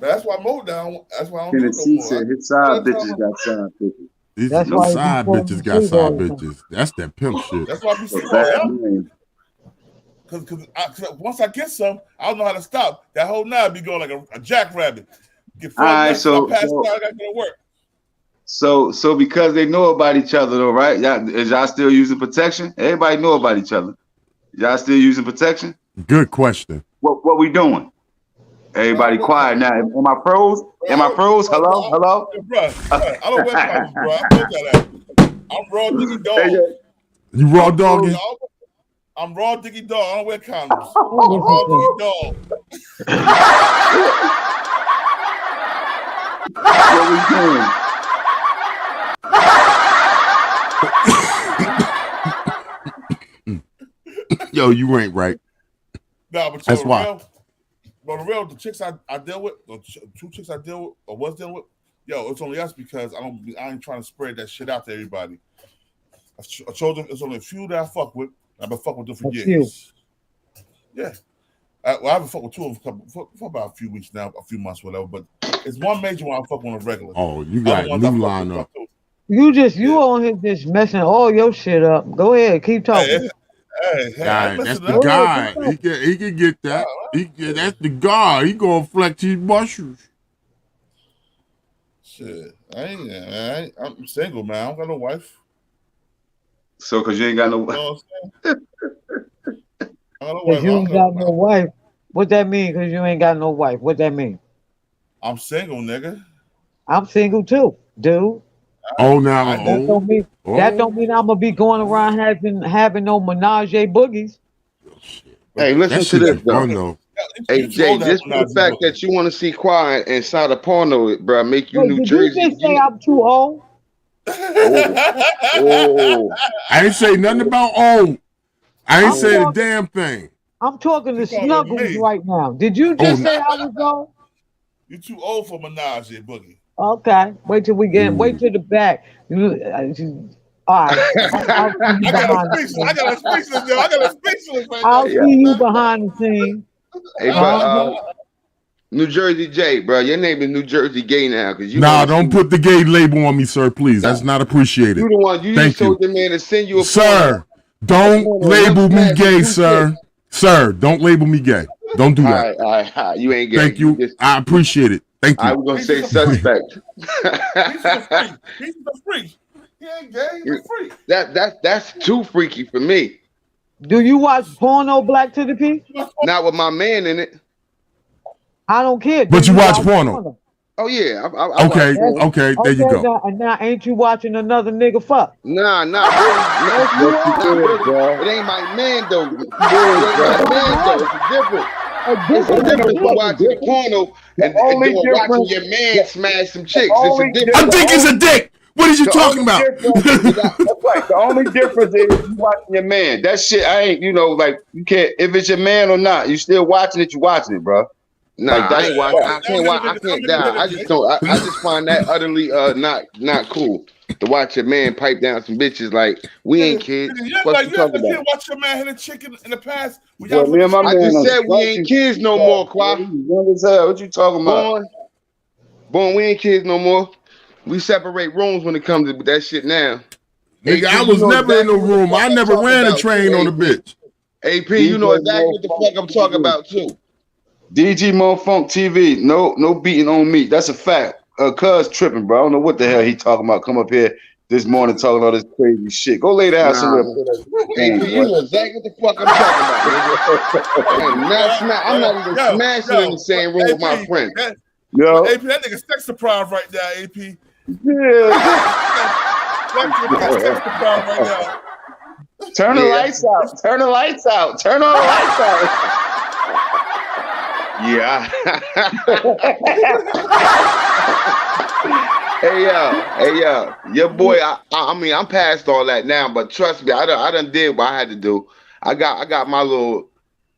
That's why I mowed down. That's why I don't do it Tennessee no more. said his side bitches got side bitches. These no side bitches got side bitches. That's that pimp shit. That's why I be saying, because once I get some, I don't know how to stop. That whole night be going like a jackrabbit. Get All right, I pass out, I got to go to work. So because they know about each other though, right? Is y'all still using protection? Everybody know about each other. Y'all still using protection? Good question. What we doing? Everybody quiet now. Am I froze? Am I froze? Hello? Hello? Bro, I don't wear condoms, bro. I know that. I'm raw diggy dog. You raw dogging? I'm raw diggy dog. I don't wear condoms. I'm raw diggy dog. What we doing? Yo, you ain't right. No, but that's why. The chicks I deal with, the two chicks I deal with or was dealing with, yo, it's only us because I ain't trying to spread that shit out to everybody. I told them it's only a few that I fuck with. I've been fucking with them for years. Yeah. I haven't fucked with two of them for about a few weeks now, a few months, whatever. But it's one major one I fuck with on a regular. Oh, you got new line up. You on here just messing all your shit up. Go ahead, keep talking. Hey, that's the guy. He can get that. That's the guy. He gonna flex his muscles. Shit, I'm single, man. I don't got no wife. So, cause you ain't got no wife. Cause you ain't got no wife. What that mean? Cause you ain't got no wife. What that mean? I'm single, nigga. I'm single too, dude. Oh, now that don't mean I'm gonna be going around having no menage boogies. Hey, listen to this though. Hey Jay, just for the fact that you want to see quiet inside a porno, bro, make you New Jersey. Did you just say I'm too old? Oh. I ain't say nothing about old. I ain't say a damn thing. I'm talking to Snuggles right now. Did you just say I was old? You too old for menage boogie. Okay, wait till we get. Wait till the back. All right, I got a speechless, yo. I got a speechless. I'll see you behind the scenes. Hey, but New Jersey Jay, bro, your name is New Jersey Gay now, because you. Nah, don't put the gay label on me, sir. Please, that's not appreciated. You the one. You just told the man to send you a. Sir, don't label me gay, sir. Sir, don't label me gay. Don't do that. All right. You ain't gay. Thank you. I appreciate it. Thank you. I was gonna say suspect. He's a freak. He ain't gay. He's a freak. That's too freaky for me. Do you watch porno, Black to the P? Not with my man in it. I don't care. But you watch porno. Oh yeah. Okay. There you go. Now ain't you watching another nigga fuck? Nah. It ain't my man though. It's different. It's a difference from watching porno and watching your man smash some chicks. It's a difference. I think it's a dick. What are you talking about? That's right. The only difference is you watching your man. That shit, I ain't, like, you can't, if it's your man or not, you still watching it, you watching it, bro. Nah, like, I ain't watching. I can't die. I just don't. I just find that utterly not cool to watch your man pipe down some bitches. Like, we ain't kids. What you talking about? Watch your man hit a chick in the past. I just said we ain't kids no more, Qua. What you talking about? Born, we ain't kids no more. We separate rooms when it comes to that shit now. Nigga, I was never in the room. I never ran a train on a bitch. AP, you know exactly what the fuck I'm talking about too. DG Mo Funk TV, no beating on me. That's a fact. Cuz tripping, bro. I don't know what the hell he talking about. Come up here this morning talking all this crazy shit. Go lay down somewhere. AP, you know exactly what the fuck I'm talking about. I'm not even smashing in the same room with my friend. Yo, AP, that nigga sex deprived right now, AP. Yeah. Turn the lights out. Turn the lights out. Turn all the lights out. Yeah. Hey yo, your boy. I mean, I'm past all that now, but trust me, I done did what I had to do. I got my little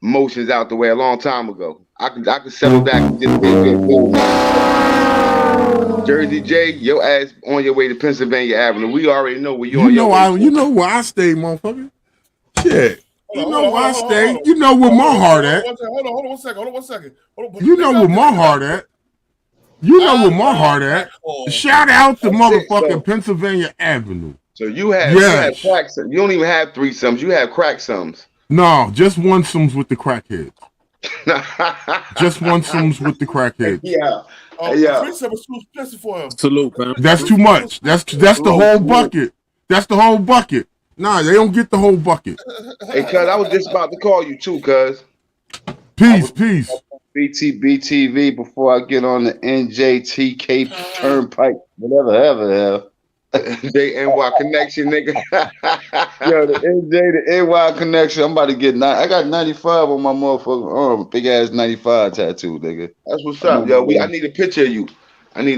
emotions out the way a long time ago. I could settle back and just be a good fool. Jersey J, your ass on your way to Pennsylvania Avenue. We already know where You on your way. You know where I stay, motherfucker. Shit. You know where I stay. You know where my heart at. Hold on one second. You know where my heart at. You know where my heart at. Shout out to motherfucking Pennsylvania Avenue. So you have crack sums. You don't even have threesomes. You have crack sums. No, just one sums with the crackheads. Just one sums with the crackheads. Yeah. Threesome is too expensive for him. Salute, man. That's too much. That's the whole bucket. That's the whole bucket. Nah, they don't get the whole bucket. Hey, cuz, I was just about to call you too, cuz. Peace. Btbtv before I get on the NJTK Turnpike, whatever the hell. NY connection, nigga. Yo, the NJ, the NY connection. I'm about to get I got 95 on my motherfucking arm. Big ass 95 tattoo, nigga. That's what's up, yo. I need a picture of you. I need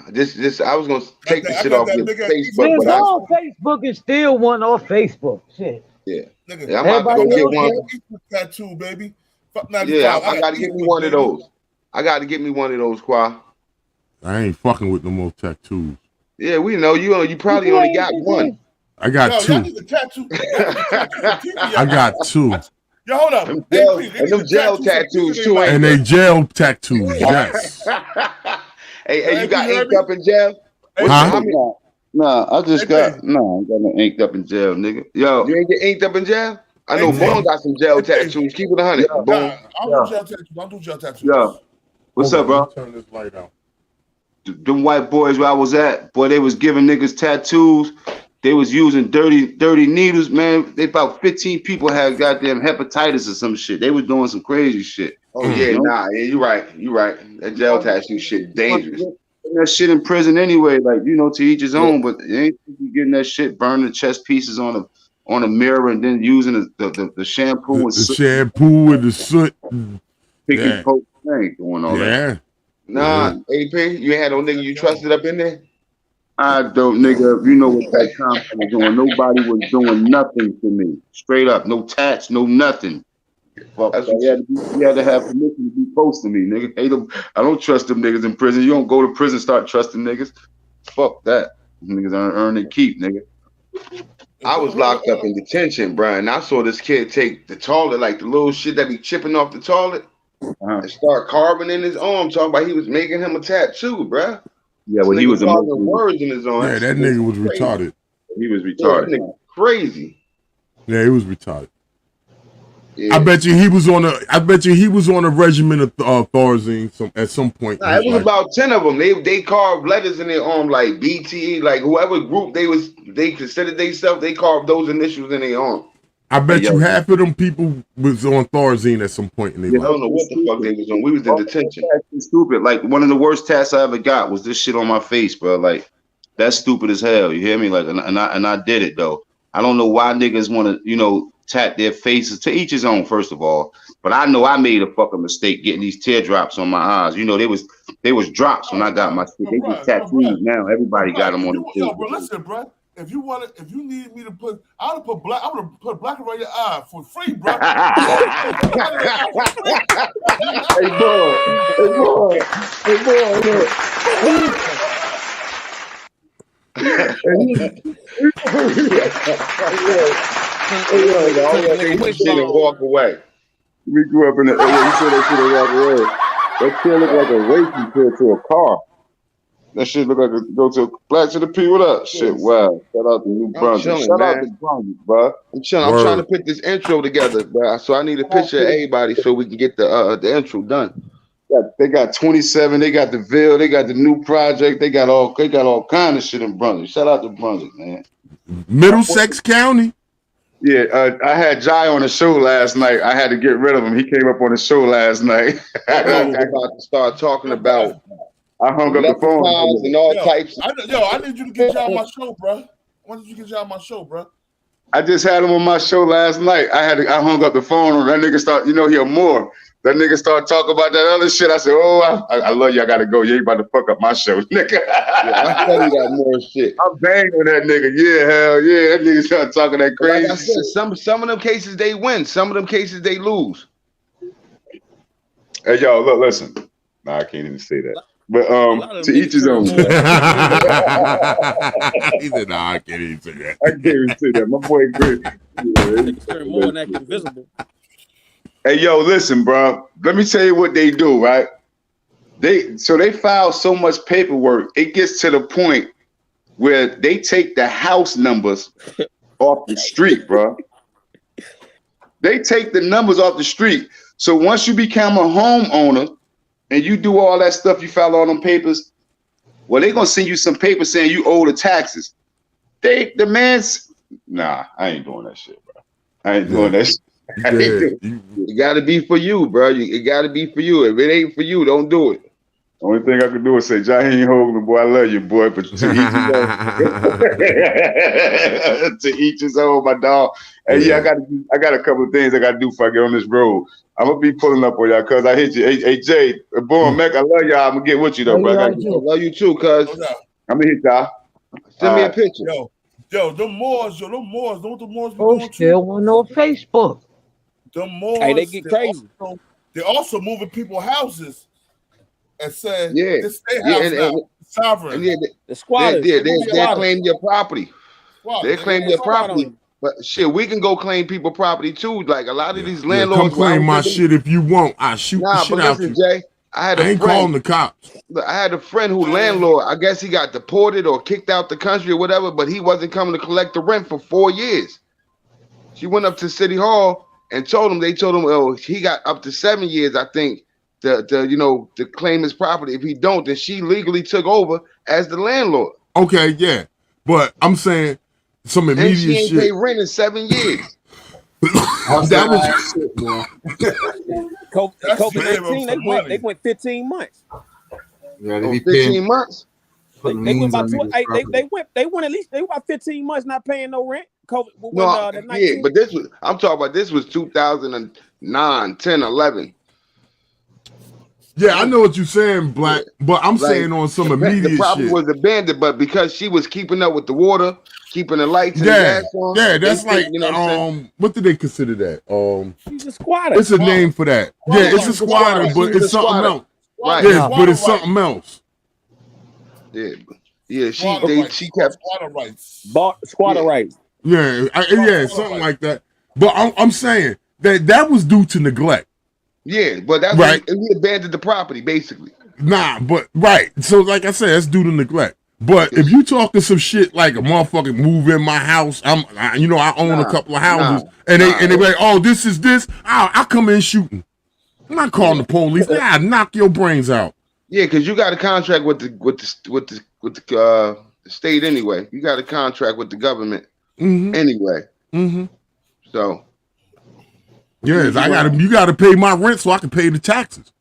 this. I was gonna take the shit off your Facebook. It's on Facebook and still one off Facebook. Shit. Yeah. Nigga, I'm about to go get one. Tattoo, baby. Yeah, I gotta get me one of those. I gotta get me one of those, Qua. I ain't fucking with no more tattoos. Yeah, we know you probably only got one. I got two. I got two. Yo, hold up. And them gel tattoos too. And they gel tattoos, yes. Hey, you got inked up in jail? Huh? Nah, I just got no inked up in jail, nigga. Yo, you ain't get inked up in jail? I know Boone got some gel tattoos. Keep it 100. Boone. I don't do gel tattoos. I don't do gel tattoos. Yo, what's up, bro? Turn this light out. Them white boys where I was at, boy, they was giving niggas tattoos. They was using dirty needles, man. They about 15 people had goddamn hepatitis or some shit. They was doing some crazy shit. Oh yeah, you're right. That gel tattoo shit dangerous. That shit in prison anyway, like to each his own. But you ain't getting that shit, burning the chest pieces on a mirror, and then using the shampoo and soot. Shampoo and the soot. Picking poke, I ain't doing all that. Nah, AP, you had no nigga you trusted up in there? I don't, nigga. You know what that company was doing. Nobody was doing nothing to me. Straight up. No tats, no nothing. Fuck, that's what you had to have permission to be close to me, nigga. Hey, I don't trust them niggas in prison. You don't go to prison start trusting niggas. Fuck that. Niggas earn and keep, nigga. I was locked up in detention, Brian. I saw this kid take the toilet, like the little shit that be chipping off the toilet, and start carving in his arm, talking about he was making him a tattoo, bruh. Yeah, well, he was carving words in his arm. Yeah, that nigga was retarded. He was retarded. Yeah, nigga crazy. Yeah, he was retarded. Yeah. I bet you he was on a regimen of Thorazine at some point. Nah, it was about 10 of them. They carved letters in their arm, like BT, like whoever group they considered themselves, they carved those initials in their arm. I bet you half of them people was on Thorazine at some point in their life. I don't know what the fuck they was on. We was in detention. That's stupid. Like one of the worst tats I ever got was this shit on my face, bro. Like that's stupid as hell. You hear me? Like, and I did it though. I don't know why niggas want to, tat their faces. To each his own, first of all. But I know I made a fucking mistake getting these teardrops on my eyes. They was drops when I got my shit. They just tattoos now. Everybody got them on the yo, bro, listen, bro. If you need me to put, I would put black. I would put black around your eye for free, bro. Walk away. We grew up in the area. You said that shit and walk away. That shit look like a race compared to a car. That shit look like go to Black to the P. What up? Shit, wow. Shout out to New Brunswick. Shout out to Brunswick, bro. I'm chilling. I'm trying to put this intro together, bro. So I need a picture of everybody so we can get the intro done. They got 27. They got the Ville. They got the new project. They got all kind of shit in Brunswick. Shout out to Brunswick, man. Middlesex County. Yeah, I had Jai on the show last night. I had to get rid of him. He came up on the show last night. I was about to start talking about. I hung up the phone and all types. I need you to get y'all on my show, bro. Why did you get y'all on my show, bro? I just had him on my show last night. I hung up the phone and that nigga start, hear more. That nigga started talking about that other shit. I said, I love you. I got to go. You ain't about to fuck up my show, nigga. Yeah, I tell you that more shit. I'm banging on that nigga. Yeah, hell yeah. That nigga started talking that crazy like I said, shit. Some of them cases, they win. Some of them cases, they lose. Hey, yo, look, listen. Nah, I can't even say that. But to each his own. He said, "No, I can't even say that. I can't even say that. My boy Chris. Turn more than that invisible. Hey, yo, listen, bro. Let me tell you what they do, right? They file so much paperwork, it gets to the point where they take the house numbers off the street, bro. They take the numbers off the street. So once you become a homeowner and you do all that stuff, you file all them papers, well, they're gonna send you some paper saying you owe the taxes. The man's nah, I ain't doing that shit, bro. I ain't doing that shit. It gotta be for you, bro. It gotta be for you. If it ain't for you, don't do it. The only thing I can do is say, Jaheim Hogan, boy, I love you, boy, but to each his own. To each his own, my dog. Hey, yeah, I got a couple of things I gotta do before I get on this road. I'm gonna be pulling up on y'all cause I hit you. Hey Jay, boom, Mac, I love y'all. I'm gonna get with you though, bro. I love you too, cuz. I'm gonna hit y'all. Send me a picture. Yo, the Moors, don't the Moors be Oh, doing still on no Facebook. The Moors, Hey, they get crazy. They're also moving people's houses and saying, yeah, this their house now, sovereign. The squatters. They claim your property. They claim your property. But shit, we can go claim people property too. Like a lot of these landlords. Come claim my shit if you want. I shoot the shit out you. Jay, I ain't calling the cops. Look, I had a friend who landlord. I guess he got deported or kicked out the country or whatever, but he wasn't coming to collect the rent for 4 years. She went up to City Hall and told him. They told him, oh, he got up to 7 years, I think, to claim his property. If he don't, then she legally took over as the landlord. Okay, yeah, but I'm saying some immediate and she ain't shit. paid rent in 7 years. That was COVID-19. They went 15 months. Yeah, they 15 months. They went about they went at least about 15 months not paying no rent. COVID, but I'm talking about this was 2009, 10, 11. Yeah, I know what you're saying, Black, but I'm saying on some immediate the property shit. was abandoned, but because she was keeping up with the water, keeping the lights and the gas on. Yeah, that's like what do they consider that? She's a squatter. It's a name for that. Yeah, it's a squatter, but it's something else. Right. Yeah, but it's something else. Yeah, she kept squatter rights. Squatter rights. Yeah, something like that. But I'm saying that was due to neglect. Yeah, but that's right. We abandoned the property basically. Nah, but right. So like I said, that's due to neglect. But if you talking some shit like a motherfucker move in my house, I own a couple of houses, and they be like, oh, this is this. I'll come in shooting. I'm not calling the police. I knock your brains out. Yeah, because you got a contract with the state anyway. You got a contract with the government anyway. Mm-hmm. So. Yes, you gotta pay my rent so I can pay the taxes.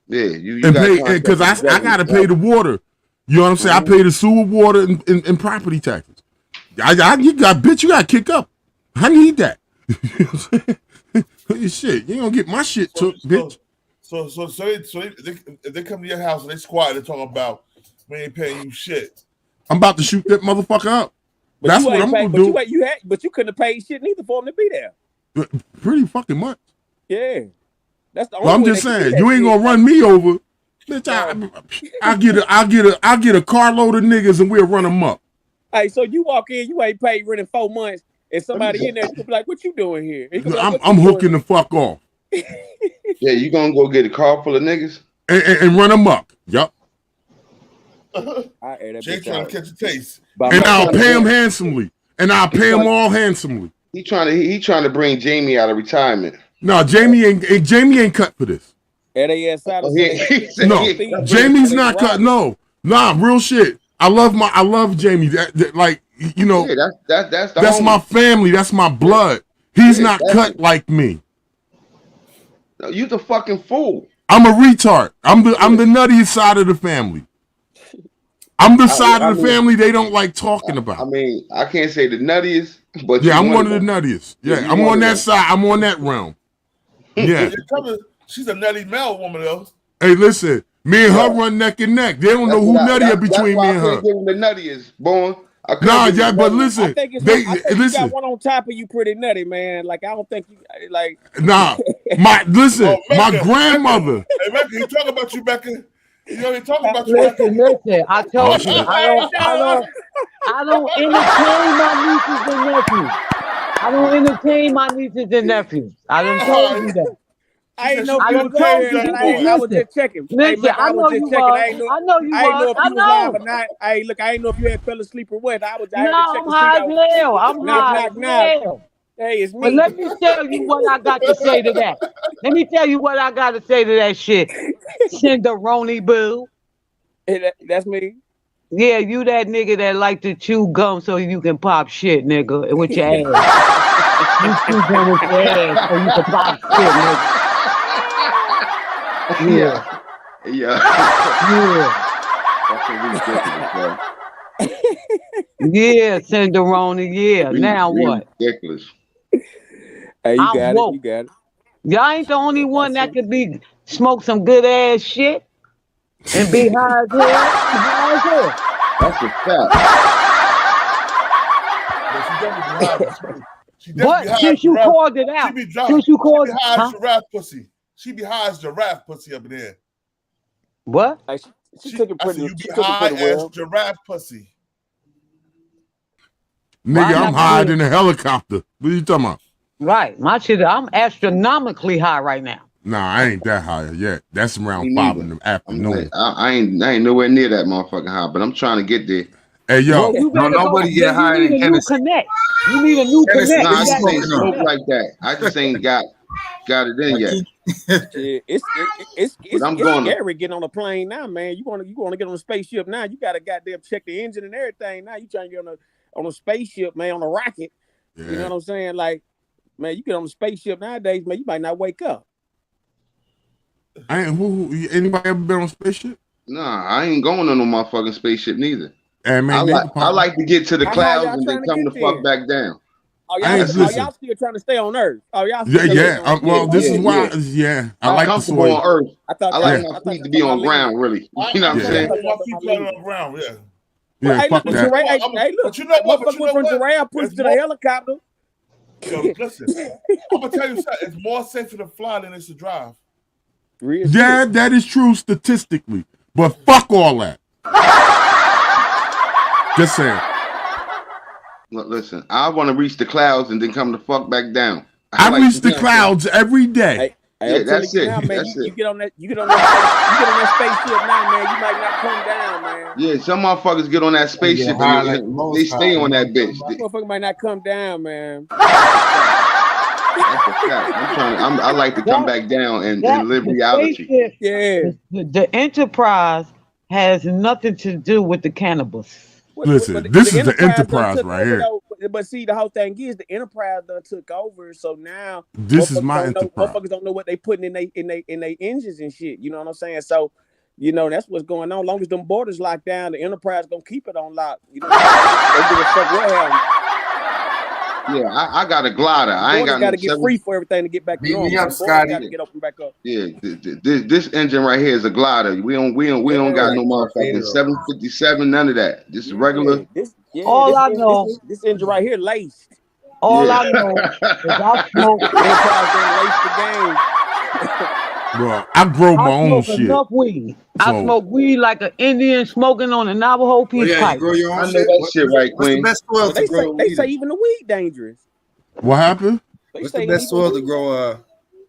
Yeah, you and pay because I gotta pay the water. You know what I'm saying? I pay the sewer, water, and property taxes. You gotta kick up. I need that. Shit, you ain't gonna get my shit took, bitch. So they come to your house and they squat. They're talking about we ain't paying you shit. I'm about to shoot that motherfucker up. But that's what I'm gonna do. But you couldn't have paid shit neither for him to be there. Pretty fucking much. Yeah, that's the only. Well, I'm just saying, you ain't gonna run me over, bitch. I'll get a carload of niggas and we'll run them up. Hey, so you walk in, you ain't paid rent in 4 months, and somebody in there you be like, "What you doing here?" I'm hooking the fuck off. Yeah, you gonna go get a car full of niggas and run them up. Yup. Jay trying to catch a taste, and I'll pay him handsomely, and I'll pay them all handsomely. He trying to bring Jamie out of retirement. No, Jamie ain't cut for this. No, Jamie's not cut. No, real shit. I love Jamie. That's my family. That's my blood. He's not cut like me. No, you the fucking fool. I'm a retard. I'm the nuttiest side of the family. I'm the side of the family they don't like talking about. I mean, I can't say the nuttiest, but yeah, I'm one of the nuttiest. Yeah, I'm on that side. I'm on that realm. Yeah. She's a nutty male woman though. Hey, listen, me and her run neck and neck. They don't know who nuttier between me and her. Give them the nuttiest, born. Nah, but listen, I think you got one on top of you pretty nutty, man. Like I don't think you like. Nah, my grandmother. Hey, Becca, he talking about you, Becca. You already talking about Listen. I told you, I don't entertain my nieces and nephews. I don't entertain my nieces and nephews. I done told you that. I ain't know if I you done was told there. you. I was just checking. Hey, Listen, Mike, I was know just you checking. was. I know you I ain't know was. if you was live or not. Hey, look, I ain't know if you had fell asleep or what. I had to check No, I'm to see high that. as hell. I'm high as hell. Hey, it's me. But let me tell you what I got to say to that. Let me tell you what I got to say to that shit. Cinderoni boo. Hey, that's me. Yeah, you that nigga that like to chew gum so you can pop shit, nigga, with your ass. You chew gum with your ass so you can pop shit, nigga. Yeah. Yeah. That's ridiculous, bro. Yeah, Cinderoni, yeah. Now what? Ridiculous. Hey, you I'm got woke. it. You got it. Y'all ain't the only one that could be smoke some good ass shit and be high as hell. High as hell. That's a fact. But since you called it out, since you called it out, giraffe pussy. She be high as giraffe pussy up in there. What? She took it pretty. You be high as giraffe pussy. Nigga, I'm higher than a helicopter. What are you talking about? Right, my shit. I'm astronomically high right now. Nah, I ain't that high yet. That's around 5 in the afternoon. I ain't nowhere near that motherfucking high, but I'm trying to get there. Hey, yo. Well, you better nobody go. get higher You need than a new connect. You need a new connect. Nah, I You just gotta ain't smoke like that. I just ain't got it in yet. Yeah, it's But I'm going to. scary getting on a plane now, man. You want to get on a spaceship now. You got to goddamn check the engine and everything. Now you trying to get on a spaceship, man, on a rocket. Yeah. You know what I'm saying? Like, man, you get on a spaceship nowadays, man, you might not wake up. Anybody ever been on a spaceship? Nah, I ain't going on no motherfucking spaceship neither. Hey, man, I like to get to the How clouds y'all and then trying to come get the fuck there? back down. Oh, y'all still trying to stay on Earth? Oh, y'all still Well, this is why. I I'm like the comfortable soil. on Earth. I like y'all my feet to be on ground, really. You know what I'm saying? My feet planted on the ground, yeah. Well, hey, look, fuck the that. giraffe. Hey, look, But you know what? motherfucker went from giraffe pussy to the helicopter. Yo, listen, I'm gonna tell you something. It's more safer to fly than it's to drive. Yeah, that is true statistically. But fuck all that. Just saying. Look, listen, I want to reach the clouds and then come the fuck back down. I reach the clouds every day. Yeah, that's it. Now, man, That's you it. get on that spaceship now, man. You might not come down, man. Yeah, some motherfuckers get on that spaceship and they stay on that bitch. Motherfucker might not come down, man. That's a fact. I like to come back down and live reality. Yeah. The Enterprise has nothing to do with the cannabis. Listen, this is the Enterprise right here. But see, the whole thing is the Enterprise done took over, so now this is my Enterprise. Motherfuckers don't know what they putting in they engines and shit. You know what I'm saying? So, you know, that's what's going on. As long as them borders locked down, the Enterprise gonna keep it on lock. You know, they give a fuck what happens. Yeah, I got a glider. I ain't got to get free for everything to get back to normal. Meet me up, Got Scotty. to get open back up. Yeah, this engine right here is a glider. We don't got no motherfucking 757, none of that. This is regular. This engine right here laced. All I know is I smoke. Bro, I grow my own shit. Enough weed. I smoke weed like an Indian smoking on a Navajo piece pipe. I know that shit right, Queen. They say even the weed dangerous. What happened? What's the best soil to grow?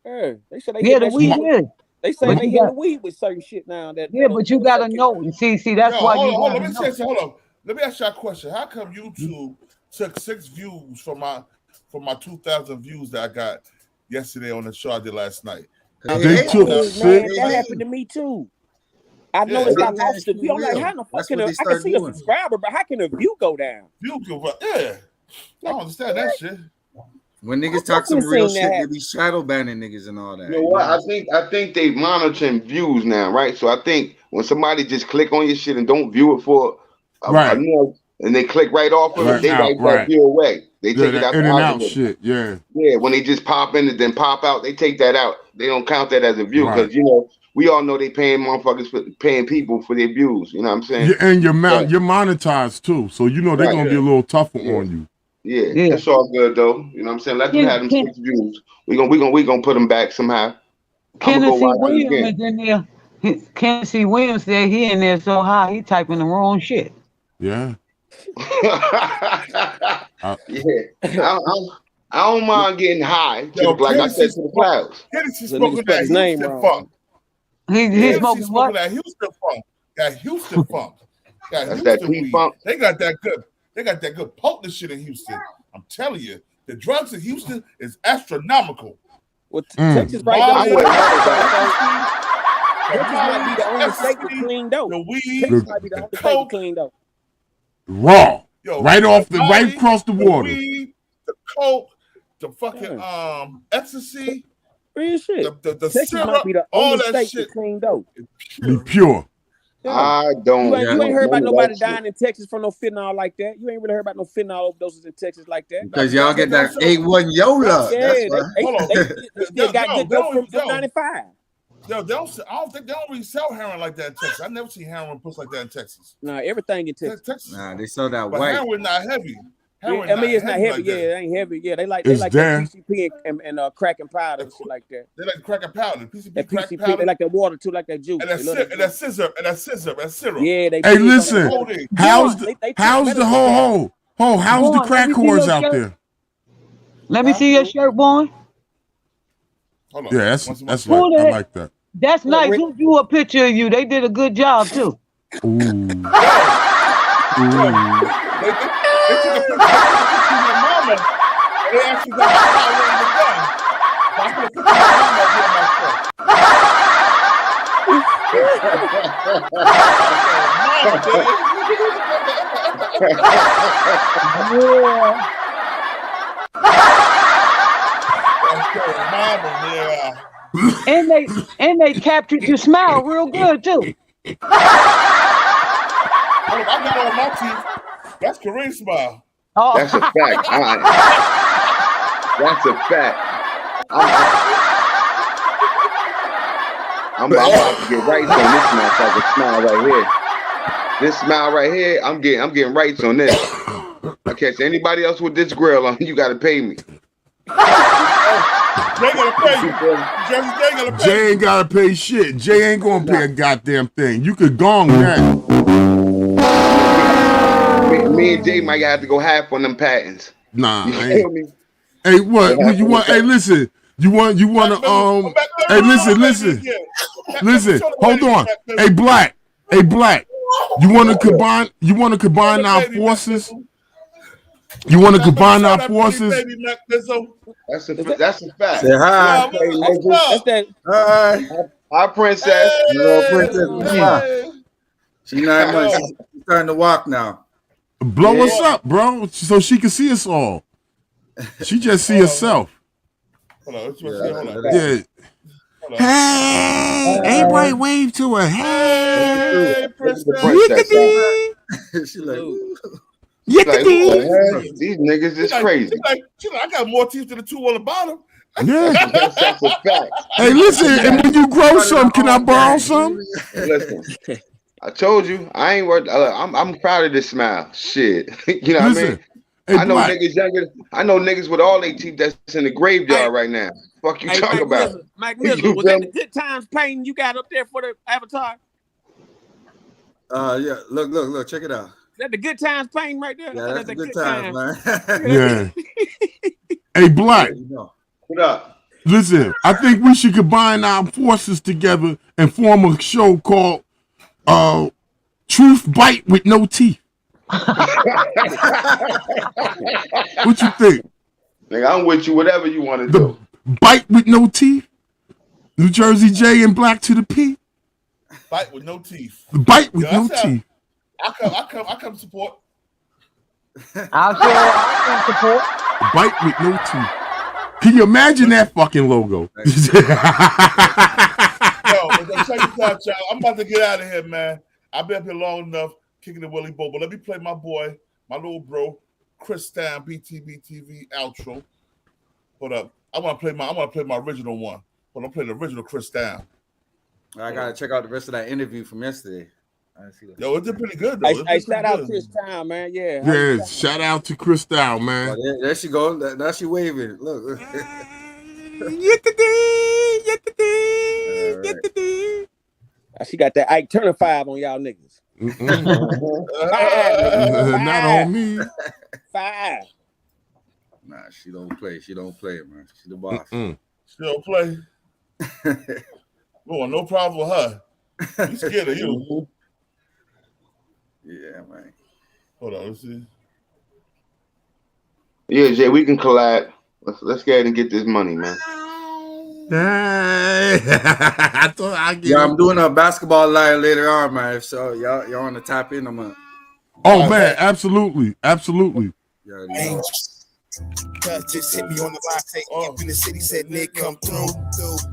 They say they the weed is. They say they hit the weed with certain shit now. But you gotta know. See, that's why you gotta let me know. say something. Hold on. Let me ask you a question. How come YouTube took 6 views from my 2,000 views that I got yesterday on the show I did last night? They took 6. That happened to me too. I noticed I lost the view. I'm like, how the fuck can I can see a subscriber, but how can a view go down? View go up, yeah. I don't understand that shit. When niggas talk some real shit, they be shadow banning niggas and all that. You know what? I think they monitoring views now, right? So I think when somebody just click on your shit and don't view it for a month, and they click right off of it, they wipe that view away. They take it out in the and out algorithm. shit. Yeah. Yeah, when they just pop in and then pop out, they take that out. They don't count that as a view because you know we all know they paying motherfuckers for paying people for their views. You know what I'm saying? Yeah, and you're monetized too, so you know they're gonna be a little tougher on you. Yeah, it's all good though. You know what I'm saying? Let them have them 6 views. We gonna put them back somehow. Tennessee Williams is in there. Tennessee Williams said he in there so high he typing the wrong shit. Yeah. Yeah. I don't mind getting high. Like I said to the clouds. Hennessy smoking that Houston funk. He's smoking what? That Houston funk. That Houston funk. That's that P-funk. They got that good. They got that good potent shit in Houston. I'm telling you, the drugs in Houston is astronomical. Well, Texas right there. Texas might be the only state to clean dope. The weed, Texas might be the only state to clean dope. Raw. Right across the water. The weed, the coke, the fucking ecstasy. Real shit. The Texas syrup, might be the all only that state shit. to clean dope. Be pure. Yeah. I don't. You ain't heard about nobody dying shit. in Texas from no fentanyl like that. You ain't really heard about no fentanyl overdoses in Texas like that. Because y'all get that A1 Yola. Yeah, They still got good dope from 95. Yo, I don't think they don't really sell heroin like that in Texas. I never seen heroin pushed like that in Texas. Nah, everything in Texas. Nah, they sell that But white. heroin not heavy. Heroin I mean, it's not heavy. like Yeah, that. it ain't heavy. Yeah, they like It's that PCP and crack and powder and shit like that. They like crack and powder. PCP, That crack PCP, powder. they like that water too, like that juice. And that scissor. Yeah, they. Hey, listen. How's the how's the crack whores out there? Let me see your shirt, boy. Hold on. Yeah, that's right. I like that. That's nice. Who drew a picture of you? They did a good job too. Ooh. They took a picture of your mama. They actually got power in the gun. I put a picture of my mama up here And they captured your smile real good too. I got on my teeth. That's Kareem's smile. Oh. That's a fact. That's a fact. I'm about to get rights on this motherfucker smile right here. This smile right here, I'm getting rights on this. I catch anybody else with this grill on, you gotta pay me. Jay ain't gotta pay shit. Jay ain't gonna pay a goddamn thing. You could gong that. Me and Jay might have to go half on them patents. Nah, you feel me? Hey, what you want? Hey, listen. You want to Hey, listen. Hold on. Hey, Black. You want to combine our forces? You want to combine our forces? That's a fact. Say hi. That's that. Hi, princess. Little princess. She's 9 months. She's starting to walk now. Blow us up, bro, so she can see us all. She just see herself. Hold on. Yeah. Hey, everybody wave to her. Hey, princess. She's like, these niggas is crazy. She's like, I got more teeth than the two on the bottom. Yeah. That's a fact. Hey, listen, and when you grow some, can I borrow some? Listen, I told you, I ain't worried. I'm proud of this smile. Shit. You know what I mean? Hey, I know niggas younger. I know niggas with all their teeth that's in the graveyard right now. Fuck you talking about? Mike Miller, was that the good times painting you got up there for the avatar? Yeah. Look. Check it out. Is that the good times painting right there? Yeah, that's the good times, man. Yeah. Hey, Black. What up? Listen, I think we should combine our forces together and form a show called Truth Bite with No Teeth. What you think? Nigga, I'm with you. Whatever you want to do. Bite with no teeth. New Jersey J and Black to the P. Bite with no teeth. Bite with no teeth. I come support. I'll come support. Bite with no teeth. Can you imagine that fucking logo? Yo, but check this out, y'all. I'm about to get out of here, man. I've been up here long enough kicking the Willie Bobo. Let me play my boy, my little bro, Chris Down, Btbtv outro. Hold up. I want to play my original one. But I'm playing the original Chris Down. I gotta check out the rest of that interview from yesterday. I see that. Yo, it did pretty good though. Hey, shout out Chris Town, man. Yeah. Yeah, shout out to Chris Down, man. Oh, there she go. Now she waving. Look. got that Ike Turner 5 on y'all niggas. 5, nigga. Not on me. 5. Nah, she don't play. She don't play, man. She the boss. She don't play. Oh, no problem with her. You scared of you. Yeah, man. Hold on, let's see. Yeah, Jay, we can collab. Let's go ahead and get this money, man. I thought I get. Yeah, I'm doing a basketball live later on, man. So y'all on the top end. I'm on. Oh man, absolutely. Yeah, just hit me on the line, say up in the city, said Nick come through.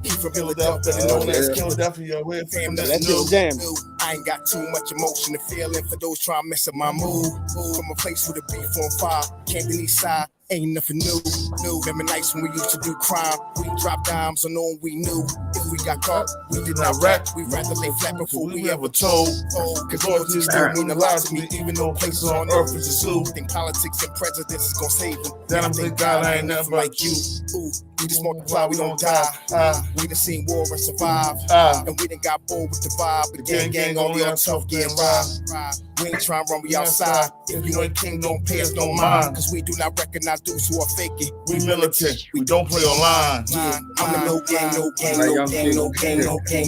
He from Philadelphia, known as Philadelphia, where fam nothing new. I ain't got too much emotion to feel in for those trying to mess up my mood. From a place with a beef on fire, Camden East Side, ain't nothing new. Remember nights when we used to do crime, we dropped dimes on all we knew. If we got caught, we did not rap. We rather lay flat before we ever told. Cause loyalty still mean a lot to me, even though places on earth is a zoo. Think politics and presidents is gonna save them. Then I'm thinking God, I ain't nothing like you. Ooh, we just multiply, we don't die. We done seen war and survive. And we done got bored with the vibe. But gang only on tough getting robbed. We ain't trying to run, we outside. If you ain't king, don't pay us no mind. Cause we do not recognize those who are faking. We militant, we don't play online. I'm a no gang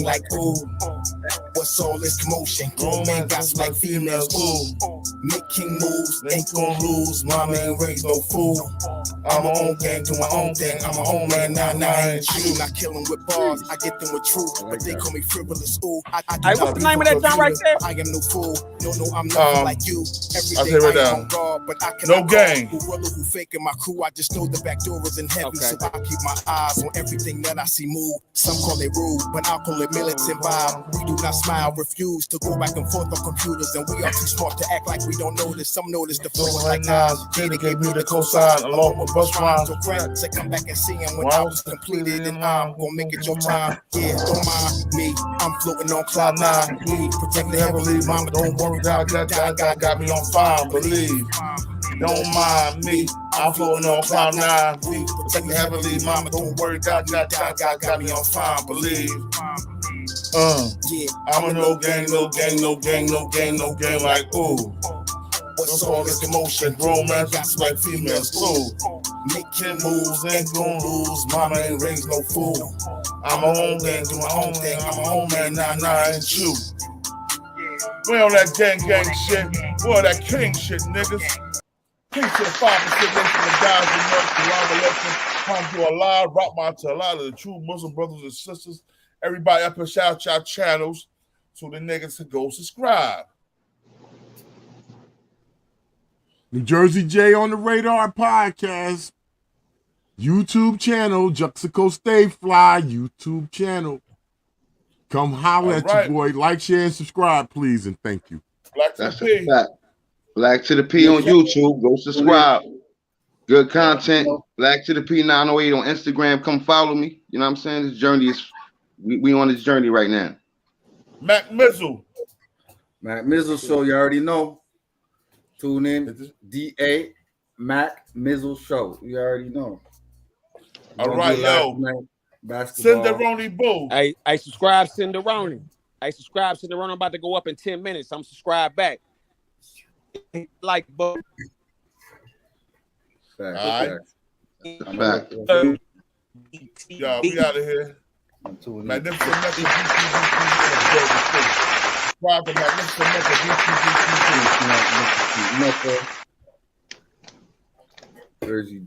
like ooh. What's all this commotion? Grown man got some like females, ooh. Make king moves, ain't gon' lose. Mama ain't raised no fool. I'm my own gang, do my own thing. I'm my own man, nah, I do not kill them with bars. I get them with truth, but they call me frivolous. Ooh, I what's the name of that John right there? I am no fool. No, I'm nothing like you. Every day I am on guard, but I cannot no gang. Who faking my crew? I just know the back door is in heaven, so I keep my eyes on everything that I see move. Some call it rude, but I call it militant vibe. We do not smile, refuse to go back and forth on computers, and we are too smart to act like we don't notice. Some notice the flow like Nas. Jada gave me the cosign along with bus rhymes. So friends say come back and see him when I was completed, and I'm gonna make it your time. Yeah, don't mind me. I'm floating on cloud 9. We protect the heavenly mama. Don't worry, God got me on fire. Believe. Don't mind me. I'm floating on cloud 9. We protect the heavenly mama. Don't worry, God got me on fire. Believe. I'm a no gang like ooh. What's all this commotion? Grown man got like females, ooh. Making moves, ain't gon' lose. Mama ain't raised no fool. I'm my own gang, do my own thing. I'm my own man, nah, ain't you. We on that gang shit. We on that king shit, niggas. King shit, 5% nation of guys in North Carolina. Come to Allah, rock my to Allah, the true Muslim brothers and sisters. Everybody up and shout y'all channels so the niggas can go subscribe. New Jersey J on the Radar podcast. YouTube channel, Juxico Stay Fly, YouTube channel. Come holler at your boy. Like, share, and subscribe, please, and thank you. Black to the P. Black to the P on YouTube. Go subscribe. Good content. Black to the P 908 on Instagram. Come follow me. You know what I'm saying? This journey is we on this journey right now. Mac Mizzle Show, you already know. Tune in. DA Mac Mizzle Show. You already know. All right, yo. Cinderoni Boo. Hey, subscribe, Cinderoni. I'm about to go up in 10 minutes. I'm subscribed back. Like, boo. All right. Yo, we out of here. Magnificent Method BTBTV. Subscribe to Magnificent Method BTBTV. Jersey